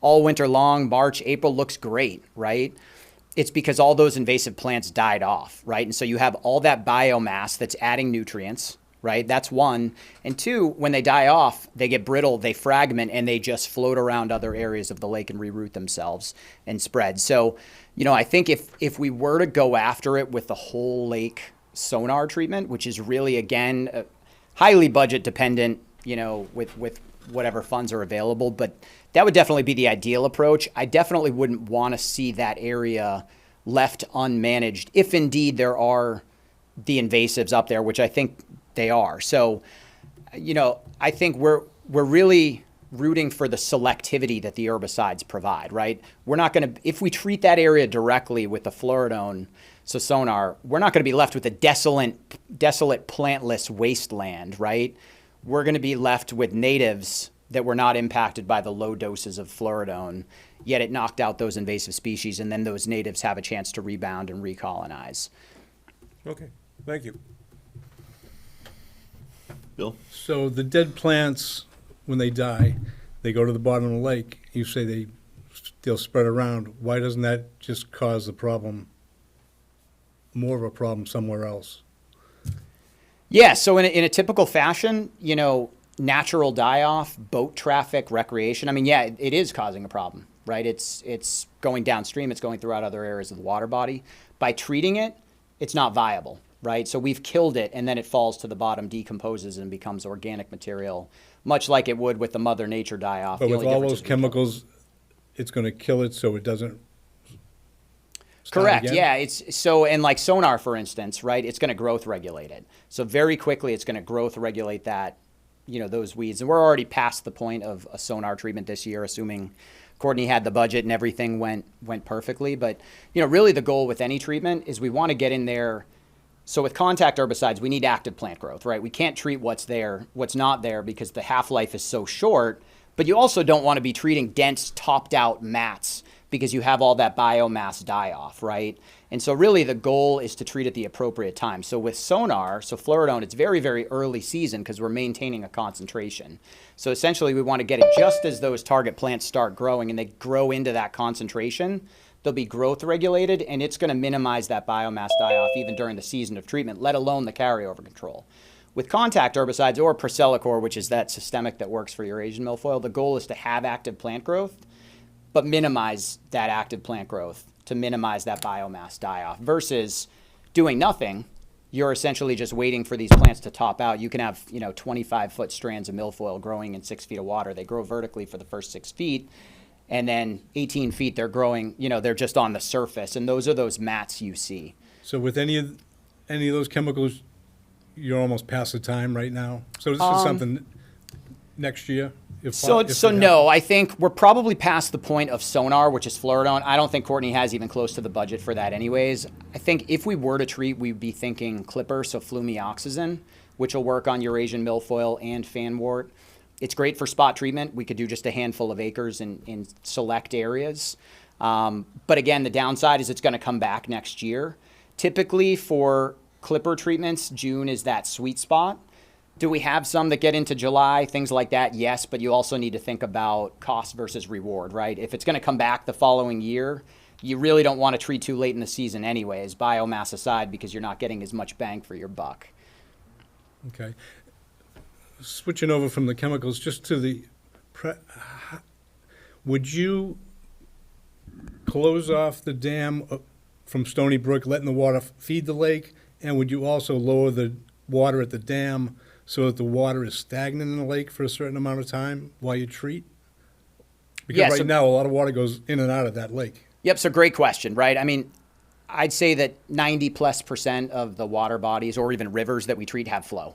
all winter long, March, April looks great, right? It's because all those invasive plants died off, right? And so you have all that biomass that's adding nutrients, right? That's one. And two, when they die off, they get brittle, they fragment, and they just float around other areas of the lake and reroute themselves and spread. So I think if we were to go after it with the whole lake sonar treatment, which is really, again, highly budget dependent, with whatever funds are available, but that would definitely be the ideal approach. I definitely wouldn't want to see that area left unmanaged if indeed there are the invasives up there, which I think they are. So, I think we're really rooting for the selectivity that the herbicides provide, right? We're not going to, if we treat that area directly with the fluoridone, so sonar, we're not going to be left with a desolate plantless wasteland, right? We're going to be left with natives that were not impacted by the low doses of fluoridone, yet it knocked out those invasive species, and then those natives have a chance to rebound and recolonize. Okay, thank you. Bill? So the dead plants, when they die, they go to the bottom of the lake. You say they'll spread around. Why doesn't that just cause the problem, more of a problem somewhere else? Yeah, so in a typical fashion, natural die-off, boat traffic, recreation, it is causing a problem, right? It's going downstream, it's going throughout other areas of the water body. By treating it, it's not viable, right? So we've killed it, and then it falls to the bottom, decomposes, and becomes organic material, much like it would with the Mother Nature die-off. But with all those chemicals, it's going to kill it so it doesn't start Correct. again? Yeah. It's so, and like sonar, for instance, right? It's going to growth regulate it. So very quickly, it's going to growth regulate that, those weeds. And we're already past the point of a sonar treatment this year, assuming Courtney had the budget and everything went perfectly. But, really the goal with any treatment is we want to get in there. So with contact herbicides, we need active plant growth, right? We can't treat what's not there because the half-life is so short. But you also don't want to be treating dense, topped-out mats because you have all that biomass die-off, right? And so really the goal is to treat at the appropriate time. So with sonar, so fluoridone, it's very, very early season because we're maintaining a concentration. So essentially we want to get it just as those target plants start growing and they grow into that concentration. They'll be growth regulated, and it's going to minimize that biomass die-off even during the season of treatment, let alone the carryover control. With contact herbicides or Procelicor, which is that systemic that works for Eurasian milfoil, the goal is to have active plant growth, but minimize that active plant growth to minimize that biomass die-off. Versus doing nothing, you're essentially just waiting for these plants to top out. You can have 25-foot strands of milfoil growing in 6 feet of water. They grow vertically for the first 6 feet. And then 18 feet, they're growing, they're just on the surface. And those are those mats you see. So with any of those chemicals, you're almost past the time right now? So this is something next year? No, I think we're probably past the point of sonar, which is fluoridone. I don't think Courtney has even close to the budget for that anyways. I think if we were to treat, we'd be thinking clipper, so flumioxazin, which will work on Eurasian milfoil and fanwort. It's great for spot treatment. We could do just a handful of acres in select areas. But again, the downside is it's going to come back next year. Typically for clipper treatments, June is that sweet spot. Do we have some that get into July, things like that? Yes, but you also need to think about cost versus reward, right? If it's going to come back the following year, you really don't want to treat too late in the season anyways, biomass aside, because you're not getting as much bang for your buck. Okay. Switching over from the chemicals, just to the, would you close off the dam from Stony Brook, letting the water feed the lake? And would you also lower the water at the dam so that the water is stagnant in the lake for a certain amount of time while you treat? Because now a lot of water goes in and out of that lake. Yep, so great question, right? I mean, I'd say that 90+% of the water bodies or even rivers that we treat have flow,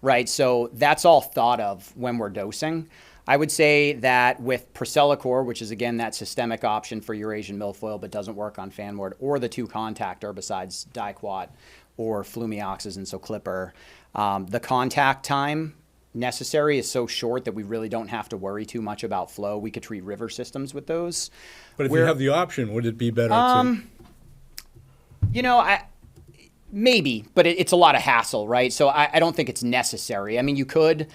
right? So that's all thought of when we're dosing. I would say that with Procelicor, which is again that systemic option for Eurasian milfoil but doesn't work on fanwort, or the two contact herbicides, diquat or flumioxazin, so clipper, the contact time necessary is so short that we really don't have to worry too much about flow. We could treat river systems with those. But if you have the option, would it be better to? Maybe, but it's a lot of hassle, right? So I don't think it's necessary. I mean, you could.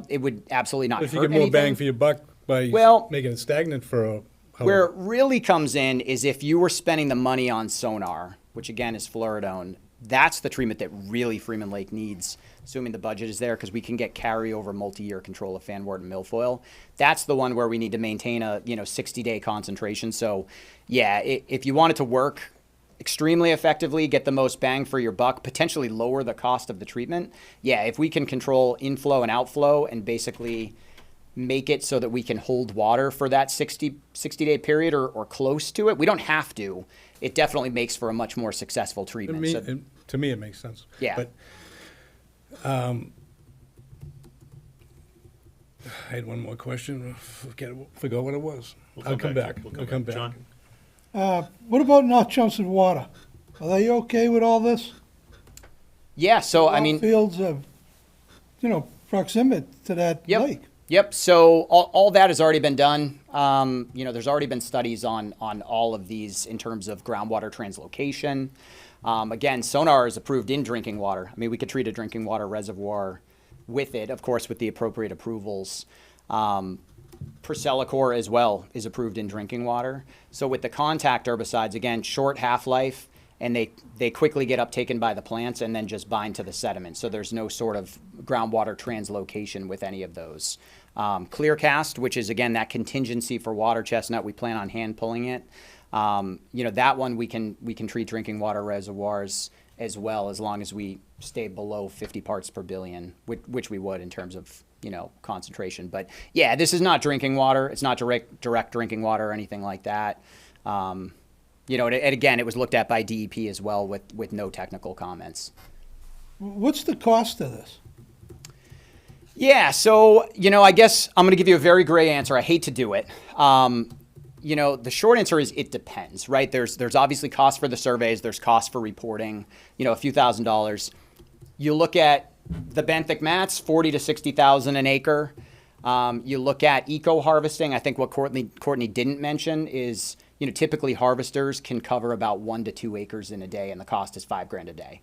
It would absolutely not hurt If you get more anything. bang for your buck by making it stagnant for Where it really comes in is if you were spending the money on sonar, which again is fluoridone, that's the treatment that really Freeman Lake needs, assuming the budget is there, because we can get carryover multi-year control of fanwort and milfoil. That's the one where we need to maintain a 60-day concentration. So yeah, if you want it to work extremely effectively, get the most bang for your buck, potentially lower the cost of the treatment, yeah, if we can control inflow and outflow and basically make it so that we can hold water for that 60-day period or close to it, we don't have to. It definitely makes for a much more successful treatment. To me, it makes sense. Yeah. But I had one more question. Forgot what it was. I'll come back. I'll come back. John? What about North Chelmsford Water? Are they okay with all this? Yeah, so I mean, fields of, proximate to that lake. Yep. So all that has already been done. There's already been studies on all of these in terms of groundwater translocation. Again, sonar is approved in drinking water. I mean, we could treat a drinking water reservoir with it, of course, with the appropriate approvals. Percelicor as well is approved in drinking water. So with the contact herbicides, again, short half-life, and they quickly get uptaken by the plants and then just bind to the sediment. So there's no sort of groundwater translocation with any of those. Clearcast, which is, again, that contingency for water chestnut, we plan on hand pulling it. That one we can treat drinking water reservoirs as well, as long as we stay below 50 parts per billion, which we would in terms of concentration. But yeah, this is not drinking water. It's not direct drinking water or anything like that. And again, it was looked at by DEP as well with no technical comments. What's the cost of this? Yeah, so, I guess I'm going to give you a very gray answer. I hate to do it. The short answer is it depends, right? There's obviously cost for the surveys. There's cost for reporting, a few $1,000s. You look at the benthic mats, 40 to 60,000 an acre. You look at eco harvesting. I think what Courtney didn't mention is, typically harvesters can cover about 1 to 2 acres in a day, and the cost is $5,000 a day.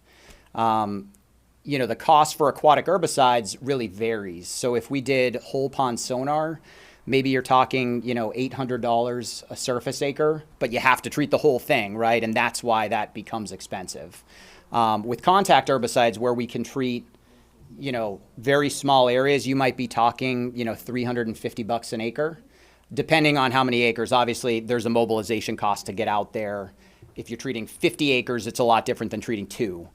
The cost for aquatic herbicides really varies. So if we did whole pond sonar, maybe you're talking, $800 a surface acre, but you have to treat the whole thing, right? And that's why that becomes expensive. With contact herbicides, where we can treat, very small areas, you might be talking, $350 an acre, depending on how many acres. Obviously, there's a mobilization cost to get out there. If you're treating 50 acres, it's a lot different than treating 2.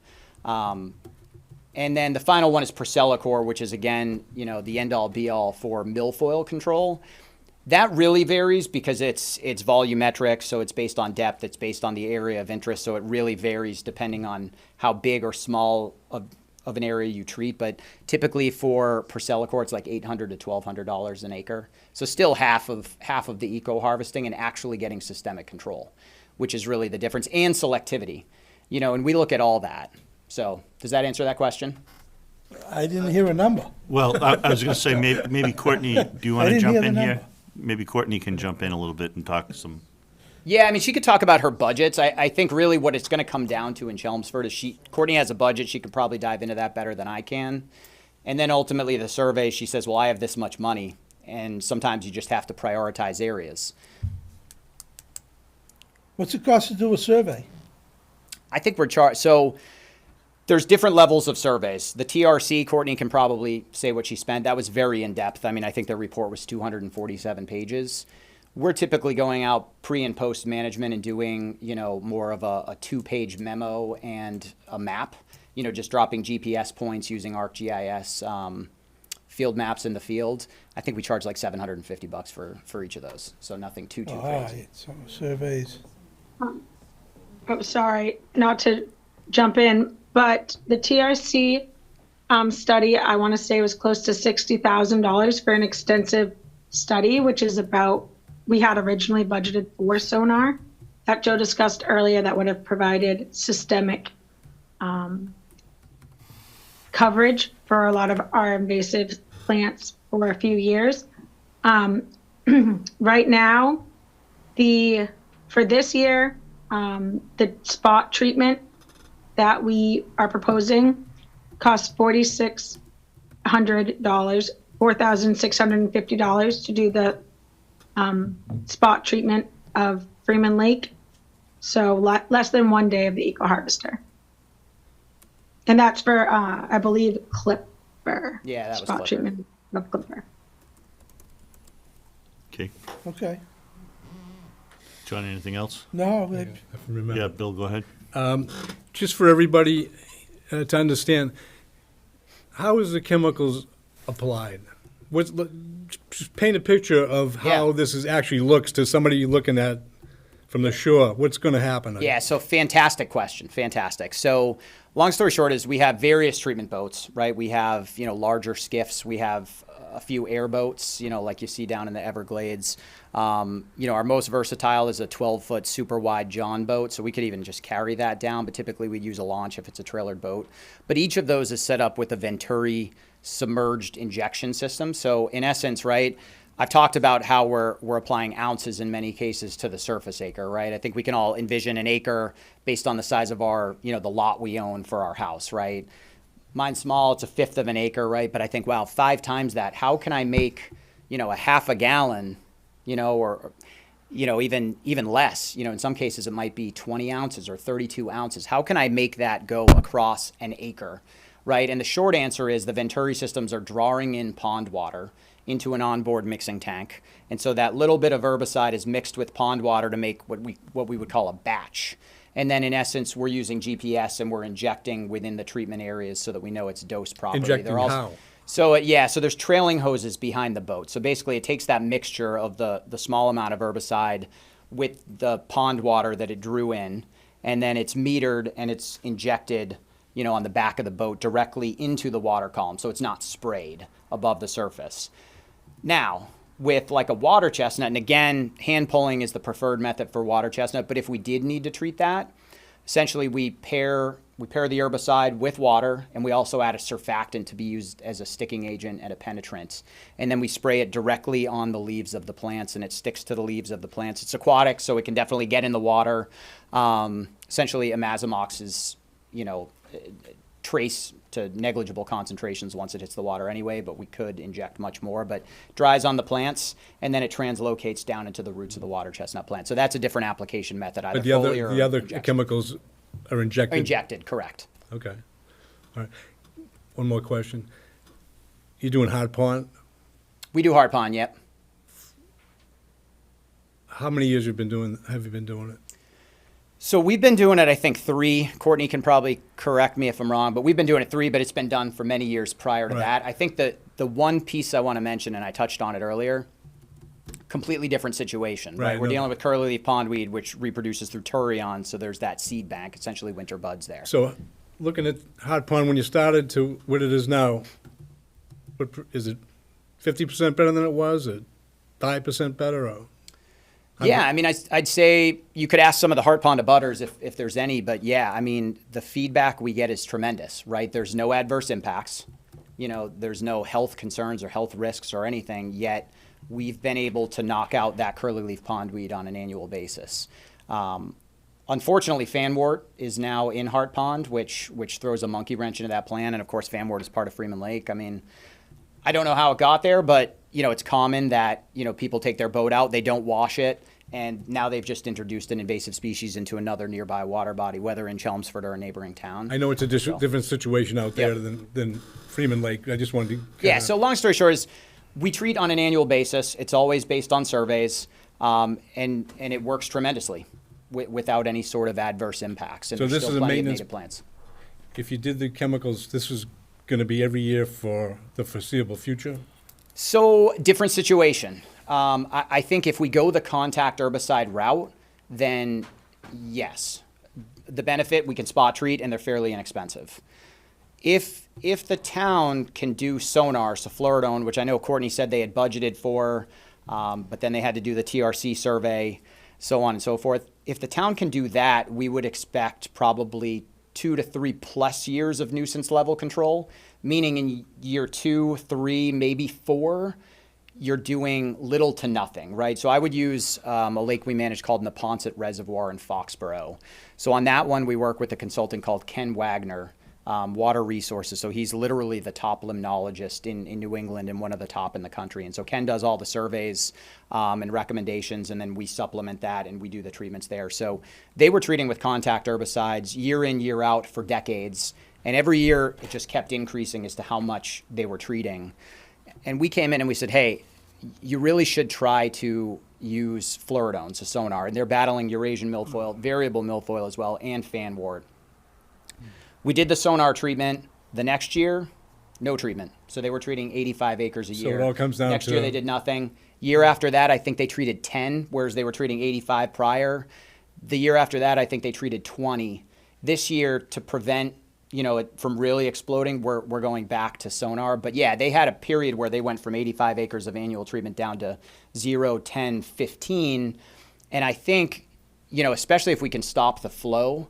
And then the final one is Percelicor, which is, again, the end-all be-all for milfoil control. That really varies because it's volumetric, so it's based on depth, it's based on the area of interest, so it really varies depending on how big or small of an area you treat. But typically for Percelicor, it's like $800 to $1,200 an acre. So still half of the eco harvesting and actually getting systemic control, which is really the difference, and selectivity. And we look at all that. So does that answer that question? I didn't hear a number. Well, I was going to say, maybe Courtney, do you want to didn't jump hear the in here? number. Maybe Courtney can jump in a little bit and talk some. Yeah, I mean, she could talk about her budgets. I think really what it's going to come down to in Chelmsford is Courtney has a budget. She could probably dive into that better than I can. And then ultimately the survey, she says, well, I have this much money. And sometimes you just have to prioritize areas. What's it cost to do a survey? I think we're charged. So there's different levels of surveys. The TRC, Courtney can probably say what she spent. That was very in-depth. I mean, I think their report was 247 pages. We're typically going out pre and post management and doing, more of a 2-page memo and a map, just dropping GPS points using ArcGIS field maps in the field. I think we charge like $750 for each of those. So nothing too All crazy. right, so surveys. Oh, sorry, not to jump in, but the TRC study, I want to say, was close to $60,000 for an extensive study, which is about, we had originally budgeted for sonar that Joe discussed earlier that would have provided systemic coverage for a lot of our invasive plants for a few years. Right now, for this year, the spot treatment that we are proposing costs $4,650 to do the spot treatment of Freeman Lake. So less than 1 day of the eco harvester. And that's for, I believe, Clipper. Yeah, that was Spot Clipper. treatment of Clipper. Okay. Okay. John, anything else? No, Yeah, Bill, go ahead. Just for everybody to understand, how is the chemicals applied? Just paint a picture of how this actually looks to somebody looking at from the shore. What's going to happen? Yeah, so fantastic question. Fantastic. So long story short is we have various treatment boats, right? We have, larger skiffs. We have a few airboats, like you see down in the Everglades. Our most versatile is a 12-foot super wide John boat. So we could even just carry that down, but typically we'd use a launch if it's a trailered boat. But each of those is set up with a Venturi submerged injection system. So in essence, right, I've talked about how we're applying ounces in many cases to the surface acre, right? I think we can all envision an acre based on the size of our, the lot we own for our house, right? Mine's small, it's a fifth of an acre, right? But I think, wow, 5 times that. How can I make, a half a gallon, or even less? In some cases it might be 20 ounces or 32 ounces. How can I make that go across an acre, right? And the short answer is the Venturi systems are drawing in pond water into an onboard mixing tank. And so that little bit of herbicide is mixed with pond water to make what we would call a batch. And then in essence, we're using GPS and we're injecting within the treatment areas so that we know it's dosed properly. Injecting how? So so there's trailing hoses behind the boat. So basically it takes that mixture of the small amount of herbicide with the pond water that it drew in, and then it's metered and it's injected, on the back of the boat directly into the water column. So it's not sprayed above the surface. Now, with like a water chestnut, and again, hand pulling is the preferred method for water chestnut, but if we did need to treat that, essentially we pair the herbicide with water, and we also add a surfactant to be used as a sticking agent and a penetrant. And then we spray it directly on the leaves of the plants, and it sticks to the leaves of the plants. It's aquatic, so it can definitely get in the water. Essentially, imazamox is, trace to negligible concentrations once it hits the water anyway, but we could inject much more. But dries on the plants, and then it translocates down into the roots of the water chestnut plant. So that's a different application method, either But the other injection. chemicals are injected? Injected, correct. Okay. All right. One more question. You're doing hard pond? We do hard pond, yep. How many years have you been doing it? So we've been doing it, I think, 3. Courtney can probably correct me if I'm wrong, but we've been doing it 3, but it's been done for many years prior to that. I think that the one piece I want to mention, and I touched on it earlier, completely different situation, right? We're dealing with curly leaf pondweed, which reproduces through turion, so there's that seed bank, essentially winter buds there. So looking at hard pond when you started to what it is now, is it 50% better than it was, or 5% better, or? Yeah, I mean, I'd say you could ask some of the heart pond abutters if there's any, but yeah, I mean, the feedback we get is tremendous, right? There's no adverse impacts, there's no health concerns or health risks or anything, yet we've been able to knock out that curly leaf pondweed on an annual basis. Unfortunately, fanwort is now in Hart Pond, which throws a monkey wrench into that plan, and of course, fanwort is part of Freeman Lake. I mean, I don't know how it got there, but it's common that people take their boat out, they don't wash it, and now they've just introduced an invasive species into another nearby water body, whether in Chelmsford or a neighboring town. I know it's a different situation out there than Freeman Lake. I just wanted to. So long story short is we treat on an annual basis. It's always based on surveys, and it works tremendously without any sort of adverse impacts. And So this still is a plenty of maintenance native plants. If you did the chemicals, this is going to be every year for the foreseeable future? So different situation. I think if we go the contact herbicide route, then yes. The benefit, we can spot treat, and they're fairly inexpensive. If the town can do sonar, cephloridone, which I know Courtney said they had budgeted for, but then they had to do the TRC survey, so on and so forth. If the town can do that, we would expect probably 2 to 3 plus years of nuisance level control, meaning in year 2, 3, maybe 4, you're doing little to nothing, right? So I would use a lake we manage called Neponset Reservoir in Foxborough. So on that one, we work with a consultant called Ken Wagner, Water Resources. So he's literally the top limnologist in New England and one of the top in the country. And so Ken does all the surveys and recommendations, and then we supplement that and we do the treatments there. So they were treating with contact herbicides year in, year out for decades. And every year, it just kept increasing as to how much they were treating. And we came in and we said, hey, you really should try to use fluoridones, a sonar. And they're battling Eurasian milfoil, variable milfoil as well, and fan wart. We did the sonar treatment. The next year, no treatment. So they were treating 85 acres a So year. it all comes down Next to- year, they did nothing. Year after that, I think they treated 10, whereas they were treating 85 prior. The year after that, I think they treated 20. This year, to prevent it from really exploding, we're going back to sonar. But yeah, they had a period where they went from 85 acres of annual treatment down to 0, 10, 15. And I think, especially if we can stop the flow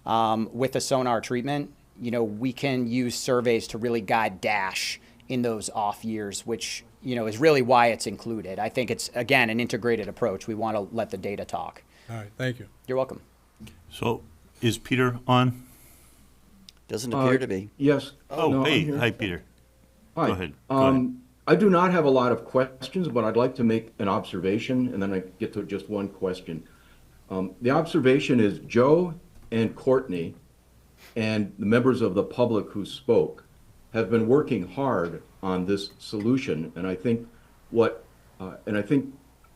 with a sonar treatment, we can use surveys to really guide dash in those off years, which, is really why it's included. I think it's, again, an integrated approach. We want to let the data talk. All right, thank you. You're welcome. So is Peter on? Doesn't appear to be. Yes. Oh, No, I'm hey, here. hi, Peter. Hi. Go ahead. Go ahead. I do not have a lot of questions, but I'd like to make an observation, and then I get to just one question. The observation is Joe and Courtney and the members of the public who spoke have been working hard on this solution, and I think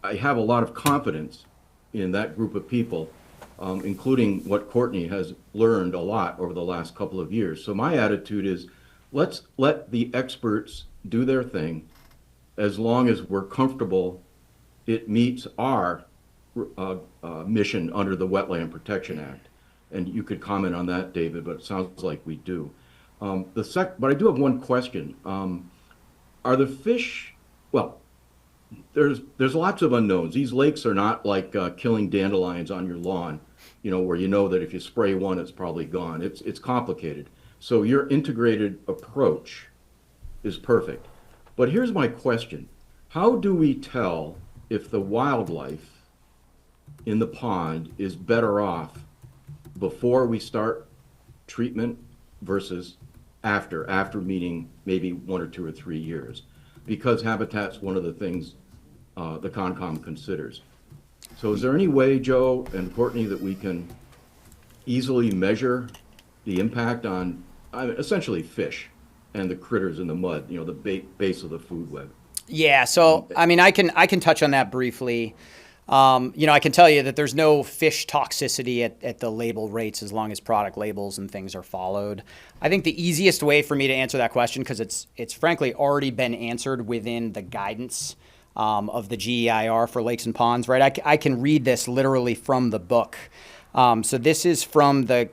I have a lot of confidence in that group of people, including what Courtney has learned a lot over the last couple of years. So my attitude is, let's let the experts do their thing as long as we're comfortable it meets our mission under the Wetland Protection Act. And you could comment on that, David, but it sounds like we do. But I do have one question. Are the fish, well, there's lots of unknowns. These lakes are not like killing dandelions on your lawn, where that if you spray one, it's probably gone. It's complicated. So your integrated approach is perfect. But here's my question. How do we tell if the wildlife in the pond is better off before we start treatment versus after meaning maybe 1 or 2 or 3 years? Because habitat's one of the things the Concom considers. So is there any way, Joe and Courtney, that we can easily measure the impact on essentially fish and the critters in the mud, the base of the food web? Yeah, so I can touch on that briefly. I can tell you that there's no fish toxicity at the label rates as long as product labels and things are followed. I think the easiest way for me to answer that question, because it's frankly already been answered within the guidance of the GEIR for lakes and ponds, right? I can read this literally from the book. So this is from the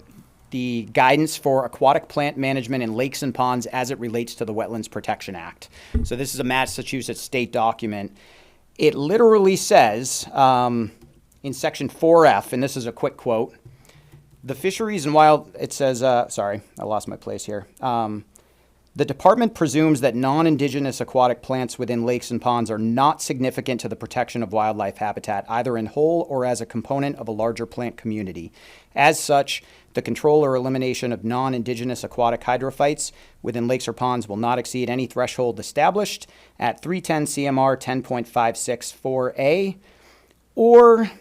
guidance for aquatic plant management in lakes and ponds as it relates to the Wetlands Protection Act. So this is a Massachusetts state document. It literally says in section 4F, and this is a quick quote, the fisheries and wild, it says, sorry, I lost my place here. The department presumes that non-indigenous aquatic plants within lakes and ponds are not significant to the protection of wildlife habitat, either in whole or as a component of a larger plant community. As such, the control or elimination of non-indigenous aquatic hydrophytes within lakes or ponds will not exceed any threshold established at 310 CMR 10.564A or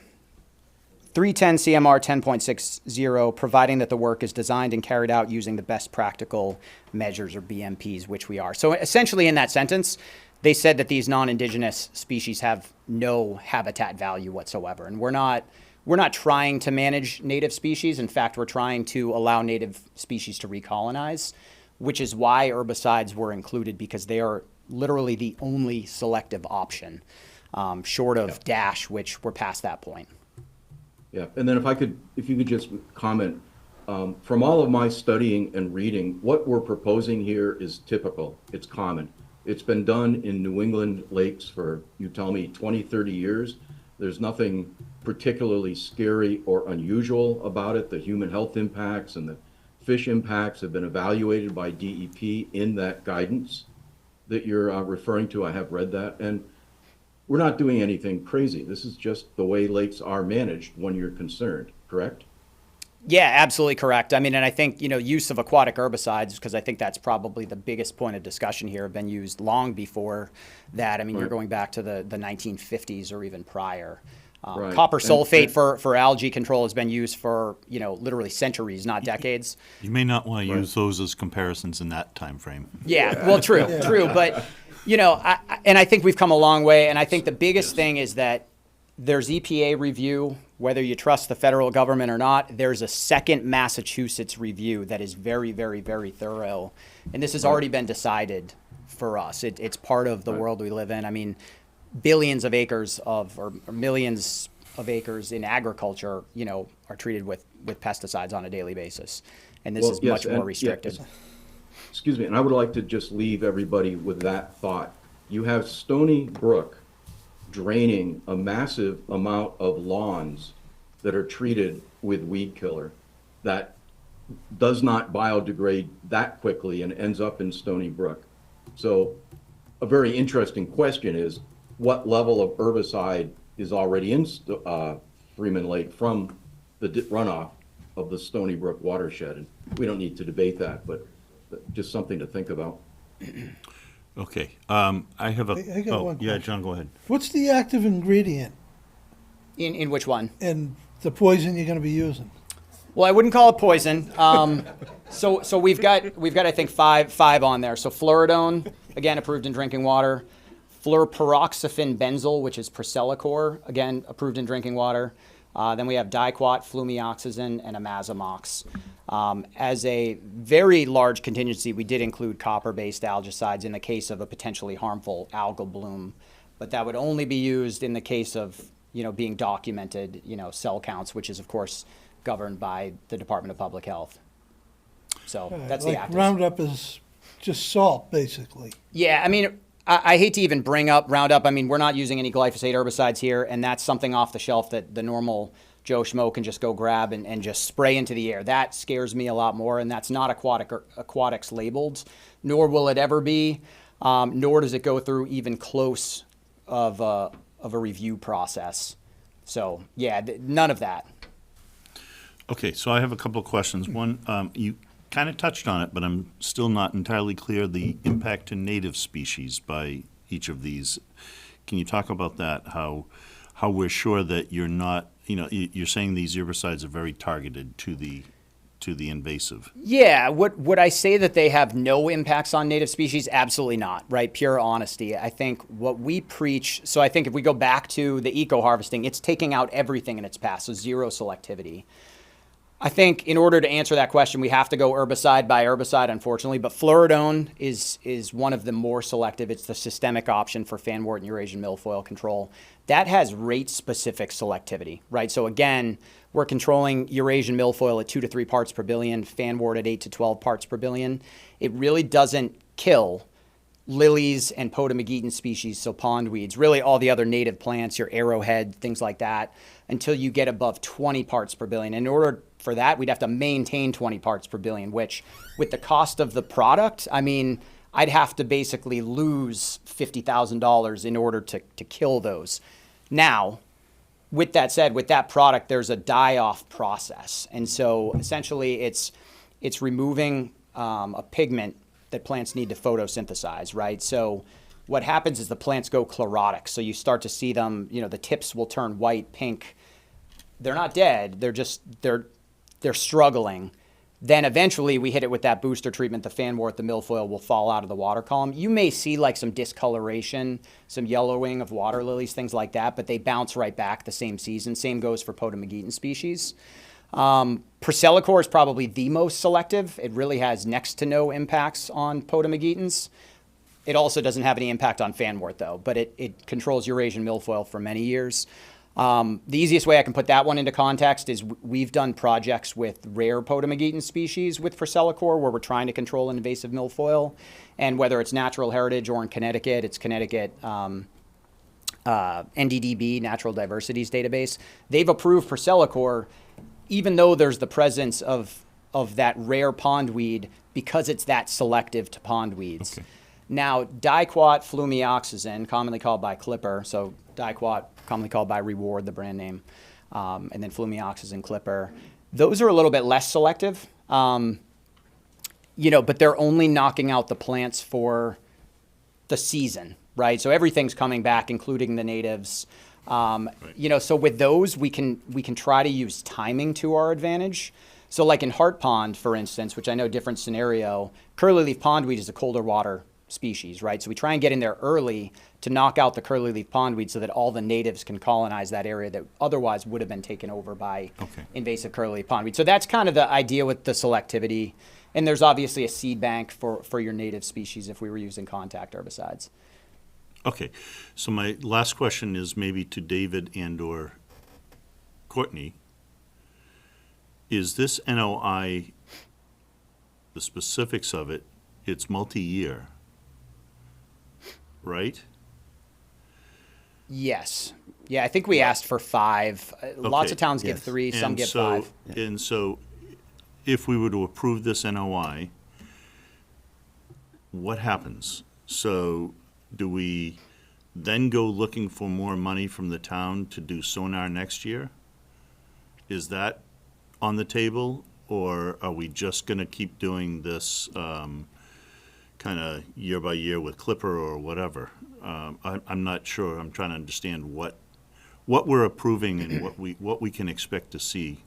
310 CMR 10.60, providing that the work is designed and carried out using the best practical measures, or BMPs, which we are. So essentially in that sentence, they said that these non-indigenous species have no habitat value whatsoever. And we're not trying to manage native species. In fact, we're trying to allow native species to recolonize, which is why herbicides were included, because they are literally the only selective option, short of dash, which we're past that point. Yeah, and then if you could just comment, from all of my studying and reading, what we're proposing here is typical. It's common. It's been done in New England lakes for, you tell me, 20, 30 years. There's nothing particularly scary or unusual about it. The human health impacts and the fish impacts have been evaluated by DEP in that guidance that you're referring to. I have read that. And we're not doing anything crazy. This is just the way lakes are managed when you're concerned, correct? Yeah, absolutely correct. And I think, use of aquatic herbicides, because I think that's probably the biggest point of discussion here, have been used long before that. You're going back to the 1950s or even prior. Right. Copper And- sulfate and- for algae control has been used for, literally centuries, not decades. You may not want to use those as comparisons in that time frame. Yeah, well, true, true. But, I think we've come a long way. And I think the biggest thing is that there's EPA review, whether you trust the federal government or not. There's a second Massachusetts review that is very, very, very thorough. And this has already been decided for us. It's part of the world we live in. I mean, billions of acres or millions of acres in agriculture, are treated with pesticides on a daily basis. And this Well, is yes, much more and- restricted. yeah, excuse me, and I would like to just leave everybody with that thought. You have Stony Brook draining a massive amount of lawns that are treated with weed killer that does not biodegrade that quickly and ends up in Stony Brook. So a very interesting question is, what level of herbicide is already in Freeman Lake from the runoff of the Stony Brook watershed? And we don't need to debate that, but just something to think about. Okay, I have a, I got one yeah, question. John, go ahead. What's the active ingredient In which one? in the poison you're gonna be using? Well, I wouldn't call it poison. So we've got I think five on there. So fluoridone, again approved in drinking water. Fluoroperoxyphene benzyl, which is Procelicor, again approved in drinking water. Then we have diquat, flumioxazin, and imazamox. As a very large contingency, we did include copper-based algicides in the case of a potentially harmful algal bloom, but that would only be used in the case of being documented cell counts, which is of course governed by the Department of Public Health. So that's the Like active. Roundup is just salt, basically. Yeah, I mean, I hate to even bring up Roundup. I mean, we're not using any glyphosate herbicides here, and that's something off the shelf that the normal Joe Schmo can just go grab and just spray into the air. That scares me a lot more, and that's not aquatics labeled, nor will it ever be, nor does it go through even close of a review process. So, yeah, none of that. Okay, so I have a couple of questions. One, you kind of touched on it, but I'm still not entirely clear the impact to native species by each of these. Can you talk about that? How we're sure that you're not, you're saying these herbicides are very targeted to the invasive. Yeah, would I say that they have no impacts on native species? Absolutely not, right? Pure honesty. I think what we preach, so I think if we go back to the eco-harvesting, it's taking out everything in its path, so zero selectivity. I think in order to answer that question, we have to go herbicide by herbicide, unfortunately, but fluoridone is one of the more selective. It's the systemic option for fanwort and Eurasian milfoil control. That has rate-specific selectivity, right? So again, we're controlling Eurasian milfoil at 2 to 3 parts per billion, fanwort at 8 to 12 parts per billion. It really doesn't kill lilies and potamogeton species, so pondweeds, really all the other native plants, your arrowhead, things like that, until you get above 20 parts per billion. In order for that, we'd have to maintain 20 parts per billion, which with the cost of the product, I mean, I'd have to basically lose $50,000 in order to kill those. Now, with that said, with that product, there's a die-off process. And so essentially it's removing a pigment that plants need to photosynthesize, right? So what happens is the plants go chlorotic. So you start to see them, the tips will turn white, pink. They're not dead. They're struggling. Then eventually we hit it with that booster treatment, the fanwort, the milfoil will fall out of the water column. You may see like some discoloration, some yellowing of water lilies, things like that, but they bounce right back the same season. Same goes for potamogeton species. Procelicor is probably the most selective. It really has next to no impacts on potamogetons. It also doesn't have any impact on fanwort though, but it controls Eurasian milfoil for many years. The easiest way I can put that one into context is we've done projects with rare potamogeton species with Procelicor where we're trying to control an invasive milfoil. And whether it's Natural Heritage or in Connecticut, it's Connecticut NDDB, Natural Diversities Database. They've approved Procelicor even though there's the presence of that rare pondweed because it's that selective to pondweeds. Okay. Now, diquat flumioxazin, commonly called by Clipper, so diquat, commonly called by Reward, the brand name, and then flumioxazin Clipper, those are a little bit less selective, but they're only knocking out the plants for the season, right? So everything's coming back, including the natives. You know, so with those, we can try to use timing to our advantage. So like in Hart Pond, for instance, which I know different scenario, curly-leaf pondweed is a colder water species, right? So we try and get in there early to knock out the curly-leaf pondweed so that all the natives can colonize that area that otherwise would have been taken over by invasive curly-leaf pondweed. So that's kind of the idea with the selectivity. And there's obviously a seed bank for your native species if we were using contact herbicides. Okay, so my last question is maybe to David and/or Courtney. Is this NOI, the specifics of it, it's multi-year, right? Yes. Yeah, I think we asked for 5. Lots Okay. of towns give 3, some And give so- 5. And so if we were to approve this NOI, what happens? So do we then go looking for more money from the town to do sonar next year? Is that on the table, or are we just going to keep doing this kind of year by year with Clipper or whatever? I'm not sure. I'm trying to understand what we're approving and what we can expect to see.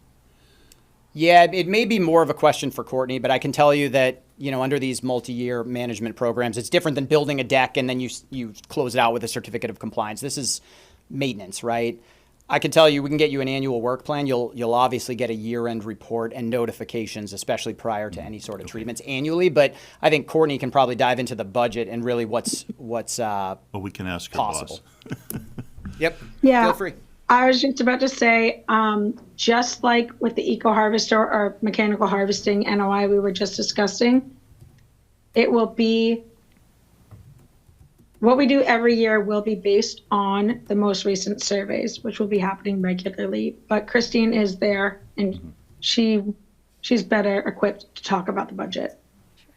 Yeah, it may be more of a question for Courtney, but I can tell you that, you know, under these multi-year management programs, it's different than building a deck and then you close it out with a certificate of compliance. This is maintenance, right? I can tell you, we can get you an annual work plan. You'll obviously get a year-end report and notifications, especially prior to any sort of treatments annually. But I think Courtney can probably dive into the budget and really what's Well, we can ask her possible. boss. Yep. Yeah. Feel free. I was just about to say, just like with the eco harvester or mechanical harvesting NOI we were just discussing, it will be, what we do every year will be based on the most recent surveys, which will be happening regularly. But Christine is there and she's better equipped to talk about the budget.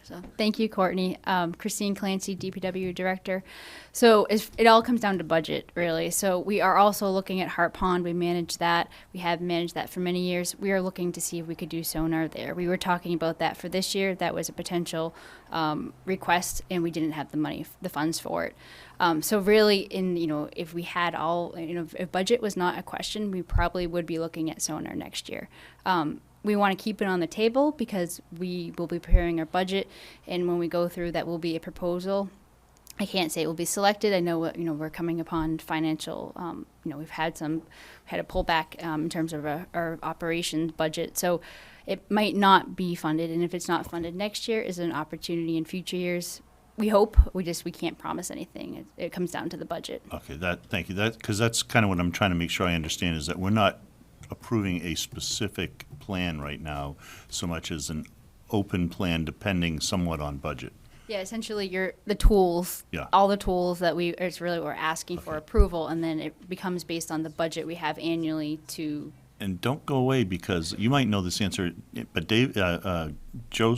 So thank you, Courtney. Christine Clancy, DPW Director. So it all comes down to budget, really. So we are also looking at Hart Pond. We manage that. We have managed that for many years. We are looking to see if we could do sonar there. We were talking about that for this year. That was a potential request, and we didn't have the money, the funds for it. So really, if we had if budget was not a question, we probably would be looking at sonar next year. We want to keep it on the table because we will be preparing our budget, and when we go through, that will be a proposal. I can't say it will be selected. I know we're coming upon financial. We've had a pullback in terms of our operations budget, so it might not be funded. And if it's not funded next year, is it an opportunity in future years? We hope. We can't promise anything. It comes down to the budget. Okay, thank you. Because that's kind of what I'm trying to make sure I understand, is that we're not approving a specific plan right now so much as an open plan depending somewhat on budget. Yeah, essentially the tools, all the tools that it's really we're asking for approval, and then it becomes based on the budget we have annually to. And don't go away, because you might know this answer, but Dave, Joe,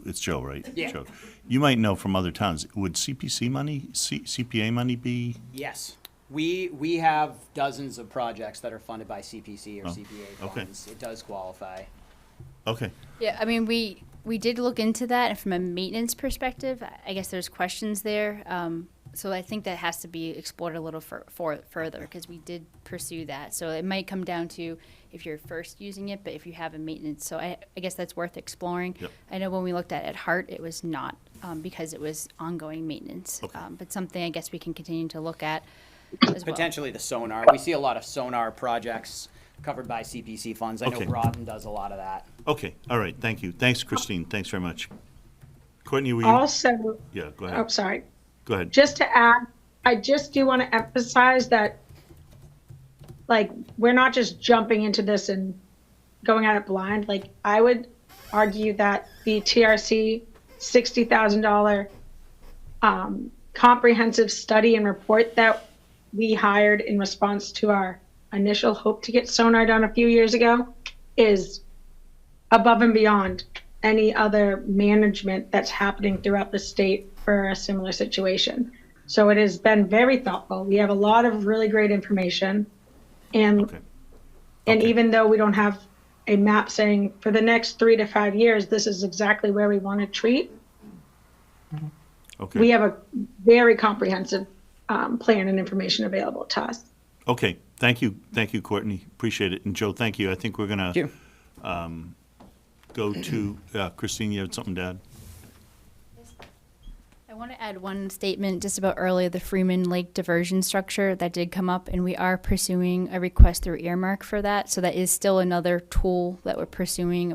it's Joe, right? Yeah. Joe. You might know from other towns. Would CPA money be? Yes. We have dozens of projects that are funded by CPC or CPA funds. It does qualify. Okay. Yeah, I mean, we did look into that, and from a maintenance perspective, I guess there's questions there. So I think that has to be explored a little further, because we did pursue that. So it might come down to if you're first using it, but if you have a maintenance. So I guess that's worth exploring. Yep. I know when we looked at Hart, it was not because it was ongoing maintenance. Okay. But something I guess we can continue to look at as well. Potentially the sonar. We see a lot of sonar projects covered by CPC funds. I know Groton does a lot of that. Okay, all right, thank you. Thanks, Christine. Thanks very much. Courtney, will you? Also, Yeah, go ahead. oh, sorry. Go ahead. Just to add, I just do want to emphasize that, like, we're not just jumping into this and going at it blind. Like, I would argue that the TRC $60,000 comprehensive study and report that we hired in response to our initial hope to get sonar done a few years ago is above and beyond any other management that's happening throughout the state for a similar situation. So it has been very thoughtful. We have a lot of really great information. And even though we don't have a map saying for the next 3 to 5 years, this is exactly where we want to treat, we have a very comprehensive plan and information available to us. Okay, thank you, Courtney, appreciate it. And Joe, thank you. I think we're gonna Thank go to, Christine, you had something to add? I want to add one statement just about earlier, the Freeman Lake diversion structure that did come up, and we are pursuing a request through earmark for that. So that is still another tool that we're pursuing.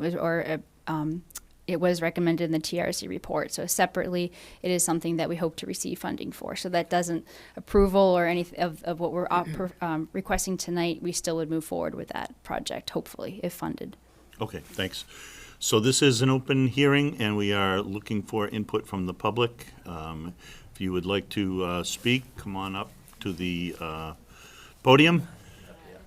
It was recommended in the TRC report. So separately, it is something that we hope to receive funding for. So that doesn't approval or any of what we're requesting tonight, we still would move forward with that project, hopefully, if funded. Okay, thanks. So this is an open hearing, and we are looking for input from the public. If you would like to speak, come on up to the podium.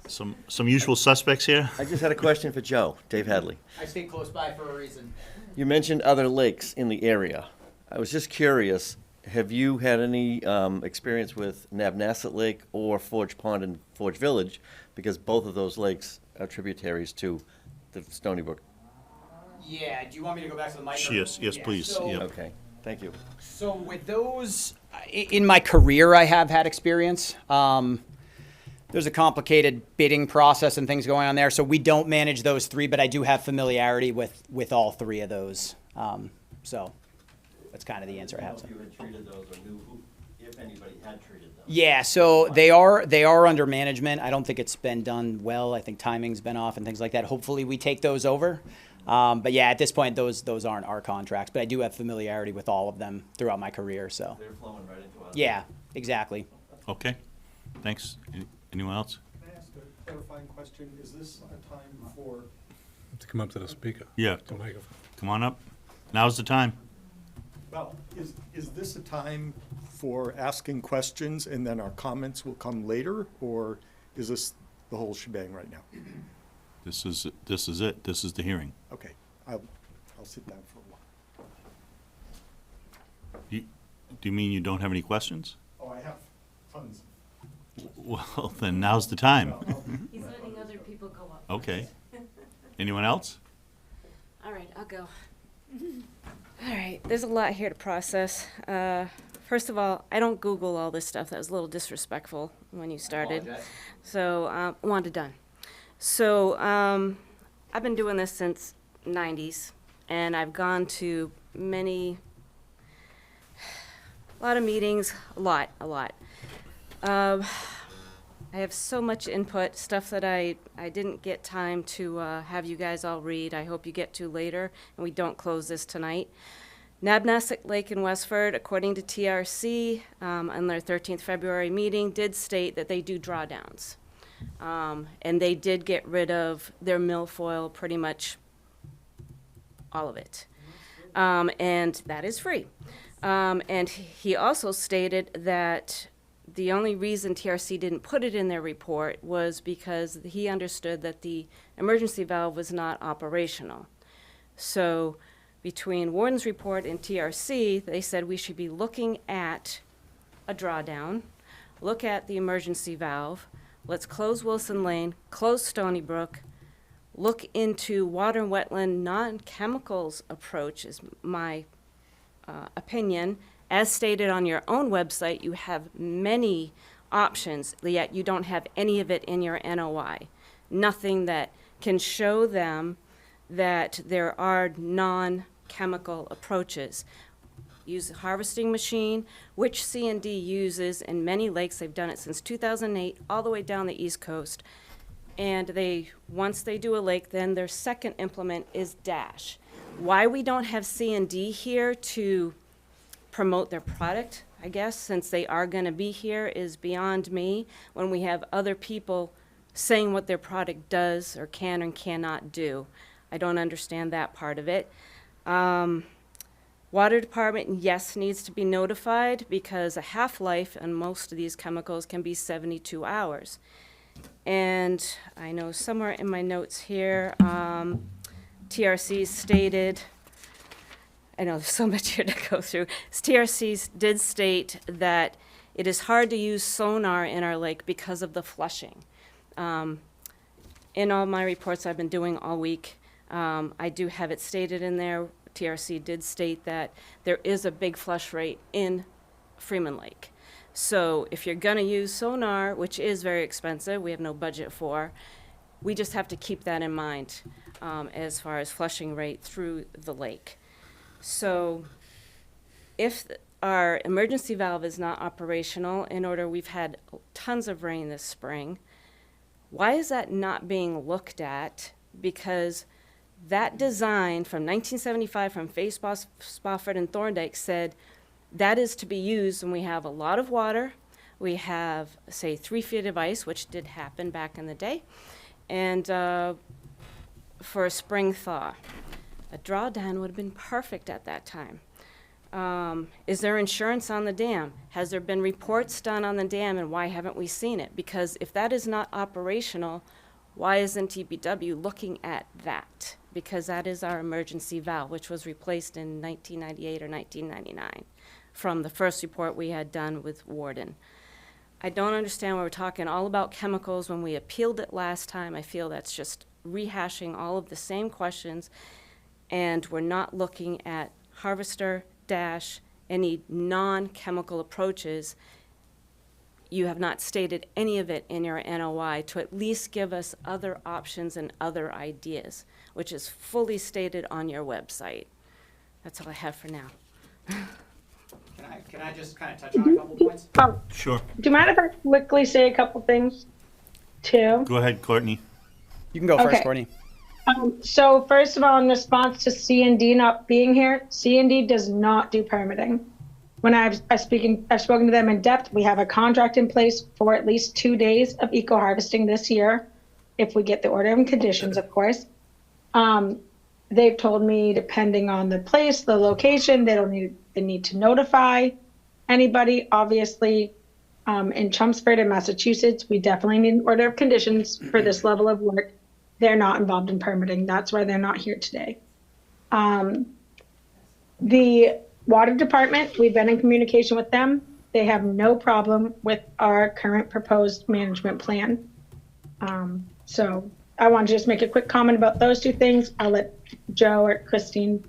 Some usual suspects here. I just had a question for Joe, Dave Hadley. I stay close by for a reason. You mentioned other lakes in the area. I was just curious, have you had any experience with Nabnasset Lake or Forge Pond and Forge Village? Because both of those lakes are tributaries to the Stony Brook. Yeah, do you want me to go back to the mic? Yes, please. So, Yep. Okay, thank you. So with those, in my career, I have had experience. There's a complicated bidding process and things going on there. So we don't manage those three, but I do have familiarity with all three of those. So that's kind of the answer I have. If you had treated those or knew who, if anybody had treated them. Yeah, so they are under management. I don't think it's been done well. I think timing's been off and things like that. Hopefully we take those over. But yeah, at this point, those aren't our contracts. But I do have familiarity with all of them throughout my career. So They're flowing right into us. yeah, exactly. Okay, thanks. Anyone else? Can I ask a clarifying question? Is this a time for? To come up to the speaker. Yeah, The microphone. come on up. Now's the time. Well, is this a time for asking questions and then our comments will come later? Or is this the whole shebang right now? This is it. This is the hearing. Okay, I'll sit down for a while. Do you mean you don't have any questions? Oh, I have tons. Well, then now's the time. He's letting other people go up. Okay. Anyone else? All right, I'll go. All right, there's a lot here to process. First of all, I don't Google all this stuff. That was a little disrespectful when you started. So, Wanda Dunn. So, I've been doing this since 90s, and I've gone to a lot of meetings, a lot. I have so much input, stuff that I didn't get time to have you guys all read. I hope you get to later, and we don't close this tonight. Nabnasset Lake in Westford, according to TRC, on their 13th February meeting, did state that they do drawdowns. And they did get rid of their milfoil, pretty much all of it. And that is free. And he also stated that the only reason TRC didn't put it in their report was because he understood that the emergency valve was not operational. So between Warden's report and TRC, they said we should be looking at a drawdown, look at the emergency valve, let's close Wilson Lane, close Stony Brook, look into water and wetland non-chemicals approach is my opinion. As stated on your own website, you have many options, yet you don't have any of it in your NOI. Nothing that can show them that there are non-chemical approaches. Use a harvesting machine, which C&D uses in many lakes. They've done it since 2008, all the way down the East Coast. And once they do a lake, then their second implement is Dash. Why we don't have C&D here to promote their product, I guess, since they are going to be here, is beyond me, when we have other people saying what their product does or can and cannot do. I don't understand that part of it. Water department, yes, needs to be notified because a half-life on most of these chemicals can be 72 hours. And I know somewhere in my notes here, TRC stated, I know there's so much here to go through. TRC did state that it is hard to use sonar in our lake because of the flushing. In all my reports I've been doing all week, I do have it stated in there. TRC did state that there is a big flush rate in Freeman Lake. So if you're gonna use sonar, which is very expensive, we have no budget for, we just have to keep that in mind as far as flushing rate through the lake. So if our emergency valve is not operational, we've had tons of rain this spring, why is that not being looked at? Because that design from 1975 from Faye Spofford and Thorndike said that is to be used when we have a lot of water, we have, say, 3 feet of ice, which did happen back in the day, and for a spring thaw. A drawdown would have been perfect at that time. Is there insurance on the dam? Has there been reports done on the dam, and why haven't we seen it? Because if that is not operational, why isn't DPW looking at that? Because that is our emergency valve, which was replaced in 1998 or 1999 from the first report we had done with Warden. I don't understand why we're talking all about chemicals when we appealed it last time. I feel that's just rehashing all of the same questions, and we're not looking at harvester, any non-chemical approaches. You have not stated any of it in your NOI to at least give us other options and other ideas, which is fully stated on your website. That's all I have for now. Can I just kind of touch on a couple points? Oh, Sure. do you mind if I quickly say a couple things too? Go ahead, Courtney. You can go first, Okay. Courtney. So first of all, in response to C&D not being here, C&D does not do permitting. When I've spoken to them in depth, we have a contract in place for at least 2 days of eco-harvesting this year, if we get the order and conditions, of course. They've told me, depending on the place, the location, they need to notify anybody. Obviously, in Chelmsford in Massachusetts, we definitely need an order of conditions for this level of work. They're not involved in permitting. That's why they're not here today. The water department, we've been in communication with them. They have no problem with our current proposed management plan. So I want to just make a quick comment about those two things. I'll let Joe or Christine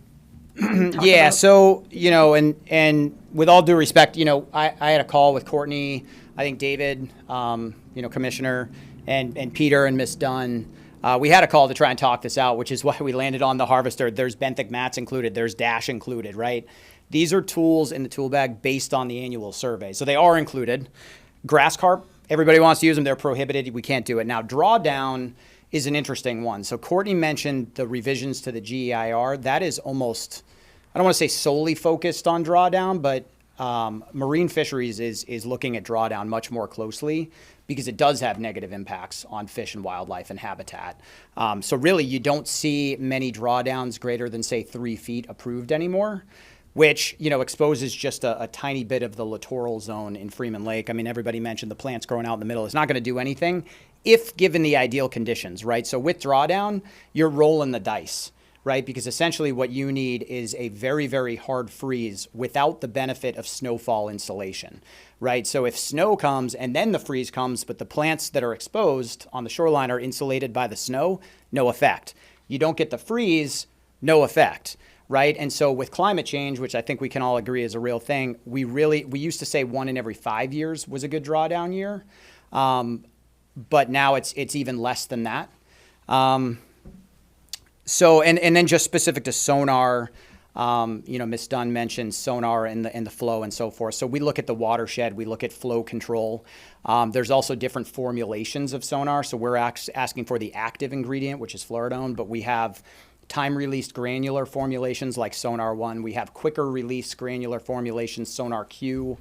talk Yeah, about. so, and with all due respect, I had a call with Courtney, I think David, Commissioner, and Peter and Miss Dunn. We had a call to try and talk this out, which is why we landed on the harvester. There's benthic mats included. There's dash included, right? These are tools in the tool bag based on the annual survey. So they are included. Grass carp, everybody wants to use them. They're prohibited. We can't do it. Now, drawdown is an interesting one. So Courtney mentioned the revisions to the GEIR. That is almost, I don't want to say solely focused on drawdown, but Marine Fisheries is looking at drawdown much more closely because it does have negative impacts on fish and wildlife and habitat. So really, you don't see many drawdowns greater than, say, 3 feet approved anymore, which, exposes just a tiny bit of the littoral zone in Freeman Lake. I mean, everybody mentioned the plants growing out in the middle. It's not going to do anything if given the ideal conditions, right? So with drawdown, you're rolling the dice, right? Because essentially what you need is a very, very hard freeze without the benefit of snowfall insulation, right? So if snow comes and then the freeze comes, but the plants that are exposed on the shoreline are insulated by the snow, no effect. You don't get the freeze, no effect, right? And so with climate change, which I think we can all agree is a real thing, we used to say 1 in every 5 years was a good drawdown year. But now it's even less than that. So, and then just specific to sonar, Ms. Dunn mentioned sonar and the flow and so forth. So we look at the watershed, we look at flow control. There's also different formulations of sonar. So we're asking for the active ingredient, which is fluoridone, but we have time-released granular formulations like Sonar 1. We have quicker-release granular formulations, Sonar Q.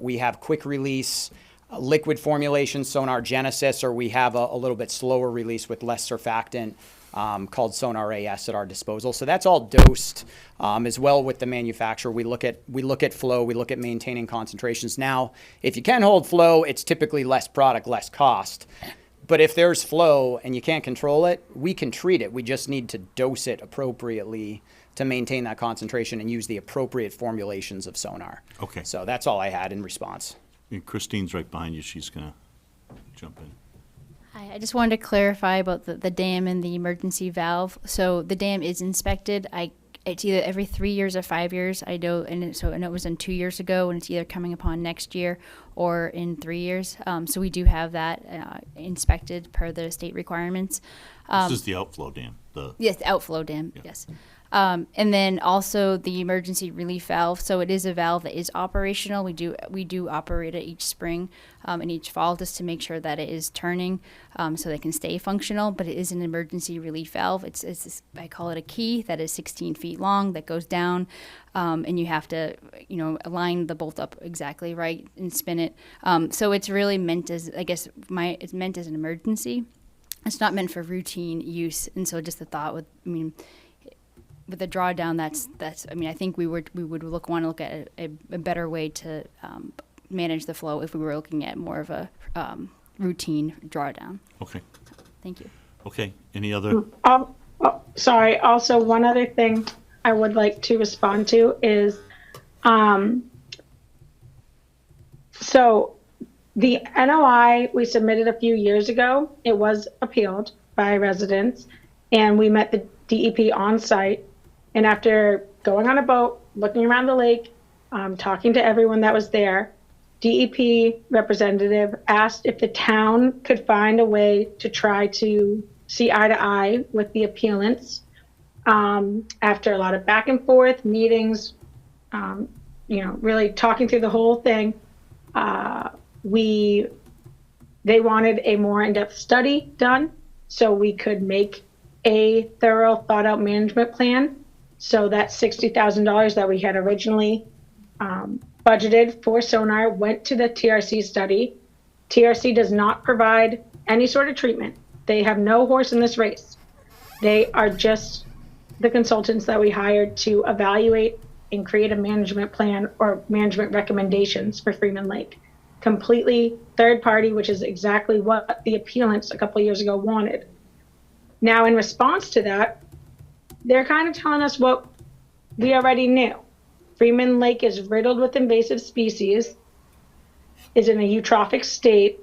We have quick-release liquid formulation, Sonar Genesis, or we have a little bit slower release with less surfactant called Sonar AS at our disposal. So that's all dosed as well with the manufacturer. We look at flow, we look at maintaining concentrations. Now, if you can hold flow, it's typically less product, less cost. But if there's flow and you can't control it, we can treat it. We just need to dose it appropriately to maintain that concentration and use the appropriate formulations of sonar. Okay. So that's all I had in response. And Christine's right behind you. She's going to jump in. Hi, I just wanted to clarify about the dam and the emergency valve. So the dam is inspected. it's either every 3 years or 5 years. I know, and it was in 2 years ago, and it's either coming upon next year or in 3 years. So we do have that inspected per the state requirements. This is the outflow dam. Yes, the outflow dam. Yes. And then also the emergency relief valve. So it is a valve that is operational. We do operate it each spring and each fall just to make sure that it is turning so they can stay functional. But it is an emergency relief valve. It's I call it a key that is 16 feet long that goes down, and you have to align the bolt up exactly right and spin it. So it's really meant as it's meant as an emergency. It's not meant for routine use. And so just the thought with the drawdown, I think we would want to look at a better way to manage the flow if we were looking at more of a routine drawdown. Okay. Thank you. Okay. Any other? Sorry. Also, one other thing I would like to respond to is, so the NOI we submitted a few years ago, it was appealed by residents, and we met the DEP on site. And after going on a boat, looking around the lake, talking to everyone that was there, DEP representative asked if the town could find a way to try to see eye to eye with the appealants. After a lot of back and forth meetings, really talking through the whole thing, they wanted a more in-depth study done so we could make a thorough, thought-out management plan. So that $60,000 that we had originally budgeted for sonar went to the TRC study. TRC does not provide any sort of treatment. They have no horse in this race. They are just the consultants that we hired to evaluate and create a management plan or management recommendations for Freeman Lake. Completely third party, which is exactly what the appealants a couple of years ago wanted. Now, in response to that, they're kind of telling us what we already knew. Freeman Lake is riddled with invasive species, is in a eutrophic state,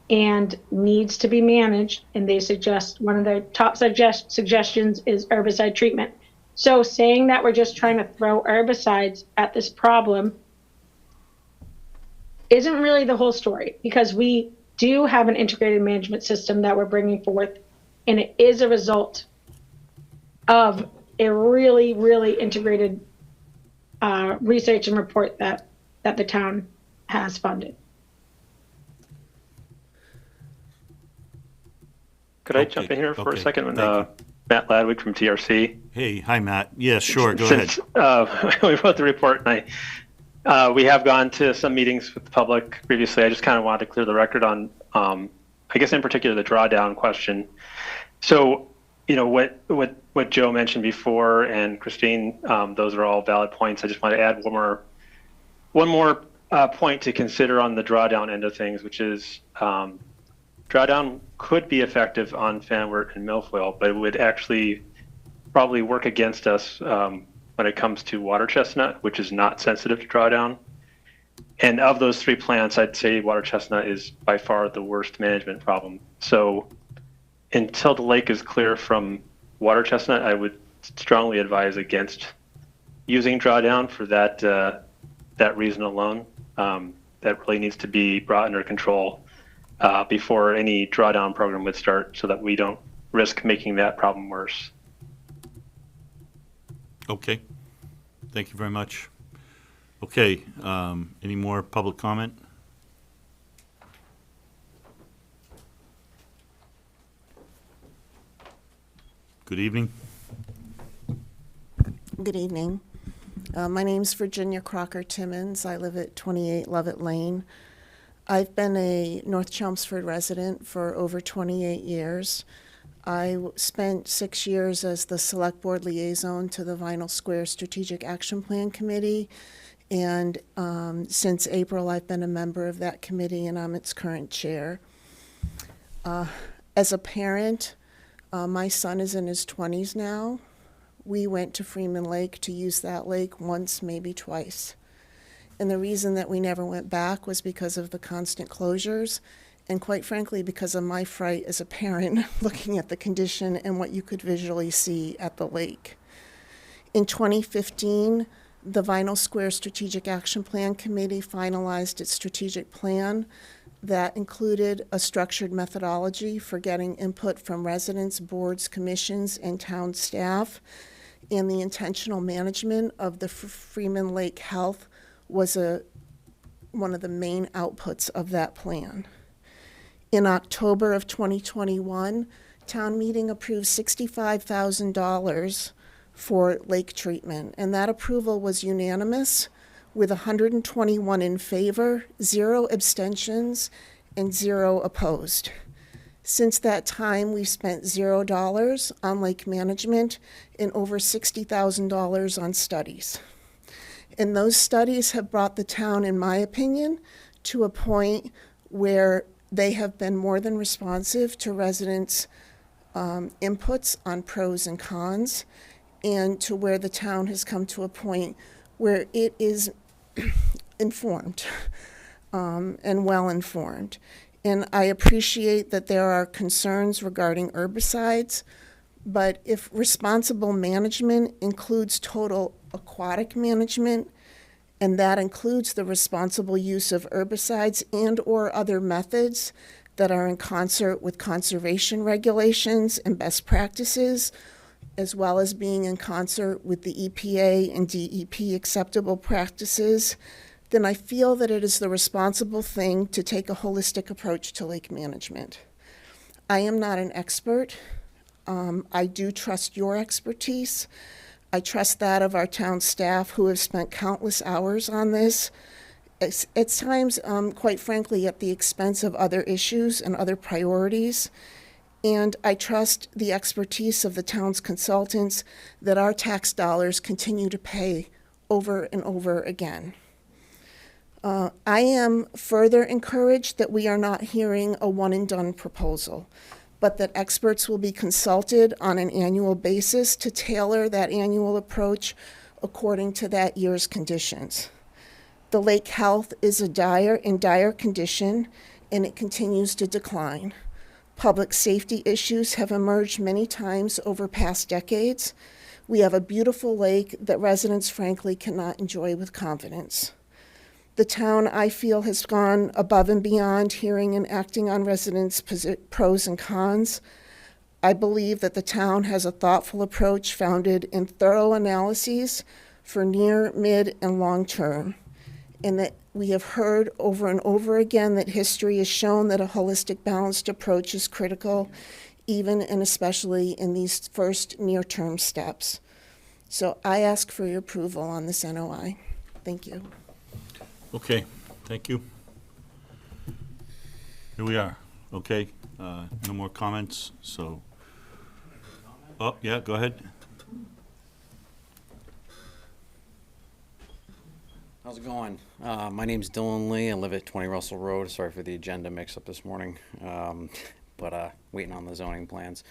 and needs to be managed. And they suggest one of their top suggestions is herbicide treatment. So saying that we're just trying to throw herbicides at this problem isn't really the whole story, because we do have an integrated management system that we're bringing forth, and it is a result of a really, really integrated research and report that the town has funded. Could I jump in here for a second? Matt Ladwig from TRC. Hey, hi, Matt. Yeah, sure. Go ahead. We wrote the report, and we have gone to some meetings with the public previously. I just kind of wanted to clear the record on, I guess in particular, the drawdown question. So, what Joe mentioned before and Christine, those are all valid points. I just want to add one more point to consider on the drawdown end of things, which is drawdown could be effective on fanwort and milfoil, but it would actually probably work against us when it comes to water chestnut, which is not sensitive to drawdown. And of those three plants, I'd say water chestnut is by far the worst management problem. So until the lake is clear from water chestnut, I would strongly advise against using drawdown for that reason alone. That really needs to be brought under control before any drawdown program would start, so that we don't risk making that problem worse. Okay. Thank you very much. Okay. Any more public comment? Good evening. Good evening. My name's Virginia Crocker Timmons. I live at 28 Lovett Lane. I've been a North Chelmsford resident for over 28 years. I spent 6 years as the Select Board Liaison to the Vinyl Square Strategic Action Plan Committee, and since April I've been a member of that committee, and I'm its current chair. As a parent, my son is in his 20s now. We went to Freeman Lake to use that lake once, maybe twice. And the reason that we never went back was because of the constant closures, and quite frankly, because of my fright as a parent looking at the condition and what you could visually see at the lake. In 2015, the Vinyl Square Strategic Action Plan Committee finalized its strategic plan that included a structured methodology for getting input from residents, boards, commissions, and town staff. And the intentional management of the Freeman Lake Health was one of the main outputs of that plan. In October of 2021, town meeting approved $65,000 for lake treatment, and that approval was unanimous with 121 in favor, 0 abstentions, and 0 opposed. Since that time, we've spent $0 on lake management and over $60,000 on studies. And those studies have brought the town, in my opinion, to a point where they have been more than responsive to residents' inputs on pros and cons, and to where the town has come to a point where it is informed and well-informed. And I appreciate that there are concerns regarding herbicides, but if responsible management includes total aquatic management, and that includes the responsible use of herbicides and or other methods that are in concert with conservation regulations and best practices, as well as being in concert with the EPA and DEP acceptable practices, then I feel that it is the responsible thing to take a holistic approach to lake management. I am not an expert. I do trust your expertise. I trust that of our town staff who have spent countless hours on this, at times, quite frankly, at the expense of other issues and other priorities. And I trust the expertise of the town's consultants that our tax dollars continue to pay over and over again. I am further encouraged that we are not hearing a one-and-done proposal, but that experts will be consulted on an annual basis to tailor that annual approach according to that year's conditions. The lake health is in dire condition, and it continues to decline. Public safety issues have emerged many times over past decades. We have a beautiful lake that residents frankly cannot enjoy with confidence. The town, I feel, has gone above and beyond hearing and acting on residents' pros and cons. I believe that the town has a thoughtful approach founded in thorough analyses for near, mid, and long term, and that we have heard over and over again that history has shown that a holistic, balanced approach is critical, even and especially in these first near-term steps. So I ask for your approval on this NOI. Thank you. Okay, thank you. Here we are. Okay, no more comments, so. Oh, yeah, go ahead. How's it going? My name's Dylan Lee. I live at 20 Russell Road. Sorry for the agenda mix-up this morning, but waiting on the zoning plans.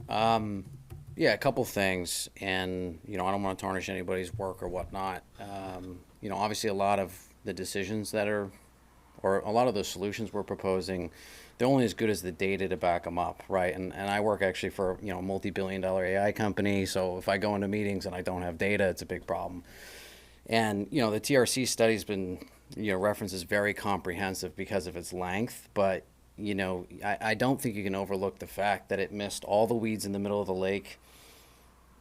Yeah, a couple things, and I don't want to tarnish anybody's work or whatnot. Obviously a lot of the decisions or a lot of the solutions we're proposing, they're only as good as the data to back them up, right? And I work actually for a multi-billion-dollar AI company, so if I go into meetings and I don't have data, it's a big problem. And the TRC study's been referenced as very comprehensive because of its length, but I don't think you can overlook the fact that it missed all the weeds in the middle of the lake.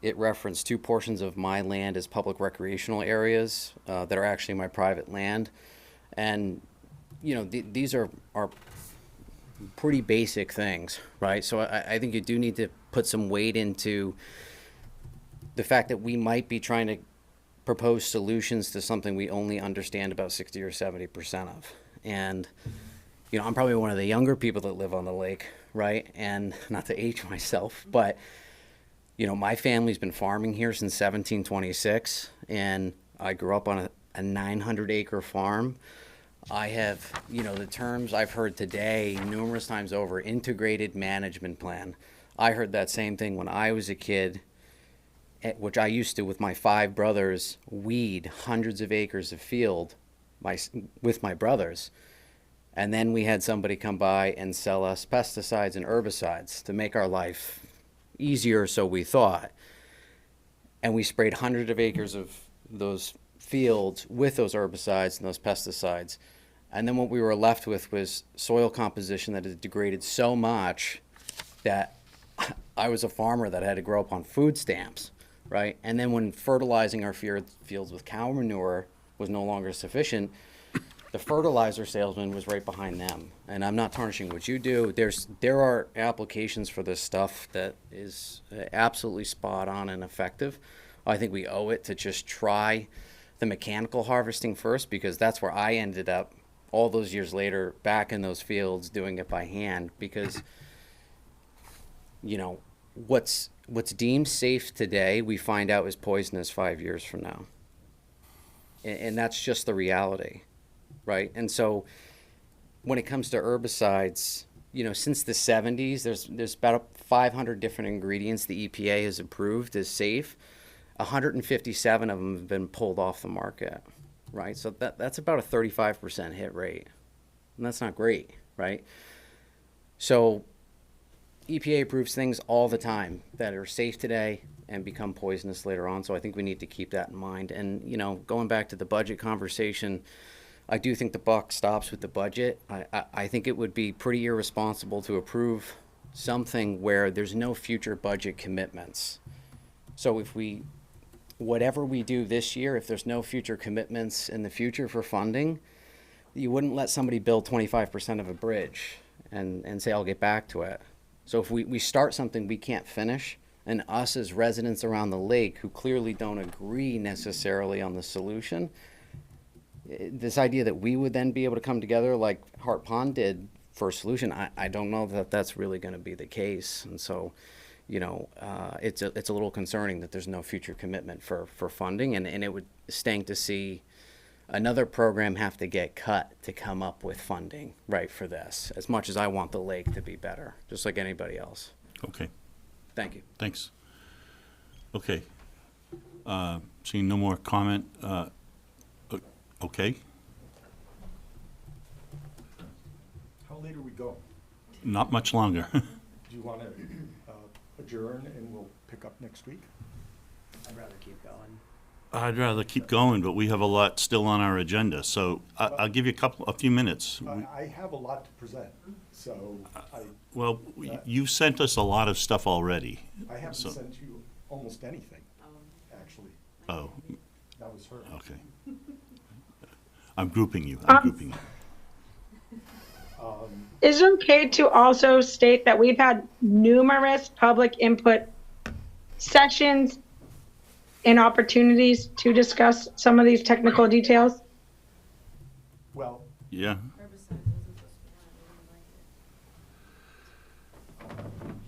It referenced 2 portions of my land as public recreational areas that are actually my private land. And, these are pretty basic things, right? So I think you do need to put some weight into the fact that we might be trying to propose solutions to something we only understand about 60 or 70% of. And, I'm probably one of the younger people that live on the lake, right? And not to age myself, but my family's been farming here since 1726, and I grew up on a 900-acre farm. I have, the terms I've heard today numerous times over, integrated management plan. I heard that same thing when I was a kid, which I used to, with my 5 brothers, weed hundreds of acres of field with my brothers. And then we had somebody come by and sell us pesticides and herbicides to make our life easier, so we thought. and we sprayed hundreds of acres of those fields with those herbicides and those pesticides. And then what we were left with was soil composition that had degraded so much that I was a farmer that had to grow up on food stamps, right? And then when fertilizing our fields with cow manure was no longer sufficient, the fertilizer salesman was right behind them. And I'm not tarnishing what you do. There are applications for this stuff that is absolutely spot on and effective. I think we owe it to just try the mechanical harvesting first, because that's where I ended up all those years later back in those fields doing it by hand, because you know what's deemed safe today we find out is poisonous 5 years from now, and that's just the reality, right? And so when it comes to herbicides, you know, since the 70s there's about 500 different ingredients the EPA has approved as safe. 157 of them have been pulled off the market, right? So that's about a 35% hit rate, and that's not great, right? So EPA approves things all the time that are safe today and become poisonous later on, so I think we need to keep that in mind. And, you know, going back to the budget conversation, I do think the buck stops with the budget. I think it would be pretty irresponsible to approve something where there's no future budget commitments. So whatever we do this year, if there's no future commitments in the future for funding, you wouldn't let somebody build 25% of a bridge and say, I'll get back to it. So if we start something we can't finish, and us as residents around the lake who clearly don't agree necessarily on the solution, this idea that we would then be able to come together like Hart Pond did for a solution, I don't know that that's really going to be the case. And so, you know, it's a little concerning that there's no future commitment for funding, and it would stink to see another program have to get cut to come up with funding, right, for this, as much as I want the lake to be better, just like anybody else. Okay. Thank you. Thanks. Okay. Seeing no more comment, okay. How late are we going? Not much longer. Do you want to adjourn and we'll pick up next week? I'd rather keep going. I'd rather keep going, but we have a lot still on our agenda, so I'll give you a few minutes. I have a lot to present, so Well, you sent us a lot of stuff already. I haven't so- sent you almost anything, actually. Oh, That was her. okay. I'm grouping you. Is it okay to also state that we've had numerous public input sessions and opportunities to discuss some of these technical details? Well, Yeah. do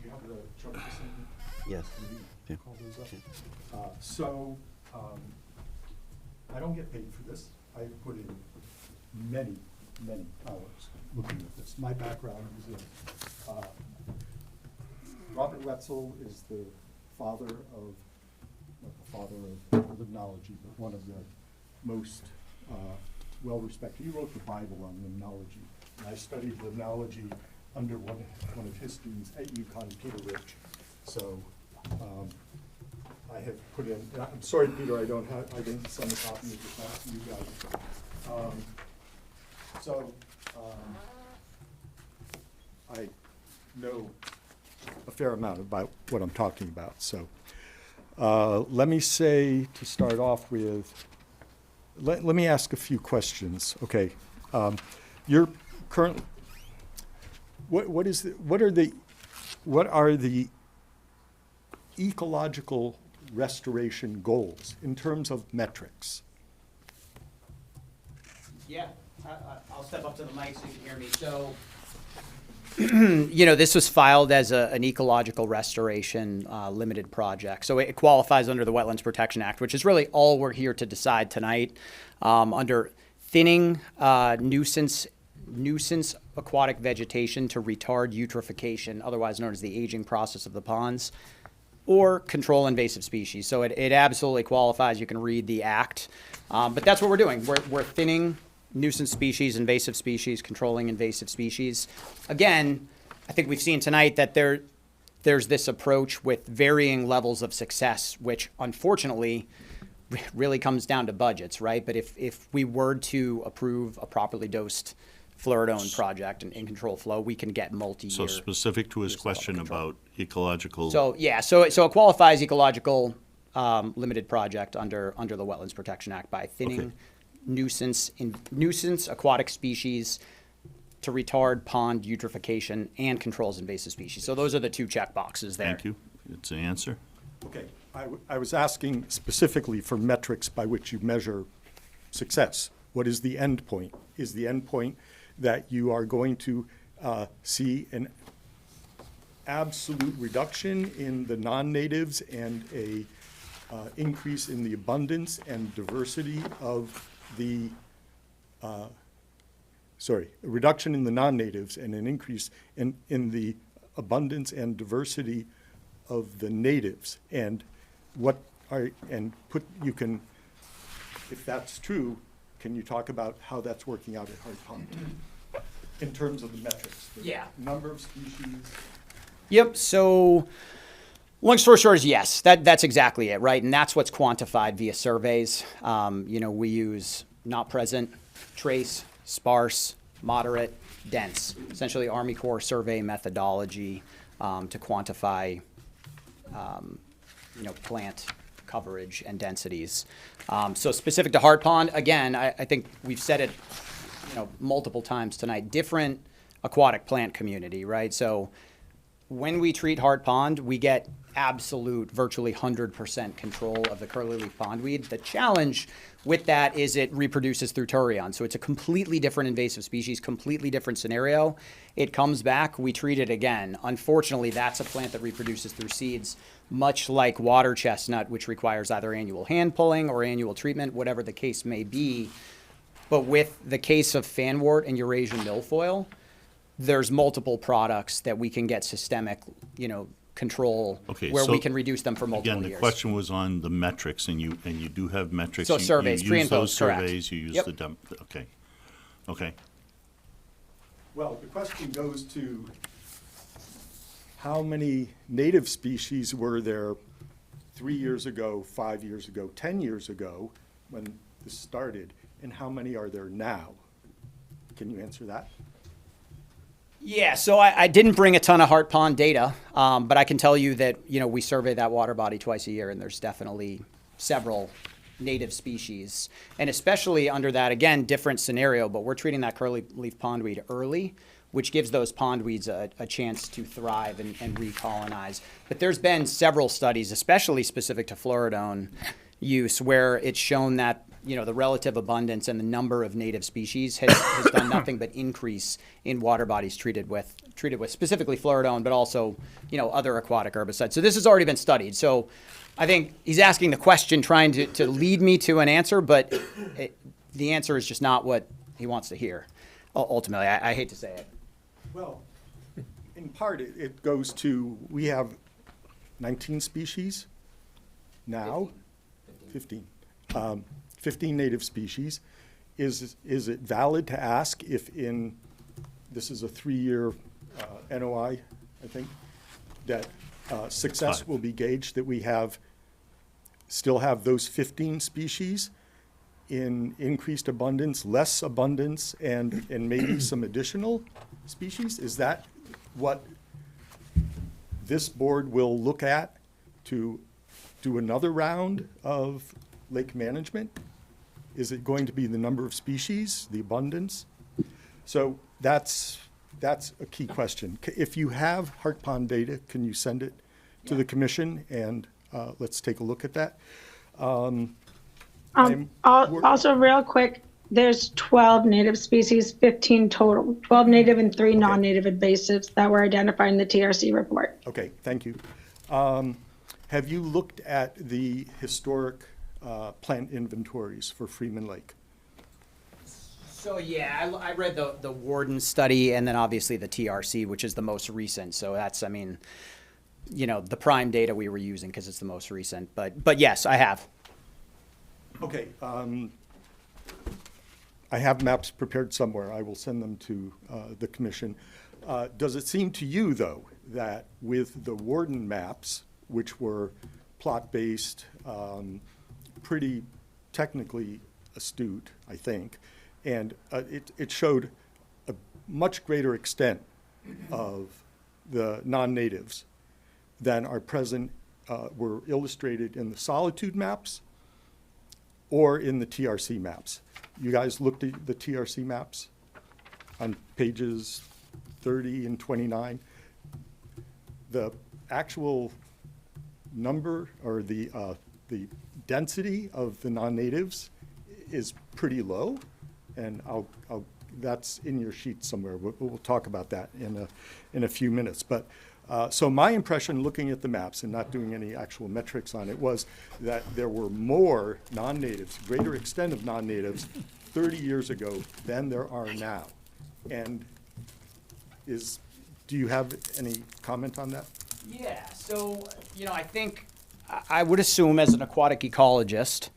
you have the chart to send me? Yes. Can you call those up? So, I don't get paid for this. I put in many, many hours looking at this. My background is in, Robert Wetzel is the father of, not the father of limnology, but one of the most well-respected. He wrote the Bible on limnology. And I studied limnology under one of his students at UConn, Peter Rich. So I have put in, I'm sorry, Peter, I didn't send a copy of this out to you guys. I know a fair amount about what I'm talking about. So let me say, to start off with, let me ask a few questions. Okay, your current, what are the ecological restoration goals in terms of metrics? Yeah, I'll step up to the mic so you can hear me. So, you know, this was filed as an ecological restoration limited project. So it qualifies under the Wetlands Protection Act, which is really all we're here to decide tonight. Under thinning nuisance aquatic vegetation to retard eutrophication, otherwise known as the aging process of the ponds, or control invasive species. So it absolutely qualifies. You can read the act. But that's what we're doing. We're thinning nuisance species, invasive species, controlling invasive species. Again, I think we've seen tonight that there's this approach with varying levels of success, which unfortunately really comes down to budgets, right? But if we were to approve a properly dosed fluoridone project and control flow, we can get multi-year. So specific to his question about ecological. So it qualifies ecological limited project under the Wetlands Protection Act by thinning nuisance aquatic species to retard pond eutrophication and controls invasive species. So those are the two check boxes there. Thank you. It's an answer. Okay, I was asking specifically for metrics by which you measure success. What is the end point? Is the end point that you are going to see an absolute reduction in the non-natives and a increase in the abundance and diversity of the, a reduction in the non-natives and an increase in the abundance and diversity of the natives? And if that's true, can you talk about how that's working out at Hard Pond in terms of the metrics? Yeah. Number of species. Yep. So long story short is yes, that's exactly it, right? And that's what's quantified via surveys. We use not present, trace, sparse, moderate, dense, essentially Army Corps survey methodology to quantify plant coverage and densities. So specific to Hart Pond, again, I think we've said it multiple times tonight, different aquatic plant community, right? So when we treat Hart Pond, we get absolute, virtually 100% control of the curly-leaf pondweed. The challenge with that is it reproduces through turion. So it's a completely different invasive species, completely different scenario. It comes back, we treat it again. Unfortunately, that's a plant that reproduces through seeds, much like water chestnut, which requires either annual hand pulling or annual treatment, whatever the case may be. But with the case of fanwort and Eurasian milfoil, there's multiple products that we can get systemic, control where we can reduce them for multiple years. Again, the question was on the metrics, and you do have metrics. So surveys, pre and post, correct. You use those surveys, you use the dump. Okay. Well, the question goes to how many native species were there 3 years ago, 5 years ago, 10 years ago when this started, and how many are there now? Can you answer that? Yeah, so I didn't bring a ton of Hart Pond data, but I can tell you that, we survey that water body twice a year, and there's definitely several native species. And especially under that, again, different scenario, but we're treating that curly leaf pondweed early, which gives those pondweeds a chance to thrive and recolonize. But there's been several studies, especially specific to fluoridone use, where it's shown that the relative abundance and the number of native species has done nothing but increase in water bodies treated with specifically fluoridone, but also, other aquatic herbicides. So this has already been studied. So I think he's asking the question, trying to lead me to an answer, but the answer is just not what he wants to hear. Ultimately, I hate to say it. Well, in part, it goes to, we have 19 species now, 15 native species. Is it valid to ask if this is a 3-year NOI, I think, that success will be gauged, that we still have those 15 species in increased abundance, less abundance, and maybe some additional species? Is that what this board will look at to do another round of lake management? Is it going to be the number of species, the abundance? So that's a key question. If you have Hart Pond data, can you send it to the commission, and let's take a look at that. Also, real quick, there's 12 native species, 15 total, 12 native and 3 non-native invasives that were identified in the TRC report. Okay, thank you. Have you looked at the historic plant inventories for Freeman Lake? So yeah, I read the Warden study, and then obviously the TRC, which is the most recent. So that's, the prime data we were using because it's the most recent. But yes, I have. Okay. I have maps prepared somewhere. I will send them to the commission. Does it seem to you, though, that with the Warden maps, which were plot-based, pretty technically astute, I think, and it showed a much greater extent of the non-natives than are present, were illustrated in the Solitude maps or in the TRC maps. You guys looked at the TRC maps on pages 30 and 29? The actual number or the density of the non-natives is pretty low, and that's in your sheet somewhere. We'll talk about that in a few minutes. But so my impression, looking at the maps and not doing any actual metrics on it, was that there were more non-natives, greater extent of non-natives 30 years ago than there are now. And do you have any comment on that? Yeah, so, I think, I would assume as an aquatic ecologist,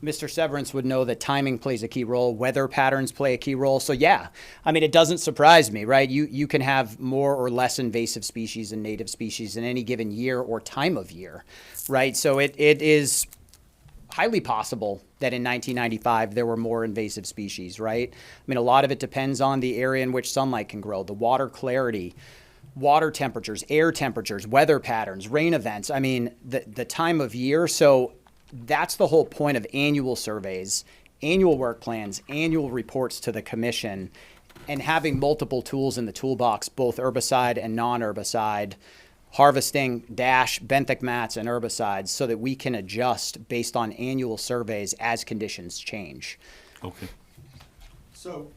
Mr. Severance would know that timing plays a key role, weather patterns play a key role. So yeah, it doesn't surprise me, right? You can have more or less invasive species and native species in any given year or time of year, right? So it is highly possible that in 1995 there were more invasive species, right? A lot of it depends on the area in which sunlight can grow, the water clarity, water temperatures, air temperatures, weather patterns, rain events. The time of year. So that's the whole point of annual surveys, annual work plans, annual reports to the commission, and having multiple tools in the toolbox, both herbicide and non-herbicide, harvesting, benthic mats, and herbicides, so that we can adjust based on annual surveys as conditions change. Okay. So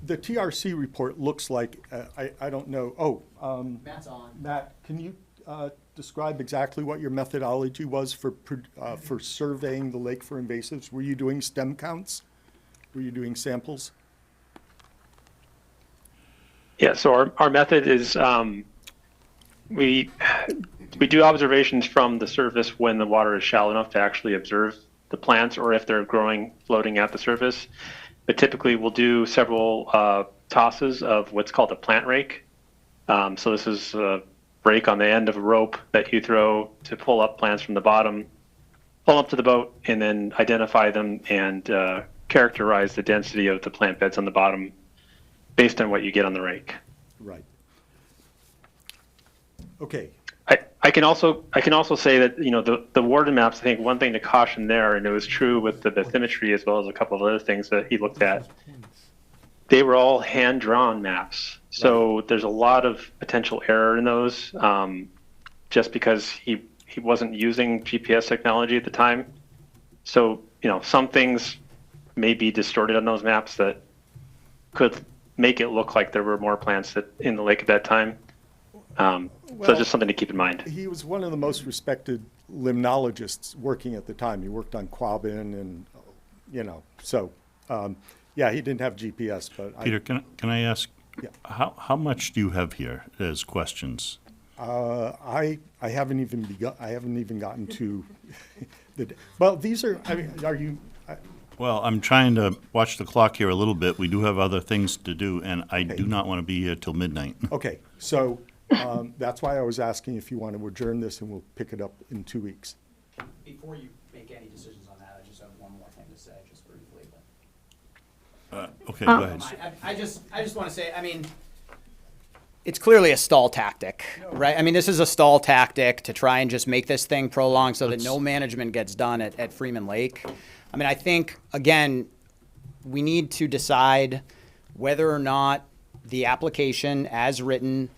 the TRC report looks like, I don't know, Matt's on. Matt, can you describe exactly what your methodology was for surveying the lake for invasives? Were you doing stem counts? Were you doing samples? Yeah, so our method is we do observations from the surface when the water is shallow enough to actually observe the plants, or if they're growing floating at the surface. But typically we'll do several tosses of what's called a plant rake. So this is a rake on the end of a rope that you throw to pull up plants from the bottom, pull up to the boat, and then identify them and characterize the density of the plant beds on the bottom based on what you get on the rake. Right. Okay. I can also say that the Warden maps, I think one thing to caution there, and it was true with the bathymetry as well as a couple of other things that he looked at, they were all hand-drawn maps. So there's a lot of potential error in those, just because he wasn't using GPS technology at the time. So some things may be distorted on those maps that could make it look like there were more plants in the lake at that time. So just something to keep in mind. He was one of the most respected limnologists working at the time. He worked on Quabbin and, so, yeah, he didn't have GPS, but Peter, can I ask, yeah. how much do you have here as questions? I haven't even begun, I haven't even gotten to well, these are, are you? Well, I'm trying to watch the clock here a little bit. We do have other things to do, and I do not want to be here till midnight. Okay, so that's why I was asking if you want to adjourn this, and we'll pick it up in 2 weeks. Before you make any decisions on that, I just have one more thing to say, just briefly. Okay, go ahead. I just want to say, it's clearly a stall tactic, right? This is a stall tactic to try and just make this thing prolonged so that no management gets done at Freeman Lake. I think, again, we need to decide whether or not the application as written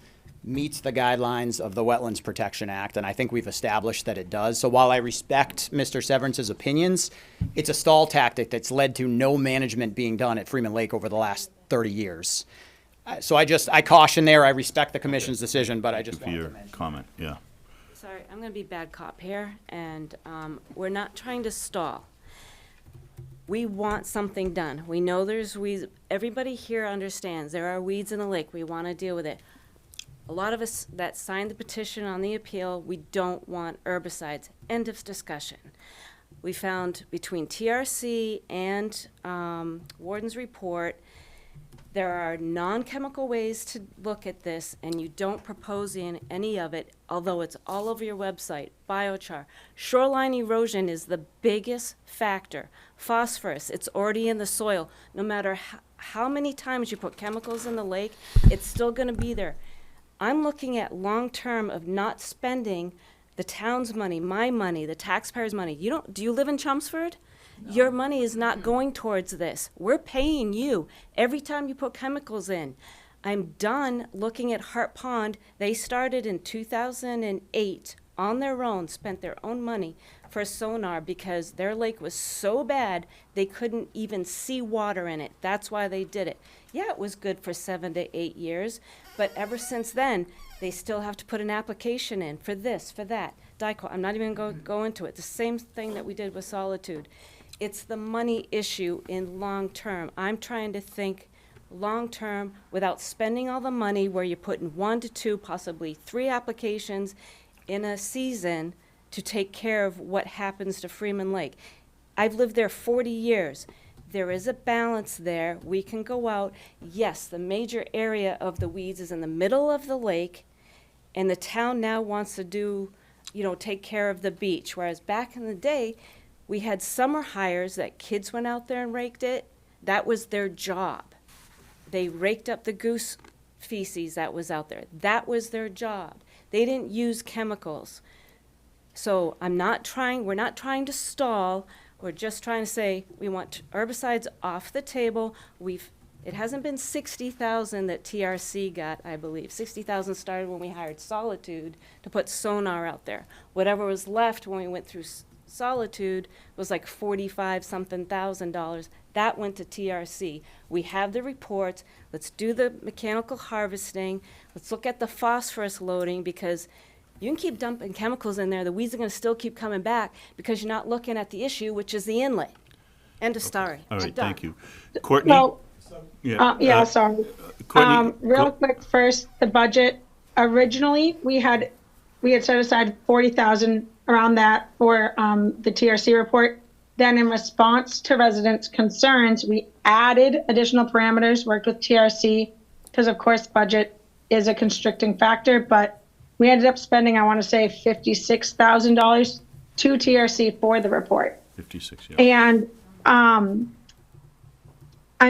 meets the guidelines of the Wetlands Protection Act, and I think we've established that it does. So while I respect Mr. Severance's opinions, it's a stall tactic that's led to no management being done at Freeman Lake over the last 30 years. So I caution there. I respect the commission's decision, but I just Thank you wanted for to your mention. comment, yeah. Sorry, I'm going to be bad cop here, and we're not trying to stall. We want something done. We know there's weeds. Everybody here understands there are weeds in the lake. We want to deal with it. A lot of us that signed the petition on the appeal, we don't want herbicides. End of discussion. We found between TRC and Warden's report, There are non-chemical ways to look at this, and you don't propose in any of it, although it's all over your website. Biochar. Shoreline erosion is the biggest factor. Phosphorus, it's already in the soil. No matter how many times you put chemicals in the lake, it's still going to be there. I'm looking at long-term of not spending the town's money, my money, the taxpayers' money. Do you live in Chelmsford? Your money is not going towards this. We're paying you every time you put chemicals in. I'm done looking at Hart Pond. They started in 2008 on their own, spent their own money for sonar because their lake was so bad they couldn't even see water in it. That's why they did it. Yeah, it was good for 7 to 8 years, but ever since then, they still have to put an application in for this, for that. I'm not even going to go into it. The same thing that we did with Solitude. It's the money issue in long term. I'm trying to think long term without spending all the money where you're putting 1 to 2, possibly 3 applications in a season to take care of what happens to Freeman Lake. I've lived there 40 years. There is a balance there. We can go out. Yes, the major area of the weeds is in the middle of the lake, and the town now wants to do, take care of the beach. Whereas back in the day, we had summer hires that kids went out there and raked it. That was their job. They raked up the goose feces that was out there. That was their job. They didn't use chemicals. So we're not trying to stall. We're just trying to say we want herbicides off the table. It hasn't been 60,000 that TRC got, I believe. 60,000 started when we hired Solitude to put sonar out there. Whatever was left when we went through Solitude was like $45-something thousand. That went to TRC. We have the reports. Let's do the mechanical harvesting. Let's look at the phosphorus loading, because you can keep dumping chemicals in there. The weeds are going to still keep coming back because you're not looking at the issue, which is the inlet. End of story. All right, I'm done. thank you. Courtney? Well, Yeah, sorry. Courtney, Real quick, first, the budget. Originally, we had set aside 40,000 around that for the TRC report. Then in response to residents' concerns, we added additional parameters, worked with TRC, because of course budget is a constricting factor, but we ended up spending, I want to say, $56,000 to TRC for the report. 56, yeah. And I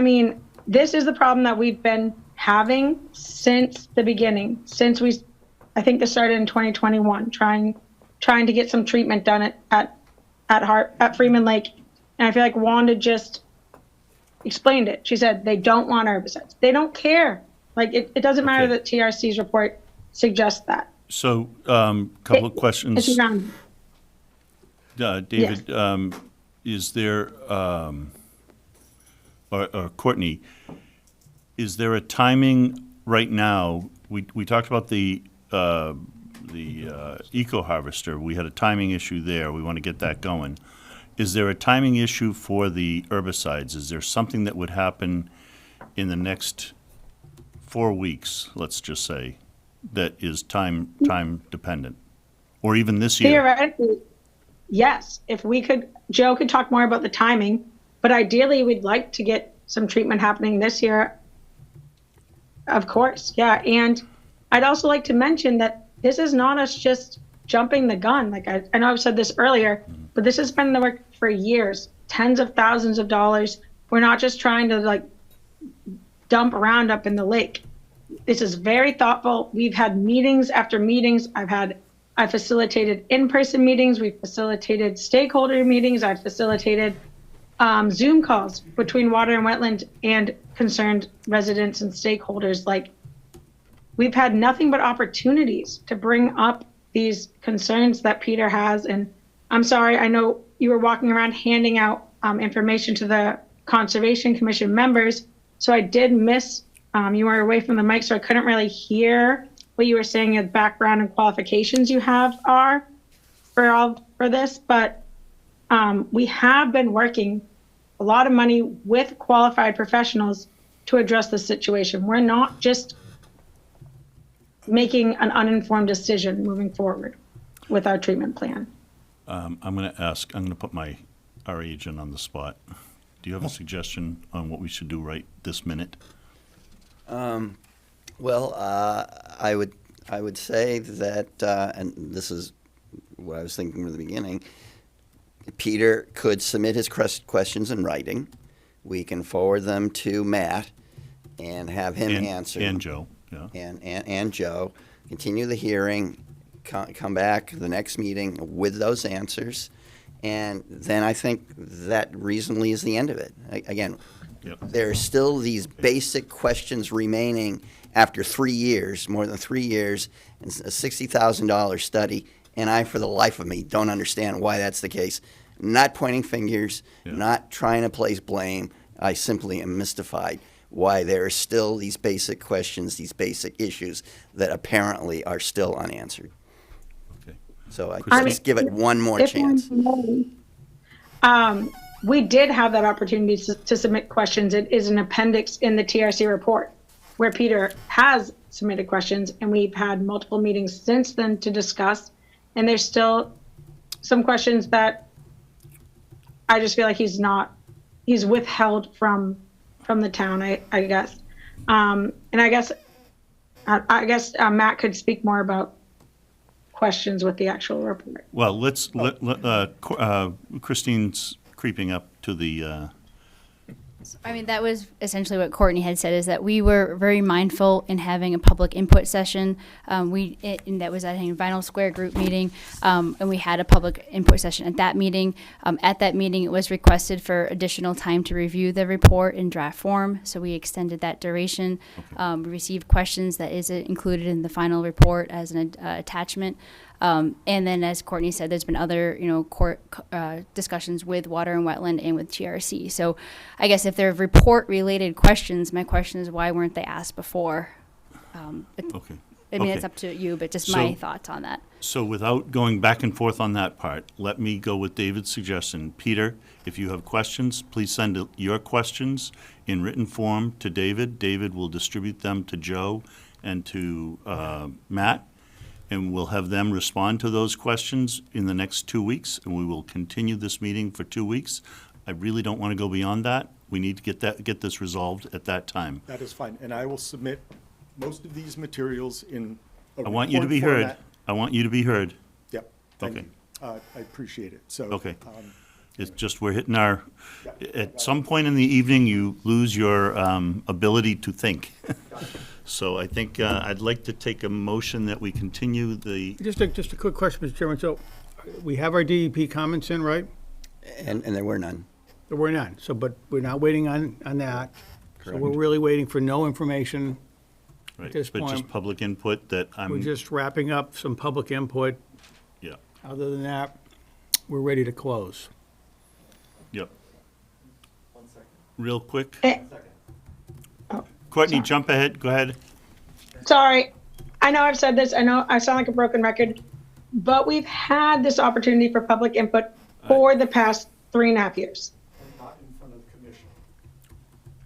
mean, this is the problem that we've been having since the beginning, I think this started in 2021, trying to get some treatment done at Freeman Lake. And I feel like Wanda just explained it. She said they don't want herbicides. They don't care. Like, it doesn't matter that TRC's report suggests that. So, couple of questions. David, Yes. Is there, or Courtney, is there a timing right now? We talked about the eco harvester. We had a timing issue there. We want to get that going. Is there a timing issue for the herbicides? Is there something that would happen in the next 4 weeks, let's just say, that is time dependent, or even this year? Theoretically, yes. If we could, Joe could talk more about the timing, but ideally we'd like to get some treatment happening this year. Of course, yeah. And I'd also like to mention that this is not us just jumping the gun. Like I know I've said this earlier, but this has been the work for years, tens of thousands of dollars. We're not just trying to dump Roundup in the lake. This is very thoughtful. We've had meetings after meetings. I facilitated in-person meetings. We've facilitated stakeholder meetings. I've facilitated Zoom calls between water and wetland and concerned residents and stakeholders. We've had nothing but opportunities to bring up these concerns that Peter has. And I'm sorry, I know you were walking around handing out information to the Conservation Commission members. So I did miss, you were away from the mic, so I couldn't really hear what you were saying, the background and qualifications you have are for this. But we have been working a lot of money with qualified professionals to address the situation. We're not just making an uninformed decision moving forward with our treatment plan. I'm going to put our agent on the spot. Do you have a suggestion on what we should do right this minute? Well, I would say that, and this is what I was thinking from the beginning, Peter could submit his questions in writing. We can forward them to Matt and have him answer. And Joe, yeah. And Joe, continue the hearing, come back the next meeting with those answers, and then I think that reasonably is the end of it. Again, Yep. there are still these basic questions remaining after 3 years, more than 3 years, and a $60,000 study, and I, for the life of me, don't understand why that's the case. Not pointing fingers, not trying to place blame. I simply am mystified why there are still these basic questions, these basic issues that apparently are still unanswered. Okay. So I just give it one more chance. We did have that opportunity to submit questions. It is an appendix in the TRC report where Peter has submitted questions, and we've had multiple meetings since then to discuss. And there's still some questions that I just feel like he's withheld from the town, I guess. And I guess Matt could speak more about questions with the actual report. Well, Christine's creeping up to the, I mean, that was essentially what Courtney had said, is that we were very mindful in having a public input session. And that was at a Vinyl Square group meeting, and we had a public input session at that meeting. At that meeting, it was requested for additional time to review the report in draft form, so we extended that duration. We received questions that is included in the final report as an attachment. And then, as Courtney said, there's been other, court discussions with Water and Wetland and with TRC. So I guess if they're report-related questions, my question is, why weren't they asked before? okay. I mean, it's up to you, but just my thoughts on that. So without going back and forth on that part, let me go with David's suggestion. Peter, if you have questions, please send your questions in written form to David. David will distribute them to Joe and to Matt, and we'll have them respond to those questions in the next 2 weeks, and we will continue this meeting for 2 weeks. I really don't want to go beyond that. We need to get this resolved at that time. That is fine, and I will submit most of these materials in a I want you to be report heard. format. I want you to be heard. Yep, thank Okay. you. I appreciate it, so. Okay. It's just we're hitting our, at some point in the evening, you lose your ability to think. So I think I'd like to take a motion that we continue the, Just a quick question, Mr. Chairman. So we have our DEP comments in, right? And there were none. There were none. So, but we're not waiting on that. So Correct. we're really waiting for no information right, at this but just point. public input that We're just wrapping up some public input. yeah, Other than that, we're ready to close. yep. Real quick. Oh, Courtney, jump ahead, go ahead. sorry. I know I've said this. I know I sound like a broken record, but we've had this opportunity for public input for the past 3.5 years. Not in front of the commission.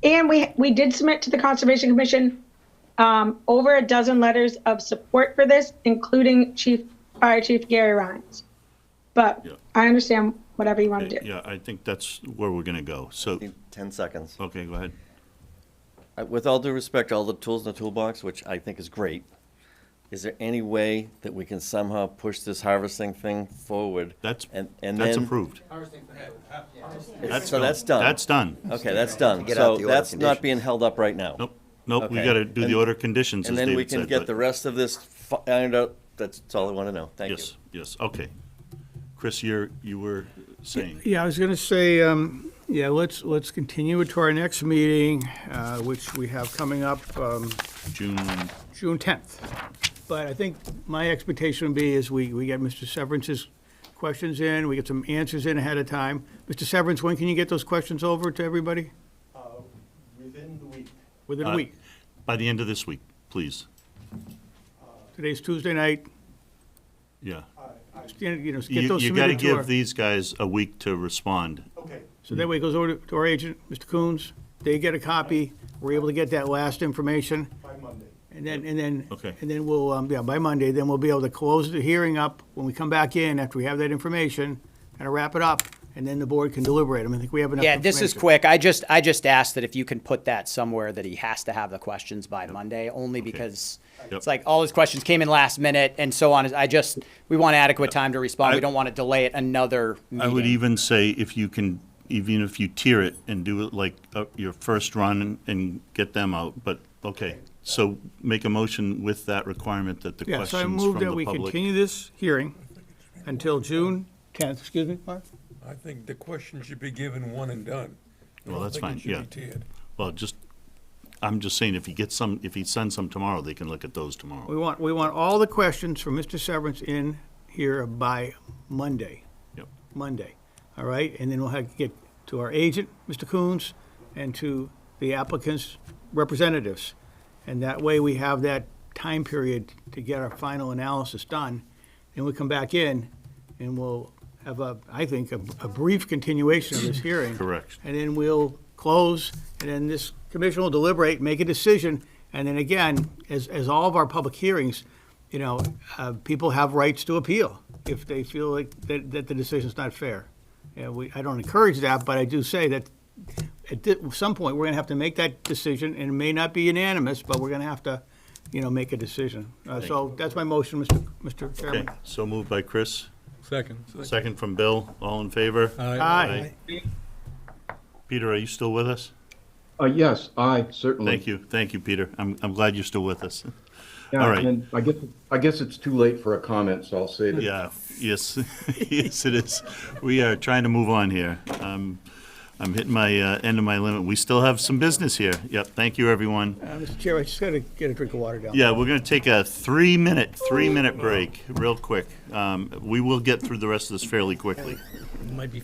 And we did submit to the Conservation Commission over a dozen letters of support for this, including Fire Chief Gary Rhines. But Yeah. I understand whatever you want to do. Yeah, I think that's where we're gonna go, so, 10 seconds. okay, go ahead. With all due respect, all the tools in the toolbox, which I think is great, is there any way that we can somehow push this harvesting thing forward? That's then approved. So that's done. That's done. Okay, that's done. Get out So the order that's not conditions. being held up right now. Nope, we Okay. gotta do the And- order conditions, as And then we David can said, get but- the rest of this ironed out. That's all I want to know. Thank you. Yes, okay. Chris, you were saying, Yeah, I was going to say, let's continue it to our next meeting, which we have coming up June, June 10th. But I think my expectation would be is we get Mr. Severance's questions in, we get some answers in ahead of time. Mr. Severance, when can you get those questions over to everybody? Within the week. Within a week. by the end of this week, please. Today's Tuesday night. Yeah. Get those You gotta submitted to our. give these guys a week to respond. Okay. So that way it goes over to our agent, Mr. Coons. They get a copy. We're able to get that last information. By Monday. And then Okay. and then we'll, by Monday, then we'll be able to close the hearing up when we come back in after we have that information, kind of wrap it up, and then the board can deliberate. I mean, I think we have enough Yeah, this is information. quick. I just asked that if you can put that somewhere that he has to have the questions by Monday, only because it's like all his questions came in last minute and so on. We want adequate time to respond. We don't want to delay it another meeting. I would even say if you can, even if you tier it and do it like your first run and get them out, but, okay. So make a motion with that requirement that the Yeah, questions so I from move the that we public. continue this hearing until June 10th, excuse me, Mark? I think the question should be given one and done. I Well, don't that's think it fine, should yeah. be tiered. Well, I'm just saying, if he sends some tomorrow, they can look at those tomorrow. We want all the questions from Mr. Severance in here by Monday. Yep. Monday, all right? And then we'll have to get to our agent, Mr. Coons, and to the applicant's representatives. And that way we have that time period to get our final analysis done. And we come back in and we'll have I think, a brief continuation of this hearing. Correct. And then we'll close, and then this commission will deliberate, make a decision. And then again, as all of our public hearings, people have rights to appeal if they feel like that the decision's not fair. I don't encourage that, but I do say that at some point, we're going to have to make that decision, and it may not be unanimous, but we're going to have to, make a decision. So that's my motion, Mr. Chairman. Okay, so moved by Chris, Second. second from Bill, all in favor? Aye. Peter, are you still with us? Yes, certainly. Thank you, Peter. I'm glad you're still with us. Yeah, All right. And I guess it's too late for a comment, so I'll say that. Yeah, yes, yes, it is. We are trying to move on here. I'm hitting my end of my limit. We still have some business here. Yep, thank you, everyone. Mr. Chair, I just got to get a drink of water down. Yeah, we're going to take a three-minute break, real quick. We will get through the rest of this fairly quickly. Might be.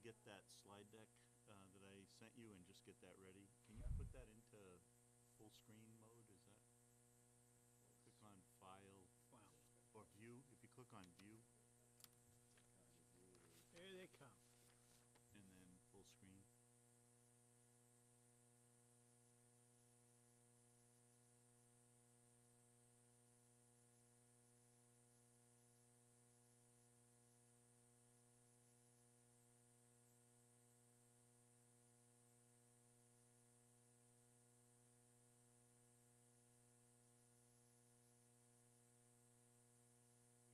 get that slide deck that I sent you and just get that ready? Can you put that into full screen mode? Is that? Click on File or View. If you click on View There they come. and then full screen.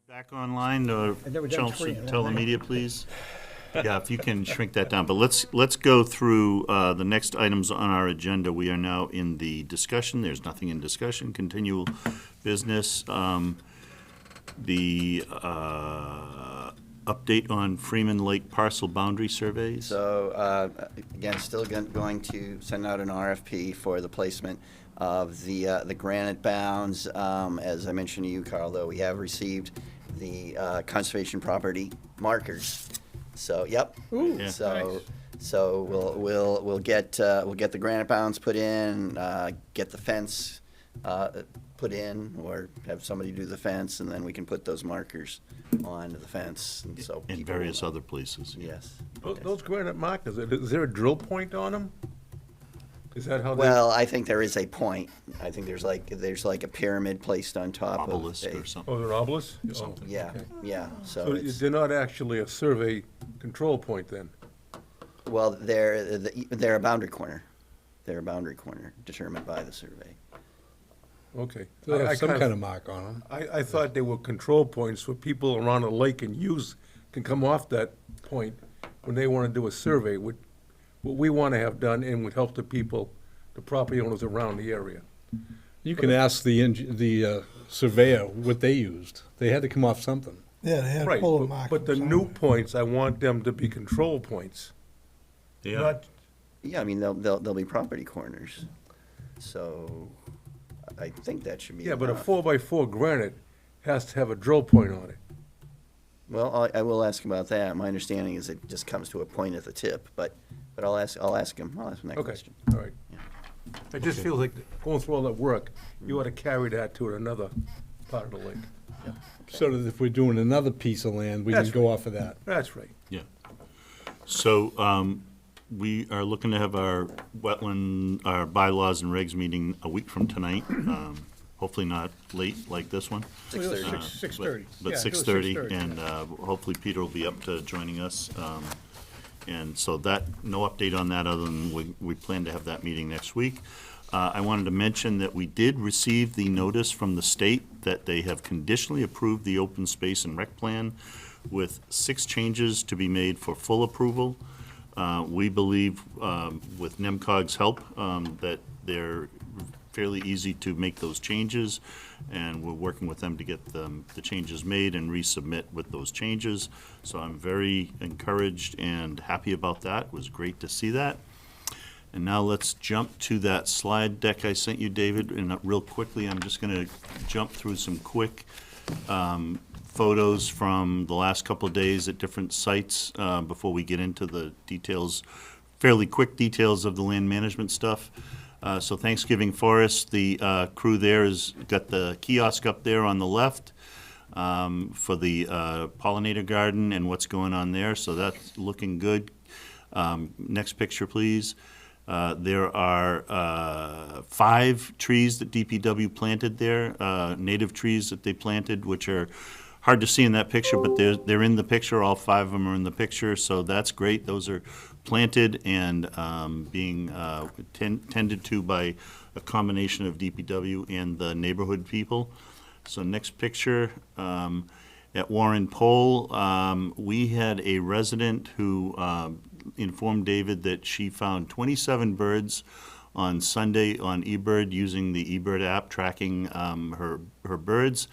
Back online, And then we're done Chelmsford screen, Telemedia, please. Yeah, if you can shrink that down. But let's go through the next items on our agenda. We are now in the discussion. There's nothing in discussion. Continual business. The update on Freeman Lake parcel boundary surveys. So, again, still going to send out an RFP for the placement of the granite bounds. As I mentioned to you, Carl, though, we have received the conservation property markers. So, yep. Ooh, Yeah. So we'll get the granite bounds put in, get the fence put in, or have somebody do the fence, and then we can put those markers onto the fence. And so In people various will- other places. Yes. Those granite markers, is there a drill point on them? Is that how they? Well, I think there is a point. I think there's like a pyramid placed on top Obelisk of or something. Oh, they're obelisk? Something. Yeah, Okay. yeah. So, So it's, they're not actually a survey control point then? well, they're a boundary corner. They're a boundary corner determined by the survey. Okay. So they I have some kinda- kind of mark on them. I thought they were control points where people around a lake can come off that point when they want to do a survey, what we want to have done and would help the people, the property owners around the area. You can ask the surveyor what they used. They had to come off something. Yeah, they had to Right, pull a but mark. but the new points, I want them to be control points. Yeah. Not, Yeah, I mean they'll be property corners. So, I think that should be. yeah, but a enough. 4x4 granite has to have a drill point on it. Well, I will ask about that. My understanding is it just comes to a point at the tip, but I'll ask him. I'll ask him that Okay, question. all right. I just feel like going through all that work, you ought to carry that to another part of the lake. So that if we're doing another piece of land, we That's can go off of that. That's right. Yeah. So, we are looking to have our bylaws and regs meeting a week from tonight. Hopefully not late like this one. 6:30. 6:30. But Yeah, do it 6:30, 6:30, and hopefully Peter will be up to joining us. And so no update on that other than we plan to have that meeting next week. I wanted to mention that we did receive the notice from the state that they have conditionally approved the open space and rec plan with 6 changes to be made for full approval. We believe, with NEMCOG's help, that they're fairly easy to make those changes, and we're working with them to get the changes made and resubmit with those changes. So I'm very encouraged and happy about that. It was great to see that. And now let's jump to that slide deck I sent you, David, and real quickly, I'm just going to jump through some quick photos from the last couple of days at different sites before we get into the details, fairly quick details of the land management stuff. So Thanksgiving Forest, the crew there has got the kiosk up there on the left for the pollinator garden and what's going on there, so that's looking good. Next picture, please. There are 5 trees that DPW planted there, native trees that they planted, which are hard to see in that picture, but they're in the picture. All 5 of them are in the picture, so that's great. Those are planted and being tended to by a combination of DPW and the neighborhood people. So next picture, at Warren Pole, we had a resident who informed David that she found 27 birds on Sunday on eBird using the eBird app tracking her birds.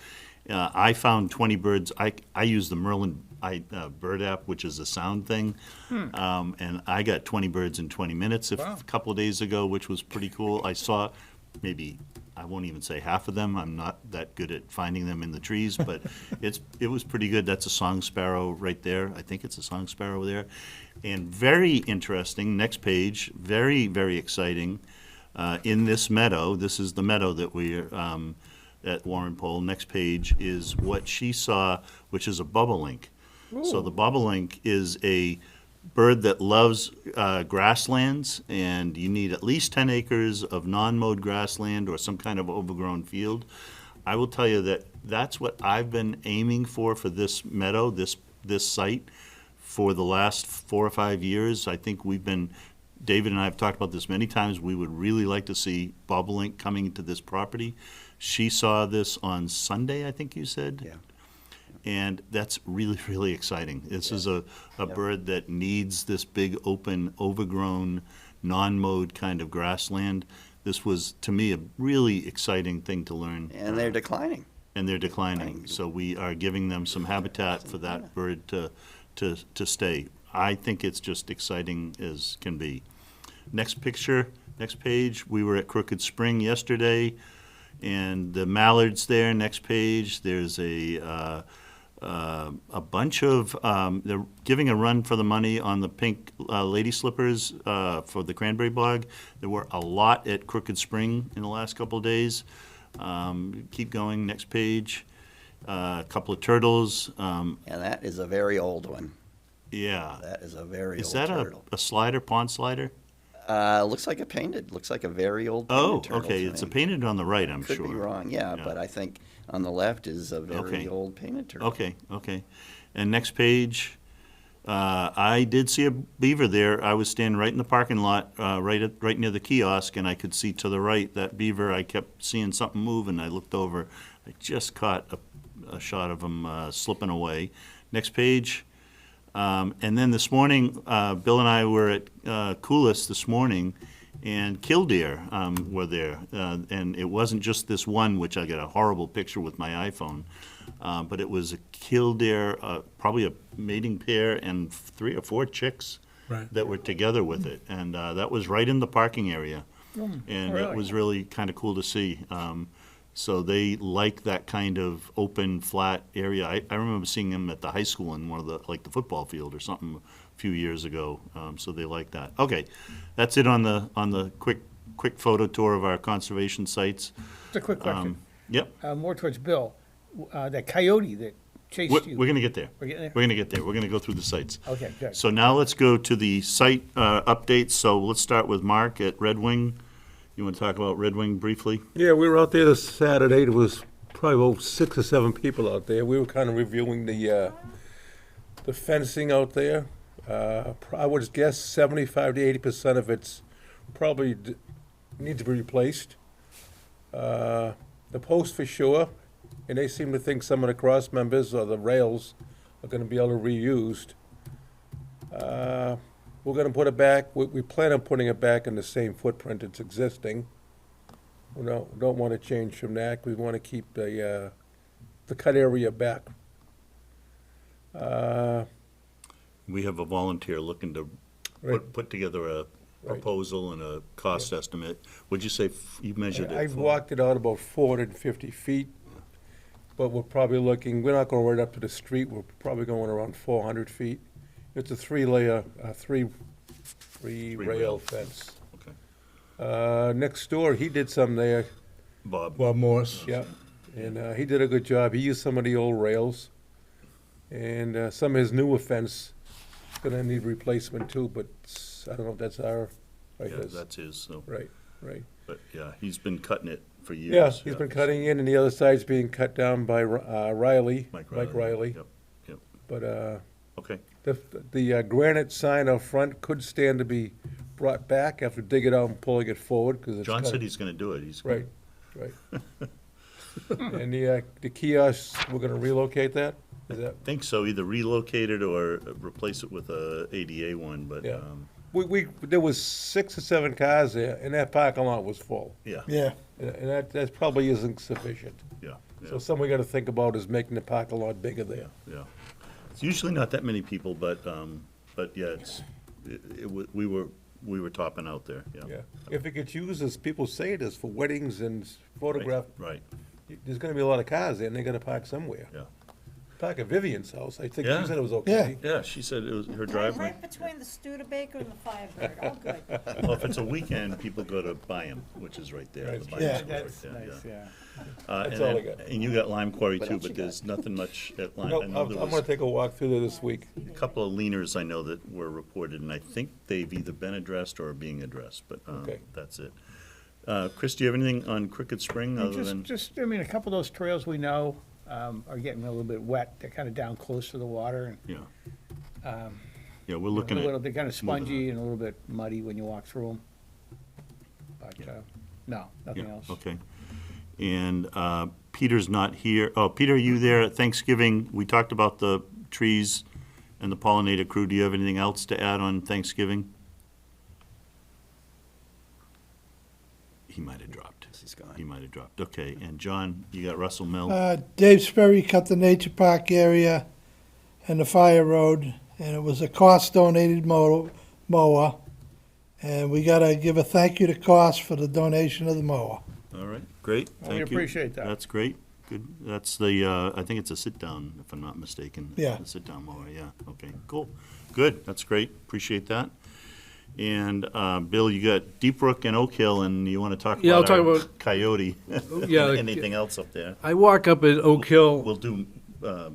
I found 20 birds. I use the Merlin bird app, which is a sound thing, and I got 20 birds in 20 minutes a couple of days ago, which was pretty cool. I saw maybe, I won't even say half of them. I'm not that good at finding them in the trees, but it was pretty good. That's a song sparrow right there. I think it's a song sparrow there. And very interesting, next page, very, very exciting. In this meadow, this is the meadow that we're at Warren Pole. Next page is what she saw, which is a bobolink. So the bobolink is a bird that loves grasslands, and you need at least 10 acres of non-mowed grassland or some kind of overgrown field. I will tell you that that's what I've been aiming for this meadow, this site, for the last 4 or 5 years. I think David and I have talked about this many times. We would really like to see bobolink coming to this property. She saw this on Sunday, I think you said? Yeah. And that's really, really exciting. This is a bird that needs this big, open, overgrown, non-mowed kind of grassland. This was, to me, a really exciting thing to learn. And they're declining. And they're declining. So we are giving them some habitat for that bird to stay. I think it's just exciting as can be. Next picture, next page. We were at Crooked Spring yesterday, and the mallards there. Next page. There's a bunch of, they're giving a run for the money on the pink lady slippers for the cranberry bog. There were a lot at Crooked Spring in the last couple of days. Keep going, next page. A couple of turtles. And that is a very old one. Yeah. That is a very Is old that turtle. a slider, pond slider? Looks like looks like a very old painted turtle. Okay, to it's me. painted on the right, I'm sure. Could be wrong, yeah, but I think on the left is a very old painted turtle. Okay. And next page, I did see a beaver there. I was standing right in the parking lot, right near the kiosk, and I could see to the right that beaver. I kept seeing something move, and I looked over. I just caught a shot of him slipping away. Next page. And then this morning, Bill and I were at Coulis this morning, and killdeer were there. And it wasn't just this one, which I got a horrible picture with my iPhone, but it was a killdeer, probably a mating pair and 3 or 4 chicks that were together with it. And that was right in the parking area. And really? it was really kind of cool to see. So they like that kind of open, flat area. I remember seeing them at the high school in one of the football field or something a few years ago. So they like that. Okay, that's it on the quick photo tour of our conservation sites. Just a quick question. Yep. More towards Bill. That coyote that chased you. We're going to get there. We're getting there? We're going to get there. We're going to go through the sites. Okay, good. So now let's go to the site updates. So let's start with Mark at Red Wing. You want to talk about Red Wing briefly? Yeah, we were out there this Saturday. There was probably about 6 or 7 people out there. We were kind of reviewing the fencing out there. I would guess 75 to 80% of it's probably needs to be replaced. The post for sure, and they seem to think some of the cross members or the rails are going to be able to be reused. We're going to put it back. We plan on putting it back in the same footprint it's existing. We don't want to change from that. We want to keep the cut area back. We have a volunteer looking to put together a proposal and a cost estimate. Would you say you measured it? I've walked it out about 450 feet, but we're probably looking, we're not going right up to the street. We're probably going around 400 feet. It's a 3-layer, three rail fence. Okay. Next door, he did some there. Bob Morse. Yeah, and he did a good job. He used some of the old rails, and some of his newer fence is going to need replacement too. But I don't know if that's our. Yeah, that's his. So. Right. But yeah, he's been cutting it for years. Yeah, he's been cutting in, and the other side's being cut down by Riley. Mike Riley. Yep. But okay. The granite sign out front could stand to be brought back after digging it out and pulling it forward because John said he's going to do it. Right. And the kiosks, we're going to relocate that? Is that? I think so. Either relocate it or replace it with a ADA one. But yeah. There was 6 or 7 cars there, and that parking lot was full. Yeah. And that probably isn't sufficient. Yeah. So something we got to think about is making the parking lot bigger there. Yeah. It's usually not that many people, but yeah, we were we were topping out there, yeah. Yeah. If it gets used, as people say it is, for weddings and photograph, Right, there's gonna be a lot of cars there, and they're gonna park somewhere. yeah. Park at Vivian's house, I think Yeah. she said it was okay. Yeah, she said it was her driveway. Right between the Studebaker and the Firebird, oh, good. Well, if it's a weekend, people go to Byam, which is right there. Right. the Byam Yeah. School right That's there, nice, yeah. And That's all I then- got. And you got Lime Quarry What too, else but you there's nothing much at Lime. No, I know I'm there gonna was take a walk through there this week. a couple of leaners I know that were reported, and I think they've either been addressed or are being addressed, but Okay. that's it. Chris, do you have anything on Cricket Spring other than? Just, I mean, a couple of those trails we know are getting a little bit wet. They're kind of down close to the water, and Yeah, um, yeah, we're looking a little, at, they're kind of spongy and a little bit muddy when you walk through them. But no, nothing yeah, else. okay. And Peter's not here. Oh, Peter, are you there at Thanksgiving? We talked about the trees and the pollinator crew. Do you have anything else to add on Thanksgiving? He might have dropped. He's gone. He might have dropped. Okay, and John, you got Russell Mill? Dave Sperry cut the nature park area and the fire road, and it was a cost-donated mower. And we gotta give a thank you to Cost for the donation of the mower. All right, great, Well, thank we you. appreciate that. That's great, good. That's the, I think it's a sit-down, if I'm not mistaken. Yeah. The sit-down mower, yeah, okay, cool. Good, that's great, appreciate that. And, Bill, you got Deep Brook and Oak Hill, and you want to talk Yeah, I'll about talk our about- coyote? Yeah, Anything else up there? I walk up at Oak Hill. We'll do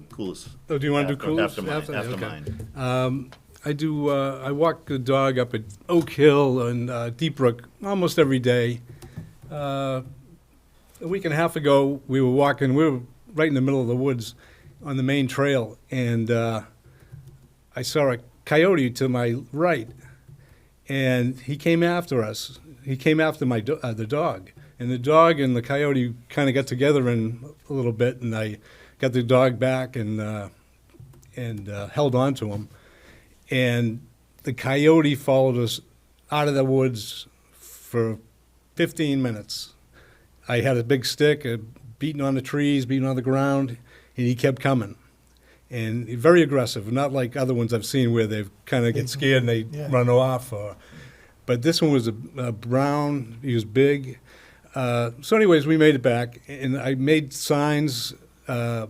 Coolest. Oh, do you want to do Coolest? After mine, after Okay. mine. I do, I walk the dog up at Oak Hill and Deep Brook almost every day. A week and a half ago, we were walking, we were right in the middle of the woods on the main trail, and I saw a coyote to my right, and he came after us. He came after the dog, and the dog and the coyote kind of got together in a little bit, and I got the dog back and held on to him. And the coyote followed us out of the woods for 15 minutes. I had a big stick, beating on the trees, beating on the ground, and he kept coming. And very aggressive, not like other ones I've seen where they kind of get scared and they run off. But this one was a brown, he was big. So anyways, we made it back, and I made signs. I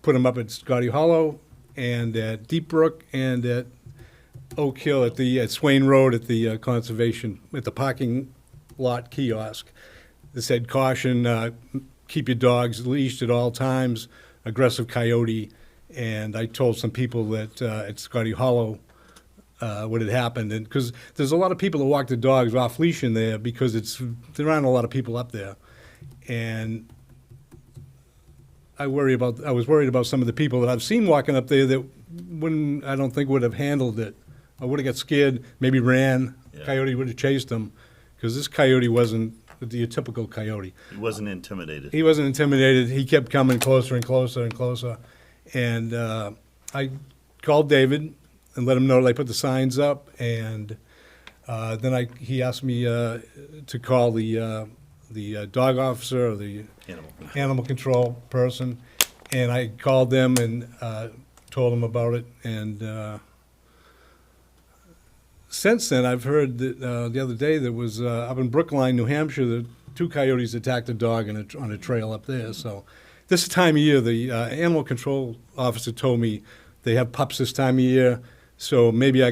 put them up at Scotty Hollow and at Deep Brook and at Oak Hill at Swain Road at the conservation, at the parking lot kiosk. That said, caution, keep your dogs leashed at all times, aggressive coyote. And I told some people that at Scotty Hollow what had happened. And because there's a lot of people that walk the dogs off leash in there because there aren't a lot of people up there. And I was worried about some of the people that I've seen walking up there that I don't think would have handled it. I would have got scared, maybe ran. Yeah. Coyote would have chased them, because this coyote wasn't the typical coyote. He wasn't intimidated. He wasn't intimidated. He kept coming closer and closer and closer. And I called David and let him know that I put the signs up. And then he asked me to call the dog officer or the animal control person, and I called them and told them about it. And since then, I've heard that the other day there was up in Brookline, New Hampshire, the 2 coyotes attacked a dog on a trail up there. So this time of year, the animal control officer told me they have pups this time of year. So maybe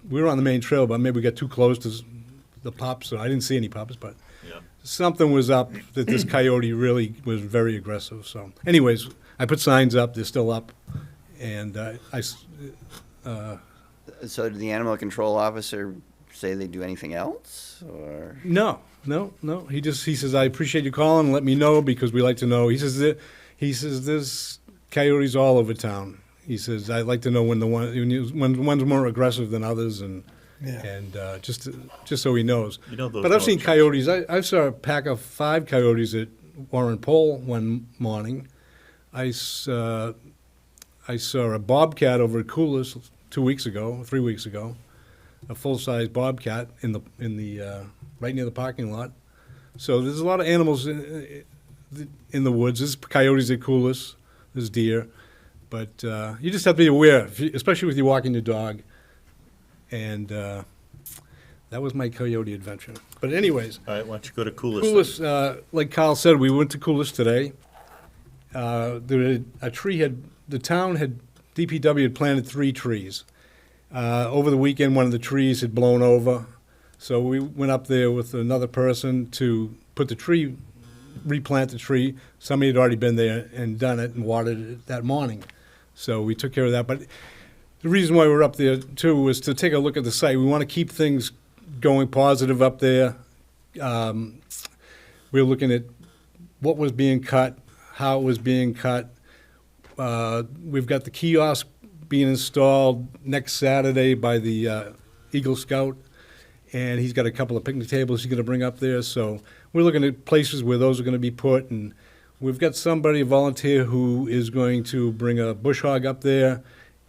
we were on the main trail, but maybe we got too close to the pups. So I didn't see any pups, but something was up that this coyote really was very aggressive. So anyways, I put signs up. They're still up. And So did the animal control officer say they do anything else, or? No. He says, I appreciate you calling and let me know because we like to know. He says there's coyotes all over town. He says, I'd like to know when one's more aggressive than others, and just so he knows. But I've seen coyotes. I saw a pack of 5 coyotes at Warren Pole one morning. I saw a bobcat over at Coolest 3 weeks ago, a full-size bobcat in the right near the parking lot. So there's a lot of animals in the woods. There's coyotes at Coolest, there's deer, but you just have to be aware, especially with you walking your dog. And That was my coyote adventure. But anyways, All right, why don't you go to Coulis? Coulis, like Kyle said, we went to Coulis today. The town had, DPW had planted 3 trees. Over the weekend, one of the trees had blown over. So we went up there with another person to put the tree, replant the tree. Somebody had already been there and done it and watered it that morning. So we took care of that. But the reason why we were up there too was to take a look at the site. We want to keep things going positive up there. We were looking at what was being cut, how it was being cut. We've got the kiosk being installed next Saturday by the Eagle Scout, and he's got a couple of picnic tables he's going to bring up there. So we're looking at places where those are going to be put, and we've got somebody, a volunteer, who is going to bring a bush hog up there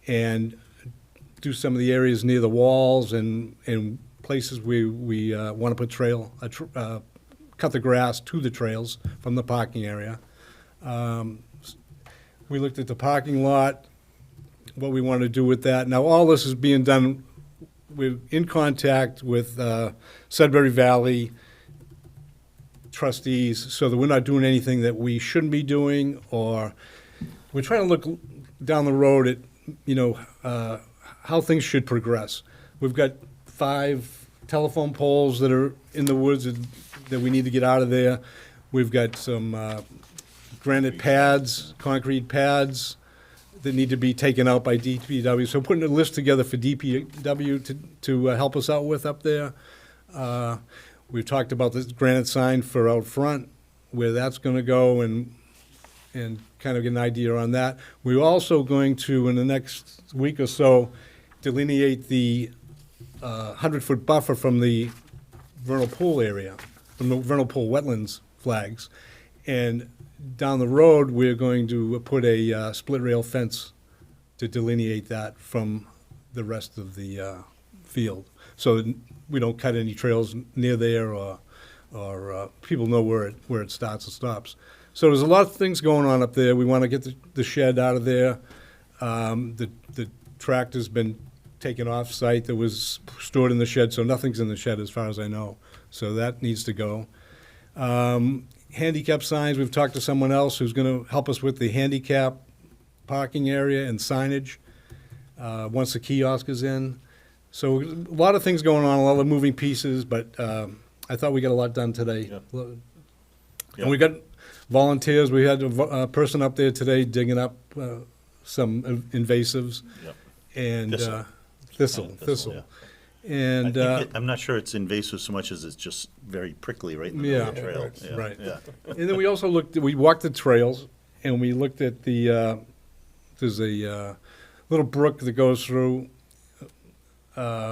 and do some of the areas near the walls and places we want to put cut the grass to the trails from the parking area. We looked at the parking lot, what we want to do with that. Now, all this is being done, we're in contact with Sudbury Valley trustees so that we're not doing anything that we shouldn't be doing, or we're trying to look down the road at, how things should progress. We've got 5 telephone poles that are in the woods that we need to get out of there. We've got some granite pads, concrete pads that need to be taken out by DPW. So putting a list together for DPW to help us out with up there. We've talked about this granite sign for out front, where that's going to go, and kind of get an idea on that. We're also going to, in the next week or so, delineate the 100-foot buffer from the vernal pool area, from the vernal pool wetlands flags. And down the road, we're going to put a split rail fence to delineate that from the rest of the field, so that we don't cut any trails near there, or people know where it starts and stops. So there's a lot of things going on up there. We want to get the shed out of there. The tractor's been taken off site that was stored in the shed, so nothing's in the shed as far as I know. So that needs to go. Handicap signs, we've talked to someone else who's going to help us with the handicap parking area and signage once the kiosk is in. So a lot of things going on, a lot of moving pieces, but I thought we got a lot done today. Yeah. And we got volunteers. We had a person up there today digging up some invasives. Yep. And Thistle. thistle. Yeah. And I'm not sure it's invasive so much as it's just very prickly right in the middle of the trail. Yeah, right. Yeah. And then we also we walked the trails, and we looked at the, there's a little brook that goes through.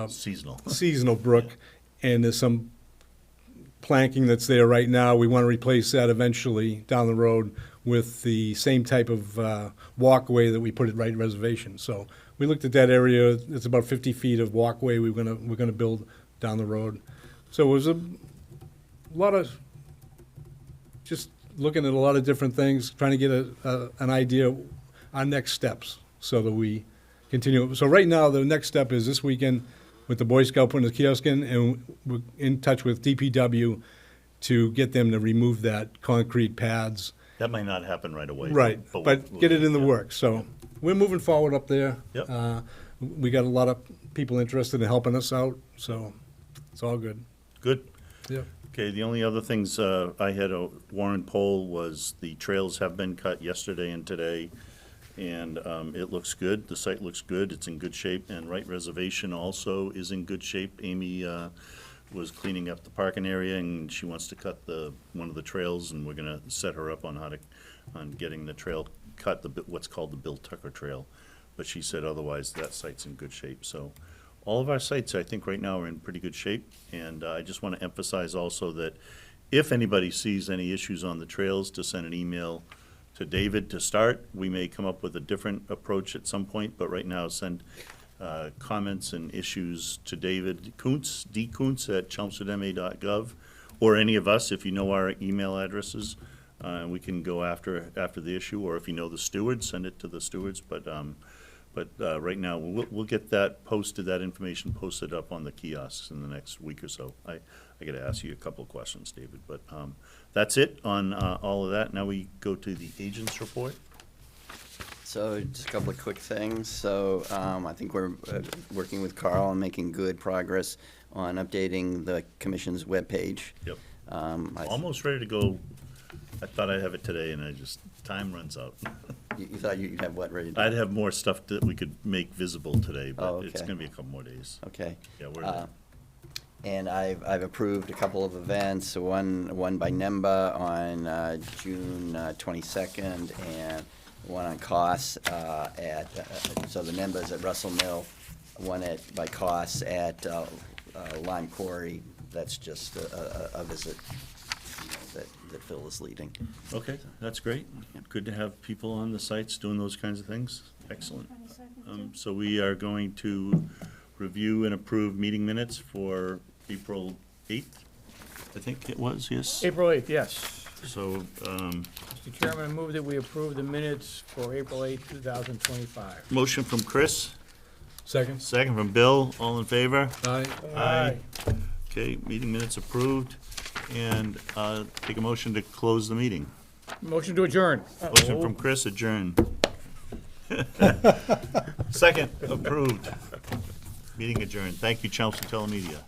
Seasonal brook, and there's some planking that's there right now. We want to replace that eventually down the road with the same type of walkway that we put at Wright Reservation. So we looked at that area. It's about 50 feet of walkway we're gonna build down the road. So it was a lot of just looking at a lot of different things, trying to get an idea of our next steps so that we continue. So right now, the next step is this weekend with the Boy Scout putting the kiosk in, and we're in touch with DPW to get them to remove that concrete pads. That might not happen right away. Right, but we'll get it in the works. So we're moving forward up there. Yep. We got a lot of people interested in helping us out, so it's all good. Good. Yeah. Okay, the only other things I had a warrant poll was the trails have been cut yesterday and today, and it looks good. The site looks good. It's in good shape, and Wright Reservation also is in good shape. Amy was cleaning up the parking area, and she wants to cut one of the trails, and we're gonna set her up on getting the trail cut, what's called the Bill Tucker Trail. But she said otherwise that site's in good shape. So all of our sites, I think, right now are in pretty good shape. And I just want to emphasize also that if anybody sees any issues on the trails, to send an email to David to start. We may come up with a different approach at some point, but right now send comments and issues to David Kuntz, dkuntz@chelmsfordma.gov, or any of us if you know our email addresses. We can go after the issue, or if you know the stewards, send it to the stewards. But But right now, we'll get that posted, that information posted up on the kiosks in the next week or so. I got to ask you a couple of questions, David, but that's it on all of that. Now we go to the agents report. So just a couple of quick things. So I think we're working with Carl and making good progress on updating the commission's webpage. Yep. Almost ready to go. I thought I'd have it today, and time runs out. You thought you'd have what ready? I'd have more stuff that we could make visible today, but Oh, it's okay. going to be a couple more days. Okay. Yeah, we're And I've approved a couple of events, one by NEMBA on June 22nd, and one on COS so the NEMBA is at Russell Mill, one by COS at Lime Quarry. That's just a visit that Phil is leading. Okay, that's great. Good to have people on the sites doing those kinds of things. Excellent. So we are going to review and approve meeting minutes for April 8th, I think it was, yes? April 8th, yes. So, Mr. Chairman, I move that we approve the minutes for April 8th, 2025. motion from Chris, Second? second from Bill, all in favor? Aye. Aye. Okay, meeting minutes approved, and take a motion to close the meeting. Motion to adjourn. Motion from Chris, adjourn. Second, approved. Meeting adjourned. Thank you, Chelmsford Telemedia.